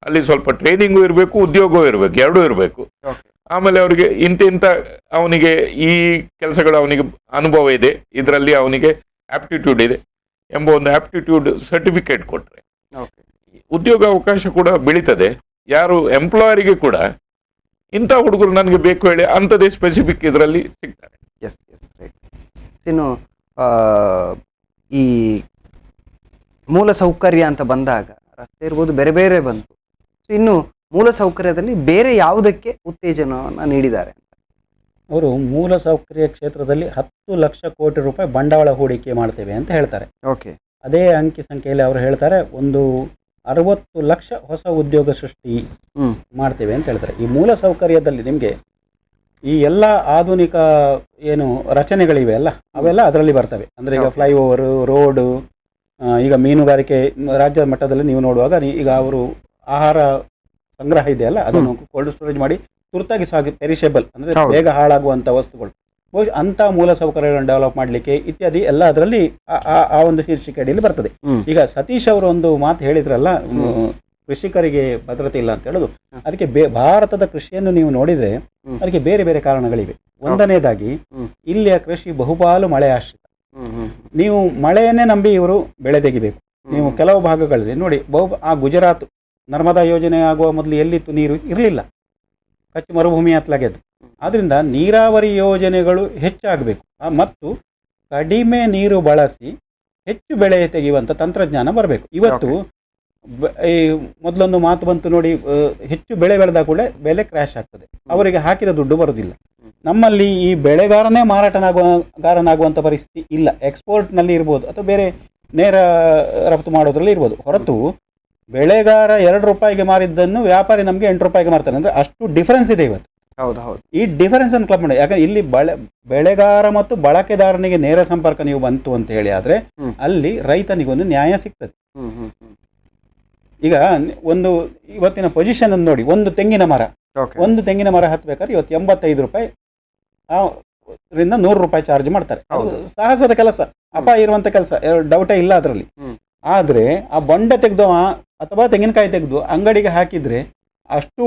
Speaker 2: ಅಲ್ಲಿ ಸ್ವಲ್ಪ ಟ್ರೈನಿಂಗು ಇರಬೇಕು, ಉದ್ಯೋಗವೂ ಇರಬೇಕು, ಎರಡೂ ಇರಬೇಕು. ಆಮೇಲೆ ಅವರಿಗೆ ಇಂಥ ಅವನಿಗೆ ಈ ಕೆಲಸಗಳು ಅವನಿಗೆ ಅನುಭವ ಇದೆ, ಇದರಲ್ಲಿ ಅವನಿಗೆ ಆಪ್ಟಿಟ್ಯೂಡ್ ಇದೆ ಎಂಬ ಒಂದು ಆಪ್ಟಿಟ್ಯೂಡ್ ಸರ್ಟಿಫಿಕೇಟ್ ಕೊಟ್ರೆ ಉದ್ಯೋಗ ಅವಕಾಶ ಕೂಡ ಬೆಳೀತದೆ. ಯಾರು ಎಂಪ್ಲಾಯರಿಗೆ ಕೂಡ ಇಂಥ ಹುಡುಗರು ನನಗೆ ಬೇಕು ಹೇಳಿ ಅಂಥದ್ದೇ ಸ್ಪೆಸಿಫಿಕ್ ಇದರಲ್ಲಿ ಸಿಗ್ತಾರೆ.
Speaker 1: Yes yes right. ಇನ್ನು ಈ ಮೂಲ ಸೌಕರ್ಯ ಅಂತ ಬಂದಾಗ ರಸ್ತೆ ಇರ್ಬೋದು, ಬೇರೆ ಬೇರೆ ಬಂತು. ಇನ್ನು ಮೂಲ ಸೌಕರ್ಯದಲ್ಲಿ ಬೇರೆ ಯಾವುದಕ್ಕೆ ಉತ್ತೇಜನವನ್ನು ನೀಡಿದ್ದಾರೆ?
Speaker 3: ಅವರು ಮೂಲ ಸೌಕರ್ಯ ಕ್ಷೇತ್ರದಲ್ಲಿ 10 ಲಕ್ಷ ಕೋಟಿ ರೂಪಾಯಿ ಬಂಡವಾಳ ಹೂಡಿಕೆ ಮಾಡ್ತೇವೆ ಅಂತ ಹೇಳ್ತಾರೆ.
Speaker 1: ಓಕೆ.
Speaker 3: ಅದೇ ಅಂಕಿ ಸಂಖ್ಯೆಯಲ್ಲಿ ಅವರು ಹೇಳ್ತಾರೆ ಒಂದು 60 ಲಕ್ಷ ಹೊಸ ಉದ್ಯೋಗ ಸೃಷ್ಟಿ ಮಾಡ್ತೇವೆ ಅಂತ ಹೇಳ್ತಾರೆ. ಈ ಮೂಲ ಸೌಕರ್ಯದಲ್ಲಿ ನಿಮಗೆ ಈ ಎಲ್ಲ ಆಧುನಿಕ ಏನು ರಚನೆಗಳಿವೆ ಅಲ್ಲ, ಅವೆಲ್ಲ ಅದರಲ್ಲಿ ಬರ್ತವೆ. ಅಂದರೆ ಈಗ ಫ್ಲೈಓವರು, ರೋಡು, ಈಗ ಮೀನುಗಾರಿಕೆ ರಾಜ್ಯ ಮಟ್ಟದಲ್ಲಿ ನೀವು ನೋಡುವಾಗ ಈಗ ಅವರು ಆಹಾರ ಸಂಗ್ರಹ ಇದೆ ಅಲ್ಲ, ಅದನ್ನು ಕೋಲ್ಡ್ ಸ್ಟೋರೇಜ್ ಮಾಡಿ ತುರ್ತಾಗಿ ಪೆರಿಷೇಬಲ್ ಅಂದರೆ ಬೇಗ ಹಾಳಾಗುವಂಥ ವಸ್ತುಗಳು, ಅಂಥ ಮೂಲ ಸೌಕರ್ಯಗಳನ್ನು ಡೆವಲಪ್ ಮಾಡಲಿಕ್ಕೆ ಇತ್ಯಾದಿ ಎಲ್ಲ ಅದರಲ್ಲಿ ಆ ಒಂದು ಶೀರ್ಷಿಕೆ ಅಡಿಯಲ್ಲಿ ಬರ್ತದೆ. ಈಗ ಸತೀಶ್ ಅವರು ಒಂದು ಮಾತು ಹೇಳಿದ್ರಲ್ಲ, ಕೃಷಿಕರಿಗೆ ಭದ್ರತೆ ಇಲ್ಲ ಅಂತ ಹೇಳೋದು, ಅದಕ್ಕೆ ಭಾರತದ ಕೃಷಿಯನ್ನು ನೀವು ನೋಡಿದರೆ ಅದಕ್ಕೆ ಬೇರೆ ಬೇರೆ ಕಾರಣಗಳಿವೆ. ಒಂದನೇದಾಗಿ ಇಲ್ಲಿಯ ಕೃಷಿ ಬಹುಪಾಲು ಮಳೆ ಆಶ್ರಿತ. ನೀವು ಮಳೆಯನ್ನೇ ನಂಬಿ ಇವರು ಬೆಳೆ ತೆಗಿಬೇಕು. ನೀವು ಕೆಲವು ಭಾಗಗಳಲ್ಲಿ ನೋಡಿ, ಆ ಗುಜರಾತ್ ನರ್ಮದಾ ಯೋಜನೆ ಆಗುವ ಮೊದಲು ಎಲ್ಲಿತ್ತು ನೀರು ಇರಲಿಲ್ಲ, ಕಚ್ಚು ಮರುಭೂಮಿ ಹತ್ತಲಾಗ್ಯದು. ಆದ್ದರಿಂದ ನೀರಾವರಿ ಯೋಜನೆಗಳು ಹೆಚ್ಚಾಗಬೇಕು ಮತ್ತು ಕಡಿಮೆ ನೀರು ಬಳಸಿ ಹೆಚ್ಚು ಬೆಳೆ ತೆಗೆಯುವಂಥ ತಂತ್ರಜ್ಞಾನ ಬರಬೇಕು. ಇವತ್ತು ಈ ಮೊದಲೊಂದು ಮಾತು ಬಂತು ನೋಡಿ, ಹೆಚ್ಚು ಬೆಳೆ ಬೆಳೆದ ಕೂಡ ಬೆಲೆ ಕ್ರ್ಯಾಶ್ ಆಗ್ತದೆ, ಅವರಿಗೆ ಹಾಕಿದ ದುಡ್ಡು ಬರೋದಿಲ್ಲ. ನಮ್ಮಲ್ಲಿ ಈ ಬೆಳೆಗಾರನೇ ಮಾರಾಟಗಾರನಾಗುವಂಥ ಪರಿಸ್ಥಿತಿ ಇಲ್ಲ. ಎಕ್ಸ್ಪೋರ್ಟ್ನಲ್ಲಿ ಇರ್ಬೋದು ಅಥವಾ ಬೇರೆ ನೇರ ರಫ್ತು ಮಾಡೋದ್ರಲ್ಲಿ ಇರ್ಬೋದು, ಹೊರತು ಬೆಳೆಗಾರ 2 ರೂಪಾಯಿಗೆ ಮಾರಿದ್ದನ್ನು ವ್ಯಾಪಾರಿ ನಮಗೆ 8 ರೂಪಾಯಿಗೆ ಮಾರ್ತಾನೆ. ಅಂದರೆ ಅಷ್ಟು ಡಿಫರೆನ್ಸ್ ಇದೆ ಇವತ್ತು.
Speaker 1: ಹೌದು. ಈ
Speaker 3: ಡಿಫರೆನ್ಸ್ ಅನ್ನು ಕ್ಲಬ್ ಮಾಡಿ, ಯಾಕಂದ್ರೆ ಇಲ್ಲಿ ಬೆಳೆಗಾರ ಮತ್ತು ಬಳಕೆದಾರನಿಗೆ ನೇರ ಸಂಪರ್ಕ ನೀವು ಬಂತು ಅಂತ ಹೇಳಿ ಆದರೆ ಅಲ್ಲಿ ರೈತನಿಗೊಂದು ನ್ಯಾಯ ಸಿಗ್ತದೆ. ಈಗ ಒಂದು ಇವತ್ತಿನ ಪೊಸಿಷನ್ ಅನ್ನು ನೋಡಿ, ಒಂದು ತೆಂಗಿನ ಮರ ಹತ್ತಬೇಕಾದ್ರೆ ಇವತ್ತು 85 ರೂಪಾಯಿ ರಿಂದ 100 ರೂಪಾಯಿ ಚಾರ್ಜ್ ಮಾಡ್ತಾರೆ. ಸಾಹಸದ ಕೆಲಸ, ಅಪಾಯ ಇರುವಂತ ಕೆಲಸ, ಡೌಟೇ ಇಲ್ಲ ಅದರಲ್ಲಿ. ಆದರೆ ಆ ಬೊಂಡ ತೆಗೆದು ಅಥವಾ ತೆಂಗಿನಕಾಯಿ ತೆಗೆದು ಅಂಗಡಿಗೆ ಹಾಕಿದ್ರೆ ಅಷ್ಟು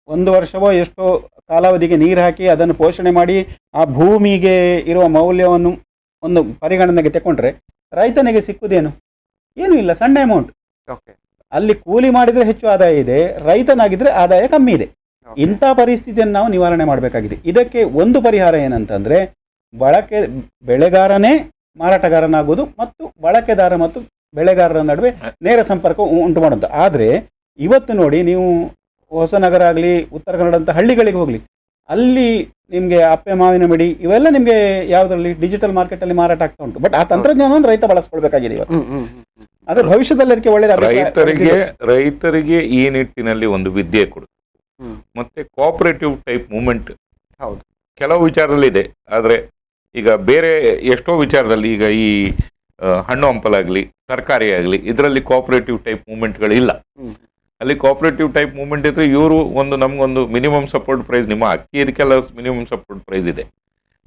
Speaker 3: 1 ವರ್ಷವೋ ಎಷ್ಟೋ ಕಾಲಾವಧಿಗೆ ನೀರು ಹಾಕಿ ಅದನ್ನು ಪೋಷಣೆ ಮಾಡಿ ಆ ಭೂಮಿಗೆ ಇರುವ ಮೌಲ್ಯವನ್ನು ಒಂದು ಪರಿಗಣನೆಗೆ ತಗೊಂಡ್ರೆ ರೈತನಿಗೆ ಸಿಕ್ಕುದೇನು? ಏನೂ ಇಲ್ಲ, ಸಣ್ಣ ಅಮೌಂಟ್. ಅಲ್ಲಿ ಕೂಲಿ ಮಾಡಿದರೆ ಹೆಚ್ಚು ಆದಾಯ ಇದೆ, ರೈತನಾಗಿದ್ದರೆ ಆದಾಯ ಕಮ್ಮಿ ಇದೆ. ಇಂಥ ಪರಿಸ್ಥಿತಿಯನ್ನು ನಾವು ನಿವಾರಣೆ ಮಾಡಬೇಕಾಗಿದೆ. ಇದಕ್ಕೆ ಒಂದು ಪರಿಹಾರ ಏನಂತಂದರೆ, ಬೆಳೆಗಾರನೇ ಮಾರಾಟಗಾರನಾಗುವುದು ಮತ್ತು ಬಳಕೆದಾರ ಮತ್ತು ಬೆಳೆಗಾರರ ನಡುವೆ ನೇರ ಸಂಪರ್ಕ ಉಂಟು ಮಾಡುವಂಥ. ಆದರೆ ಇವತ್ತು ನೋಡಿ, ನೀವು ಹೊಸನಗರ ಆಗಲಿ, ಉತ್ತರ ಕನ್ನಡಂಥ ಹಳ್ಳಿಗಳಿಗೆ ಹೋಗಲಿ, ಅಲ್ಲಿ ನಿಮಗೆ ಅಪ್ಪೆ ಮಾವಿನ ಮಿಡಿ ಇವೆಲ್ಲ ನಿಮಗೆ ಯಾವುದರಲ್ಲಿ ಡಿಜಿಟಲ್ ಮಾರ್ಕೆಟಲ್ಲಿ ಮಾರಾಟ ಆಗ್ತಾ ಉಂಟು. ಬಟ್ ಆ ತಂತ್ರಜ್ಞಾನವನ್ನು ರೈತ ಬಳಸ್ಕೊಳ್ಬೇಕಾಗಿದೆ ಇವತ್ತು. ಆದರೆ ಭವಿಷ್ಯದಲ್ಲಿ ಅದಕ್ಕೆ ಒಳ್ಳೆಯದು.
Speaker 2: ರೈತರಿಗೆ ಈ ನಿಟ್ಟಿನಲ್ಲಿ ಒಂದು ವಿದ್ಯೆ ಕೊಡು ಮತ್ತೆ ಕೋಆಪರೇಟಿವ್ ಟೈಪ್ ಮೂವ್ಮೆಂಟ್. ಹೌದು, ಕೆಲವು ವಿಚಾರದಲ್ಲಿ ಇದೆ, ಆದರೆ ಈಗ ಬೇರೆ ಎಷ್ಟೋ ವಿಚಾರದಲ್ಲಿ ಈಗ ಈ ಹಣ್ಣು ಹಂಪಲಾಗಲಿ, ತರಕಾರಿ ಆಗಲಿ, ಇದರಲ್ಲಿ ಕೋಆಪರೇಟಿವ್ ಟೈಪ್ ಮೂವ್ಮೆಂಟ್ಗಳಿಲ್ಲ. ಅಲ್ಲಿ ಕೋಆಪರೇಟಿವ್ ಟೈಪ್ ಮೂವ್ಮೆಂಟ್ ಇದ್ರೆ ಇವರು ನಮಗೊಂದು ಮಿನಿಮಮ್ ಸಪೋರ್ಟ್ ಪ್ರೈಸ್, ನಿಮ್ಮ ಅಕ್ಕಿ ಇದಕ್ಕೆಲ್ಲ ಮಿನಿಮಮ್ ಸಪೋರ್ಟ್ ಪ್ರೈಸ್ ಇದೆ,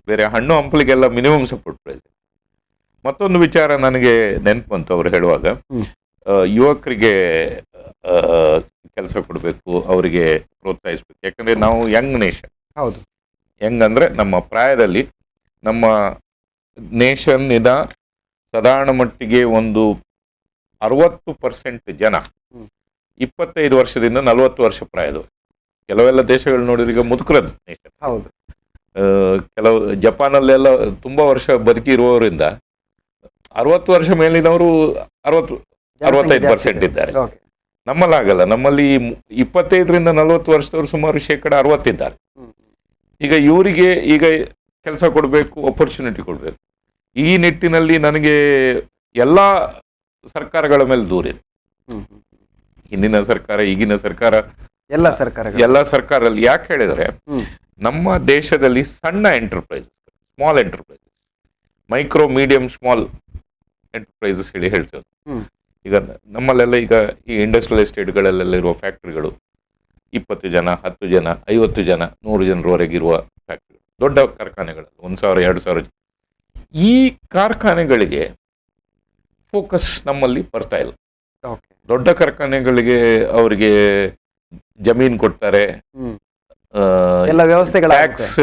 Speaker 2: ಬೇರೆ ಹಣ್ಣು ಹಂಪಲಿಗೆಲ್ಲ ಮಿನಿಮಮ್ ಸಪೋರ್ಟ್ ಪ್ರೈಸ್ ಇದೆ. ಮತ್ತೊಂದು ವಿಚಾರ ನನಗೆ ನೆನಪು ಬಂತು ಅವರು ಹೇಳುವಾಗ, ಯುವಕರಿಗೆ ಕೆಲಸ ಕೊಡಬೇಕು, ಅವರಿಗೆ ಪ್ರೋತ್ಸಾಹಿಸ್ಬೇಕು. ಯಾಕಂದ್ರೆ ನಾವು ಯಂಗ್ ನೇಷನ್. ಹೌದು, ಯಂಗ್ ಅಂದ್ರೆ ನಮ್ಮ ಪ್ರಾಯದಲ್ಲಿ ನಮ್ಮ ನೇಷನ್ ಸಾಧಾರಣ ಮಟ್ಟಿಗೆ ಒಂದು 60% ಜನ 25 ವರ್ಷದಿಂದ 40 ವರ್ಷ ಪ್ರಾಯದವರು. ಕೆಲವೆಲ್ಲ ದೇಶಗಳು ನೋಡಿದ್ರೆ ಈಗ ಮುದುಕರದ್ದು ನೇಷನ್. ಹೌದು, ಕೆಲವು ಜಪಾನಲ್ಲೆಲ್ಲ ತುಂಬಾ ವರ್ಷ ಬದುಕಿರುವವರಿಂದ 60 ವರ್ಷ ಮೇಲಿನವರು 65% ಇದ್ದಾರೆ. ನಮ್ಮಲ್ಲಾಗಲ್ಲ, ನಮ್ಮಲ್ಲಿ 25ರಿಂದ 40 ವರ್ಷದವರು ಸುಮಾರು 60% ಇದ್ದಾರೆ. ಈಗ ಇವರಿಗೆ ಈಗ ಕೆಲಸ ಕೊಡಬೇಕು, ಅಪರ್ಚುನಿಟಿ ಕೊಡಬೇಕು. ಈ ನಿಟ್ಟಿನಲ್ಲಿ ನನಗೆ ಎಲ್ಲ ಸರ್ಕಾರಗಳ ಮೇಲೆ ದೂರಿದೆ. ಹಿಂದಿನ ಸರ್ಕಾರ, ಈಗಿನ ಸರ್ಕಾರ, ಎಲ್ಲ ಸರ್ಕಾರದಲ್ಲಿ. ಯಾಕೆ ಹೇಳಿದ್ರೆ, ನಮ್ಮ ದೇಶದಲ್ಲಿ ಸಣ್ಣ enterprise, small enterprise, micro medium small enterprises ಹೇಳಿ ಹೇಳ್ತೇವೆ. ಈಗ ನಮ್ಮಲ್ಲೆಲ್ಲ ಈಗ ಈ ಇಂಡಸ್ಟ್ರಿಯಲ್ ಎಸ್ಟೇಟ್ಗಳಲ್ಲೆಲ್ಲ ಇರುವ ಫ್ಯಾಕ್ಟ್ರಿಗಳು 20 ಜನ, 10 ಜನ, 50 ಜನ, 100 ಜನರವರೆಗೆ ಇರುವ ಫ್ಯಾಕ್ಟ್ರಿಗಳು, ದೊಡ್ಡ ಕಾರ್ಖಾನೆಗಳಲ್ಲಿ 1000, 2000. ಈ ಕಾರ್ಖಾನೆಗಳಿಗೆ ಫೋಕಸ್ ನಮ್ಮಲ್ಲಿ ಬರ್ತಾ ಇಲ್ಲ. ದೊಡ್ಡ ಕಾರ್ಖಾನೆಗಳಿಗೆ ಅವರಿಗೆ ಜಮೀನು ಕೊಡ್ತಾರೆ, ಟ್ಯಾಕ್ಸ್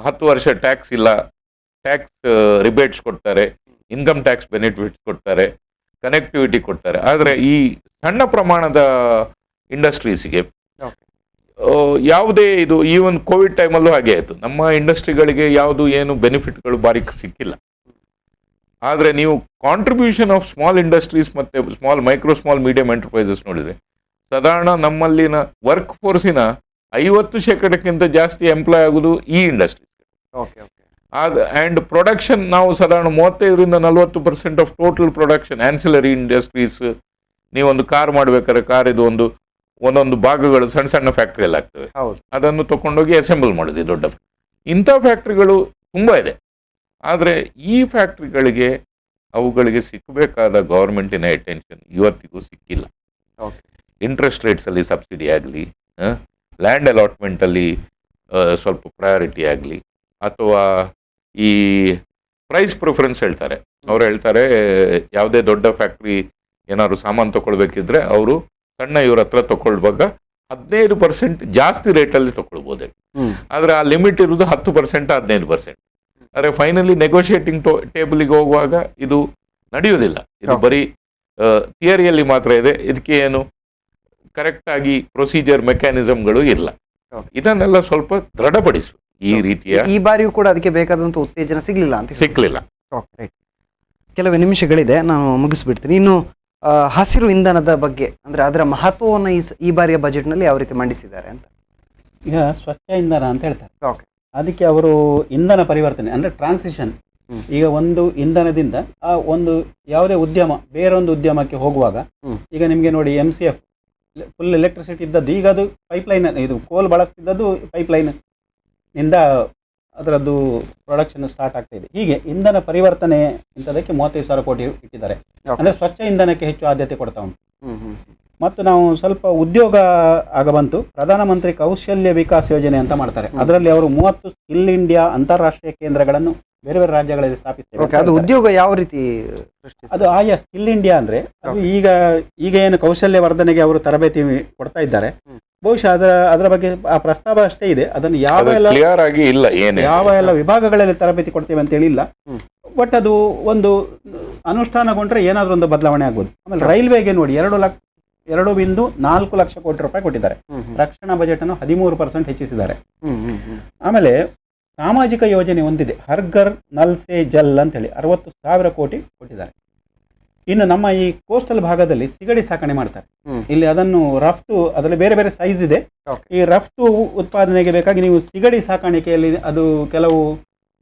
Speaker 2: 10 ವರ್ಷ ಟ್ಯಾಕ್ಸ್ ಇಲ್ಲ, ಟ್ಯಾಕ್ಸ್ ರಿಬೇಟ್ಸ್ ಕೊಡ್ತಾರೆ, ಇನ್ಕಮ್ ಟ್ಯಾಕ್ಸ್ ಬೆನಿಫಿಟ್ಸ್ ಕೊಡ್ತಾರೆ, ಕನೆಕ್ಟಿವಿಟಿ ಕೊಡ್ತಾರೆ. ಆದರೆ ಈ ಸಣ್ಣ ಪ್ರಮಾಣದ ಇಂಡಸ್ಟ್ರೀಸ್ಗೆ ಯಾವುದೇ ಇದು, ಈವನ್ ಕೋವಿಡ್ ಟೈಮಲ್ಲೂ ಹಾಗೆ ಆಯಿತು, ನಮ್ಮ ಇಂಡಸ್ಟ್ರಿಗಳಿಗೆ ಯಾವುದು ಏನು ಬೆನಿಫಿಟ್ಗಳು ಬಾರಿ ಸಿಕ್ಕಿಲ್ಲ. ಆದರೆ ನೀವು ಕಾಂಟ್ರಿಬ್ಯೂಷನ್ ಆಫ್ ಸ್ಮಾಲ್ ಇಂಡಸ್ಟ್ರೀಸ್ ಮತ್ತು ಸ್ಮಾಲ್ ಮೀಡಿಯಂ ಎಂಟರ್ಪ್ರೈಸಸ್ ನೋಡಿದರೆ ಸಾಧಾರಣ ನಮ್ಮಲ್ಲಿನ ವರ್ಕ್ ಫೋರ್ಸಿನ 50% ಜಾಸ್ತಿ ಎಂಪ್ಲಾಯ್ ಆಗೋದು ಈ ಇಂಡಸ್ಟ್ರೀಸ್. ಆ್ಯಂಡ್ ಪ್ರೊಡಕ್ಷನ್ ನಾವು ಸಾಧಾರಣ 35-40% of total production ancillary industries. ನೀವೊಂದು ಕಾರ್ ಮಾಡ್ಬೇಕಾದ್ರೆ ಕಾರ್ ಇದು ಒಂದೊಂದು ಭಾಗಗಳು ಸಣ್ಣ ಸಣ್ಣ ಫ್ಯಾಕ್ಟ್ರಿಯಲ್ಲಿ ಆಗ್ತವೆ, ಅದನ್ನು ತಗೊಂಡೋಗಿ ಅಸೆಂಬಲ್ ಮಾಡೋದು ದೊಡ್ಡ. ಇಂಥ ಫ್ಯಾಕ್ಟ್ರಿಗಳು ತುಂಬ ಇದೆ. ಆದರೆ ಈ ಫ್ಯಾಕ್ಟ್ರಿಗಳಿಗೆ ಅವುಗಳಿಗೆ ಸಿಕ್ಕಬೇಕಾದ ಗೌರ್ಮೆಂಟಿನ ಅಟೆನ್ಷನ್ ಇವತ್ತಿಗೂ ಸಿಕ್ಕಿಲ್ಲ. ಇಂಟ್ರೆಸ್ಟ್ ರೇಟ್ಸಲ್ಲಿ ಸಬ್ಸಿಡಿ ಆಗಲಿ, ಲ್ಯಾಂಡ್ ಅಲಾಟ್ಮೆಂಟಲ್ಲಿ ಸ್ವಲ್ಪ ಪ್ರಯಾರಿಟಿ ಆಗಲಿ, ಅಥವಾ ಈ ಪ್ರೈಸ್ ಪ್ರಿಫರೆನ್ಸ್ ಹೇಳ್ತಾರೆ. ಅವ್ರು ಹೇಳ್ತಾರೆ ಯಾವುದೇ ದೊಡ್ಡ ಫ್ಯಾಕ್ಟ್ರಿ ಏನಾದ್ರು ಸಾಮಾನು ತಗೊಳ್ಬೇಕಿದ್ರೆ ಅವರು ಸಣ್ಣ ಇವ್ರ ಹತ್ರ ತಗೊಳ್ಳುವಾಗ 15% ಜಾಸ್ತಿ ರೇಟಲ್ಲಿ ತಗೊಳ್ಬೋದು. ಆದರೆ ಆ ಲಿಮಿಟ್ ಇರೋದು 10% 15%. ಆದರೆ ಫೈನಲಿ ನೆಗೋಷಿಯೇಟಿಂಗ್ ಟೇಬಲಿಗೆ ಹೋಗುವಾಗ ಇದು ನಡೆಯುವುದಿಲ್ಲ. ಇದು ಬರೀ ಥಿಯರಿಯಲ್ಲಿ ಮಾತ್ರ ಇದೆ. ಇದಕ್ಕೆ ಏನು ಕರೆಕ್ಟಾಗಿ ಪ್ರೊಸೀಜರ್ ಮೆಕ್ಯಾನಿಸಮ್ಗಳು ಇಲ್ಲ. ಇದನ್ನೆಲ್ಲ ಸ್ವಲ್ಪ ದೃಢಪಡಿಸು. ಈ ರೀತಿಯ
Speaker 1: ಈ ಬಾರಿಯೂ ಕೂಡ ಅದಕ್ಕೆ ಬೇಕಾದಂಥ ಉತ್ತೇಜನ ಸಿಗ್ಲಿಲ್ಲ. ಕೆಲವೇ ನಿಮಿಷಗಳಿದೆ, ನಾನು ಮುಗಿಸ್ಬಿಡ್ತೀನಿ. ಇನ್ನು ಹಸಿರು ಇಂಧನದ ಬಗ್ಗೆ ಅಂದ್ರೆ ಅದರ ಮಹತ್ವವನ್ನು ಈ ಬಾರಿಯ ಬಜೆಟ್ನಲ್ಲಿ ಯಾವ ರೀತಿ ಮಂಡಿಸಿದ್ದಾರೆ ಅಂತ.
Speaker 3: ಈಗ ಸ್ವಚ್ಛ ಇಂಧನ ಅಂತ ಹೇಳ್ತಾರೆ. ಅದಕ್ಕೆ ಅವರು ಇಂಧನ ಪರಿವರ್ತನೆ ಅಂದ್ರೆ ಟ್ರಾನ್ಸಿಷನ್. ಈಗ ಒಂದು ಇಂಧನದಿಂದ ಆ ಒಂದು ಯಾವುದೇ ಉದ್ಯಮ ಬೇರೊಂದು ಉದ್ಯಮಕ್ಕೆ ಹೋಗುವಾಗ, ಈಗ ನಿಮಗೆ ನೋಡಿ MCF ಫುಲ್ ಎಲೆಕ್ಟ್ರಿಸಿಟಿ ಇದ್ದದ್ದು ಈಗ ಅದು ಪೈಪ್ಲೈನ್, ಇದು ಕೋಲ್ ಬಳಸ್ತಿದ್ದದ್ದು ಪೈಪ್ಲೈನ್ ನಿಂದ ಅದರದ್ದು ಪ್ರೊಡಕ್ಷನ್ ಸ್ಟಾರ್ಟ್ ಆಗ್ತಾ ಇದೆ. ಹೀಗೆ ಇಂಧನ ಪರಿವರ್ತನೆ ಇಂಥದಕ್ಕೆ 35,000 ಕೋಟಿ ಇಟ್ಟಿದ್ದಾರೆ. ಅಂದ್ರೆ ಸ್ವಚ್ಛ ಇಂಧನಕ್ಕೆ ಹೆಚ್ಚು ಆದ್ಯತೆ ಕೊಡ್ತಾ ಉಂಟು. ಮತ್ತು ನಾವು ಸ್ವಲ್ಪ ಉದ್ಯೋಗ ಆಗ ಬಂತು, ಪ್ರಧಾನಮಂತ್ರಿ ಕೌಶಲ್ಯ ವಿಕಾಸ್ ಯೋಜನೆ ಅಂತ ಮಾಡ್ತಾರೆ. ಅದರಲ್ಲಿ ಅವರು 30 ಸ್ಕಿಲ್ ಇಂಡಿಯಾ ಅಂತಾರಾಷ್ಟ್ರೀಯ ಕೇಂದ್ರಗಳನ್ನು ಬೇರೆ ಬೇರೆ ರಾಜ್ಯಗಳಲ್ಲಿ ಸ್ಥಾಪಿಸ್ತೇವೆ.
Speaker 1: ಅದು ಉದ್ಯೋಗ ಯಾವ ರೀತಿ?
Speaker 3: ಅದು ಆಯಾ ಸ್ಕಿಲ್ ಇಂಡಿಯಾ ಅಂದ್ರೆ ಅದು ಈಗ ಏನು ಕೌಶಲ್ಯ ವರ್ಧನೆಗೆ ಅವರು ತರಬೇತಿ ಕೊಡ್ತಾ ಇದ್ದಾರೆ. ಬಹುಶಃ ಅದರ ಬಗ್ಗೆ ಆ ಪ್ರಸ್ತಾವ ಅಷ್ಟೇ ಇದೆ. ಅದನ್ನು ಯಾವ ಎಲ್ಲ ವಿಭಾಗಗಳಲ್ಲಿ ತರಬೇತಿ ಕೊಡ್ತೇವೆ ಅಂತ ಹೇಳಿಲ್ಲ. ಬಟ್ ಅದು ಒಂದು ಅನುಷ್ಠಾನಗೊಂಡ್ರೆ ಏನಾದ್ರೂ ಒಂದು ಬದಲಾವಣೆ ಆಗ್ಬೋದು. ಆಮೇಲೆ ರೈಲ್ವೆಗೆ ನೋಡಿ 2.4 ಲಕ್ಷ ಕೋಟಿ ರೂಪಾಯಿ ಕೊಟ್ಟಿದ್ದಾರೆ. ರಕ್ಷಣಾ ಬಜೆಟ್ ಅನ್ನು 13% ಹೆಚ್ಚಿಸಿದ್ದಾರೆ. ಆಮೇಲೆ ಸಾಮಾಜಿಕ ಯೋಜನೆ ಒಂದಿದೆ, ಹರ್ ಘರ್ ನಲ್ ಸೆ ಜಲ್ ಅಂತ ಹೇಳಿ 60,000 ಕೋಟಿ ಕೊಟ್ಟಿದ್ದಾರೆ. ಇನ್ನು ನಮ್ಮ ಈ ಕೋಸ್ಟಲ್ ಭಾಗದಲ್ಲಿ ಸಿಗಡಿ ಸಾಕಣೆ ಮಾಡ್ತಾರೆ. ಇಲ್ಲಿ ಅದನ್ನು ರಫ್ತು, ಅದರಲ್ಲಿ ಬೇರೆ ಬೇರೆ ಸೈಜ್ ಇದೆ. ಈ ರಫ್ತು ಉತ್ಪಾದನೆಗೆ ಬೇಕಾಗಿ ನೀವು ಸಿಗಡಿ ಸಾಕಾಣಿಕೆಯಲ್ಲಿ ಅದು ಕೆಲವು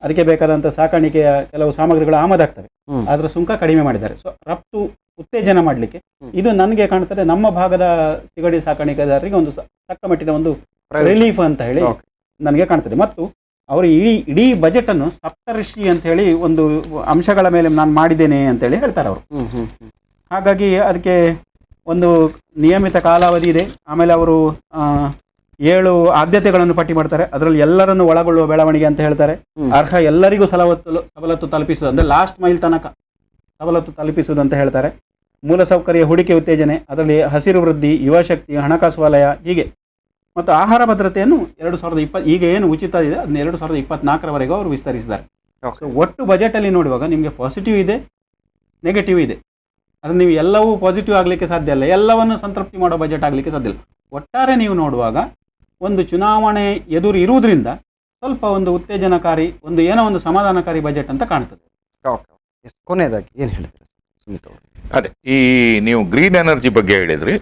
Speaker 3: ಅದಕ್ಕೆ ಬೇಕಾದಂಥ ಸಾಕಾಣಿಕೆಯ ಕೆಲವು ಸಾಮಗ್ರಿಗಳು ಆಮದಾಗ್ತವೆ. ಅದರ ಸುಂಕ ಕಡಿಮೆ ಮಾಡಿದ್ದಾರೆ. ಸೊ ರಫ್ತು ಉತ್ತೇಜನ ಮಾಡಲಿಕ್ಕೆ ಇದು ನನಗೆ ಕಾಣ್ತದೆ ನಮ್ಮ ಭಾಗದ ಸಿಗಡಿ ಸಾಕಾಣಿಕೆದಾರರಿಗೆ ಒಂದು ತಕ್ಕ ಮಟ್ಟಿನ ಒಂದು ರಿಲೀಫ್ ಅಂತ ಹೇಳಿ ನನಗೆ ಕಾಣ್ತದೆ. ಮತ್ತು ಅವರು ಇಡೀ ಬಜೆಟ್ ಅನ್ನು ಸಪ್ತಋಷಿ ಅಂತ ಹೇಳಿ ಒಂದು ಅಂಶಗಳ ಮೇಲೆ ನಾನು ಮಾಡಿದ್ದೇನೆ ಅಂತೇಳಿ ಹೇಳ್ತಾರೆ ಅವರು. ಹಾಗಾಗಿ ಅದಕ್ಕೆ ಒಂದು ನಿಯಮಿತ ಕಾಲಾವಧಿ ಇದೆ. ಆಮೇಲೆ ಅವರು 7 ಆದ್ಯತೆಗಳನ್ನು ಪಟ್ಟಿ ಮಾಡ್ತಾರೆ. ಅದರಲ್ಲಿ ಎಲ್ಲರನ್ನು ಒಳಗೊಳ್ಳುವ ಬೆಳವಣಿಗೆ ಅಂತ ಹೇಳ್ತಾರೆ. ಅರ್ಹ ಎಲ್ಲರಿಗೂ ಸವಲತ್ತು ತಲುಪಿಸುವುದು ಅಂದ್ರೆ ಲಾಸ್ಟ್ ಮೈಲ್ ತನಕ ಸವಲತ್ತು ತಲುಪಿಸುವುದು ಅಂತ ಹೇಳ್ತಾರೆ. ಮೂಲಸೌಕರ್ಯ ಹೂಡಿಕೆ ಉತ್ತೇಜನೆ, ಅದರಲ್ಲಿ ಹಸಿರು ವೃದ್ಧಿ, ಯುವ ಶಕ್ತಿ, ಹಣಕಾಸು ವಲಯ, ಹೀಗೆ. ಮತ್ತು ಆಹಾರ ಭದ್ರತೆಯನ್ನು 2020 ಈಗ ಏನು ಉಚಿತ ಇದೆ ಅದನ್ನ 2024 ಅವರು ವಿಸ್ತರಿಸಿದ್ದಾರೆ. ಸೊ ಒಟ್ಟು ಬಜೆಟಲ್ಲಿ ನೋಡುವಾಗ ನಿಮಗೆ ಪಾಸಿಟಿವ್ ಇದೆ, ನೆಗೆಟಿವ್ ಇದೆ. ಅದನ್ನು ನೀವು ಎಲ್ಲವೂ ಪಾಸಿಟಿವ್ ಆಗಲಿಕ್ಕೆ ಸಾಧ್ಯ ಇಲ್ಲ, ಎಲ್ಲವನ್ನು ಸಂತೃಪ್ತಿ ಮಾಡೋ ಬಜೆಟ್ ಆಗಲಿಕ್ಕೆ ಸಾಧ್ಯ ಇಲ್ಲ. ಒಟ್ಟಾರೆ ನೀವು ನೋಡುವಾಗ ಒಂದು ಚುನಾವಣೆ ಎದುರು ಇರುವುದರಿಂದ ಸ್ವಲ್ಪ ಒಂದು ಉತ್ತೇಜನಕಾರಿ, ಏನೋ ಒಂದು ಸಮಾಧಾನಕಾರಿ ಬಜೆಟ್ ಅಂತ ಕಾಣ್ತದೆ.
Speaker 1: ಕೊನೆಯದಾಗಿ ಏನು ಹೇಳ್ತೀರಾ ಸುಮಿತ್ ಅವರು?
Speaker 2: ಅದೇ ಈ ನೀವು ಗ್ರೀನ್ ಎನರ್ಜಿ ಬಗ್ಗೆ ಹೇಳಿದ್ರಿ.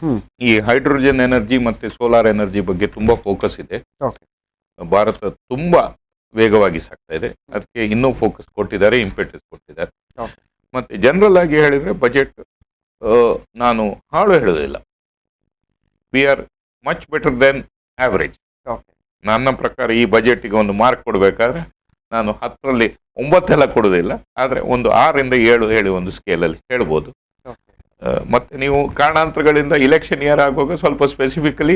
Speaker 2: ಈ ಹೈಡ್ರೋಜನ್ ಎನರ್ಜಿ ಮತ್ತೆ ಸೋಲಾರ್ ಎನರ್ಜಿ ಬಗ್ಗೆ ತುಂಬಾ ಫೋಕಸ್ ಇದೆ. ಭಾರತ ತುಂಬಾ ವೇಗವಾಗಿ ಸಾಗ್ತಾ ಇದೆ. ಅದಕ್ಕೆ ಇನ್ನೂ ಫೋಕಸ್ ಕೊಟ್ಟಿದ್ದಾರೆ, ಇಂಪೆಟಸ್ ಕೊಟ್ಟಿದ್ದಾರೆ. ಮತ್ತೆ ಜನರಲ್ ಆಗಿ ಹೇಳಿದ್ರೆ ಬಜೆಟ್ ನಾನು ಹಾಳು ಹೇಳೋದಿಲ್ಲ, we are much better than average. ನನ್ನ ಪ್ರಕಾರ ಈ ಬಜೆಟ್ಗೆ ಒಂದು ಮಾರ್ಕ್ ಕೊಡಬೇಕಾದ್ರೆ ನಾನು 10ರಲ್ಲಿ 9 ಕೊಡೋದಿಲ್ಲ, ಆದರೆ ಒಂದು 6ರಿಂದ 7 ಹೇಳಿ ಒಂದು ಸ್ಕೇಲಲ್ಲಿ ಹೇಳ್ಬೋದು. ಮತ್ತೆ ನೀವು ಕಾರಣಾಂತರಗಳಿಂದ ಇಲೆಕ್ಷನ್ ಇಯರ್ ಆಗುವಾಗ ಸ್ವಲ್ಪ ಸ್ಪೆಸಿಫಿಕಲಿ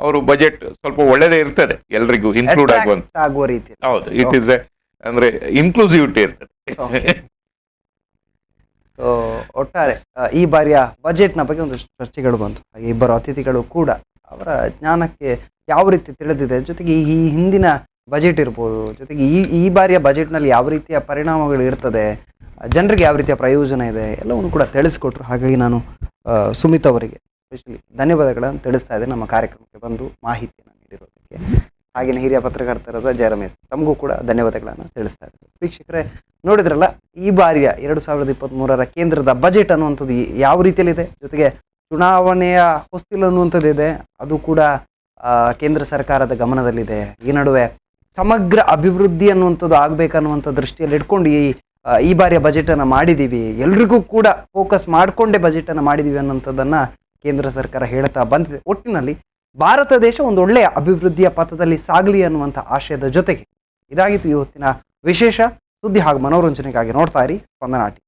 Speaker 2: ಅವರು ಬಜೆಟ್ ಸ್ವಲ್ಪ ಒಳ್ಳೆದೇ ಇರ್ತದೆ, ಎಲ್ರಿಗೂ ಇನ್ಕ್ಲೂಡ್
Speaker 1: ಆಗುವ ರೀತಿ.
Speaker 2: ಹೌದು, ಇಟ್ ಈಸ್ ಅಂದ್ರೆ ಇನ್ಕ್ಲೂಸಿವಿಟಿ ಇರ್ತದೆ.
Speaker 1: ಒಟ್ಟಾರೆ ಈ ಬಾರಿಯ ಬಜೆಟ್ನ ಬಗ್ಗೆ ಒಂದಷ್ಟು ಚರ್ಚೆಗಳು ಬಂತು. ಹಾಗೆ ಇಬ್ಬರು ಅತಿಥಿಗಳು ಕೂಡ ಅವರ ಜ್ಞಾನಕ್ಕೆ ಯಾವ ರೀತಿ ತಿಳಿದಿದೆ, ಜೊತೆಗೆ ಈ ಹಿಂದಿನ ಬಜೆಟ್ ಇರ್ಬೋದು, ಜೊತೆಗೆ ಈ ಬಾರಿಯ ಬಜೆಟ್ನಲ್ಲಿ ಯಾವ ರೀತಿಯ ಪರಿಣಾಮಗಳು ಇರ್ತದೆ, ಜನರಿಗೆ ಯಾವ ರೀತಿಯ ಪ್ರಯೋಜನ ಇದೆ ಎಲ್ಲವನ್ನು ಕೂಡ ತಿಳಿಸ್ಕೊಟ್ರು. ಹಾಗಾಗಿ ನಾನು ಸುಮಿತ್ ಅವರಿಗೆ ಸ್ಪೆಷಲಿ ಧನ್ಯವಾದಗಳನ್ನು ತಿಳಿಸ್ತಾ ಇದ್ದೇನೆ ನಮ್ಮ ಕಾರ್ಯಕ್ರಮಕ್ಕೆ ಬಂದು ಮಾಹಿತಿಯನ್ನು ನೀಡಿರೋದಕ್ಕೆ. ಹಾಗೆಯೇ ಹಿರಿಯ ಪತ್ರಕರ್ತರಾದ ಜಯರಮೇಶ್ ತಮಗೂ ಕೂಡ ಧನ್ಯವಾದಗಳನ್ನು ತಿಳಿಸ್ತಾ ಇದ್ದೇನೆ. ವೀಕ್ಷಕರೇ, ನೋಡಿದ್ರಲ್ಲ ಈ ಬಾರಿಯ 2023ರ ಕೇಂದ್ರದ ಬಜೆಟ್ ಅನ್ನುವಂಥದ್ದು ಯಾವ ರೀತಿಯಲ್ಲಿದೆ, ಜೊತೆಗೆ ಚುನಾವಣೆಯ ಹೊಸ್ತಿಲು ಅನ್ನುವಂಥದ್ದು ಇದೆ, ಅದು ಕೂಡ ಕೇಂದ್ರ ಸರ್ಕಾರದ ಗಮನದಲ್ಲಿದೆ. ಈ ನಡುವೆ ಸಮಗ್ರ ಅಭಿವೃದ್ಧಿ ಅನ್ನುವಂಥದ್ದು ಆಗ್ಬೇಕನ್ನುವಂಥ ದೃಷ್ಟಿಯಲ್ಲಿ ಇಟ್ಕೊಂಡು ಈ ಬಾರಿಯ ಬಜೆಟ್ ಅನ್ನ ಮಾಡಿದೀವಿ, ಎಲ್ರಿಗೂ ಕೂಡ ಫೋಕಸ್ ಮಾಡಿಕೊಂಡೇ ಬಜೆಟ್ ಅನ್ನ ಮಾಡಿದೀವಿ ಅನ್ನುವಂಥದ್ದನ್ನ ಕೇಂದ್ರ ಸರ್ಕಾರ ಹೇಳ್ತಾ ಬಂದಿದೆ. ಒಟ್ಟಿನಲ್ಲಿ ಭಾರತ ದೇಶ ಒಂದು ಒಳ್ಳೆಯ ಅಭಿವೃದ್ಧಿಯ ಪಥದಲ್ಲಿ ಸಾಗಲಿ ಅನ್ನುವಂಥ ಆಶಯದ ಜೊತೆಗೆ ಇದಾಗಿತ್ತು ಇವತ್ತಿನ ವಿಶೇಷ ಸುದ್ದಿ ಹಾಗೂ ಮನೋರಂಜನೆಗಾಗಿ ನೋಡ್ತಾ ಇರಿ ಸ್ಪಂದನ ಟಿವಿ.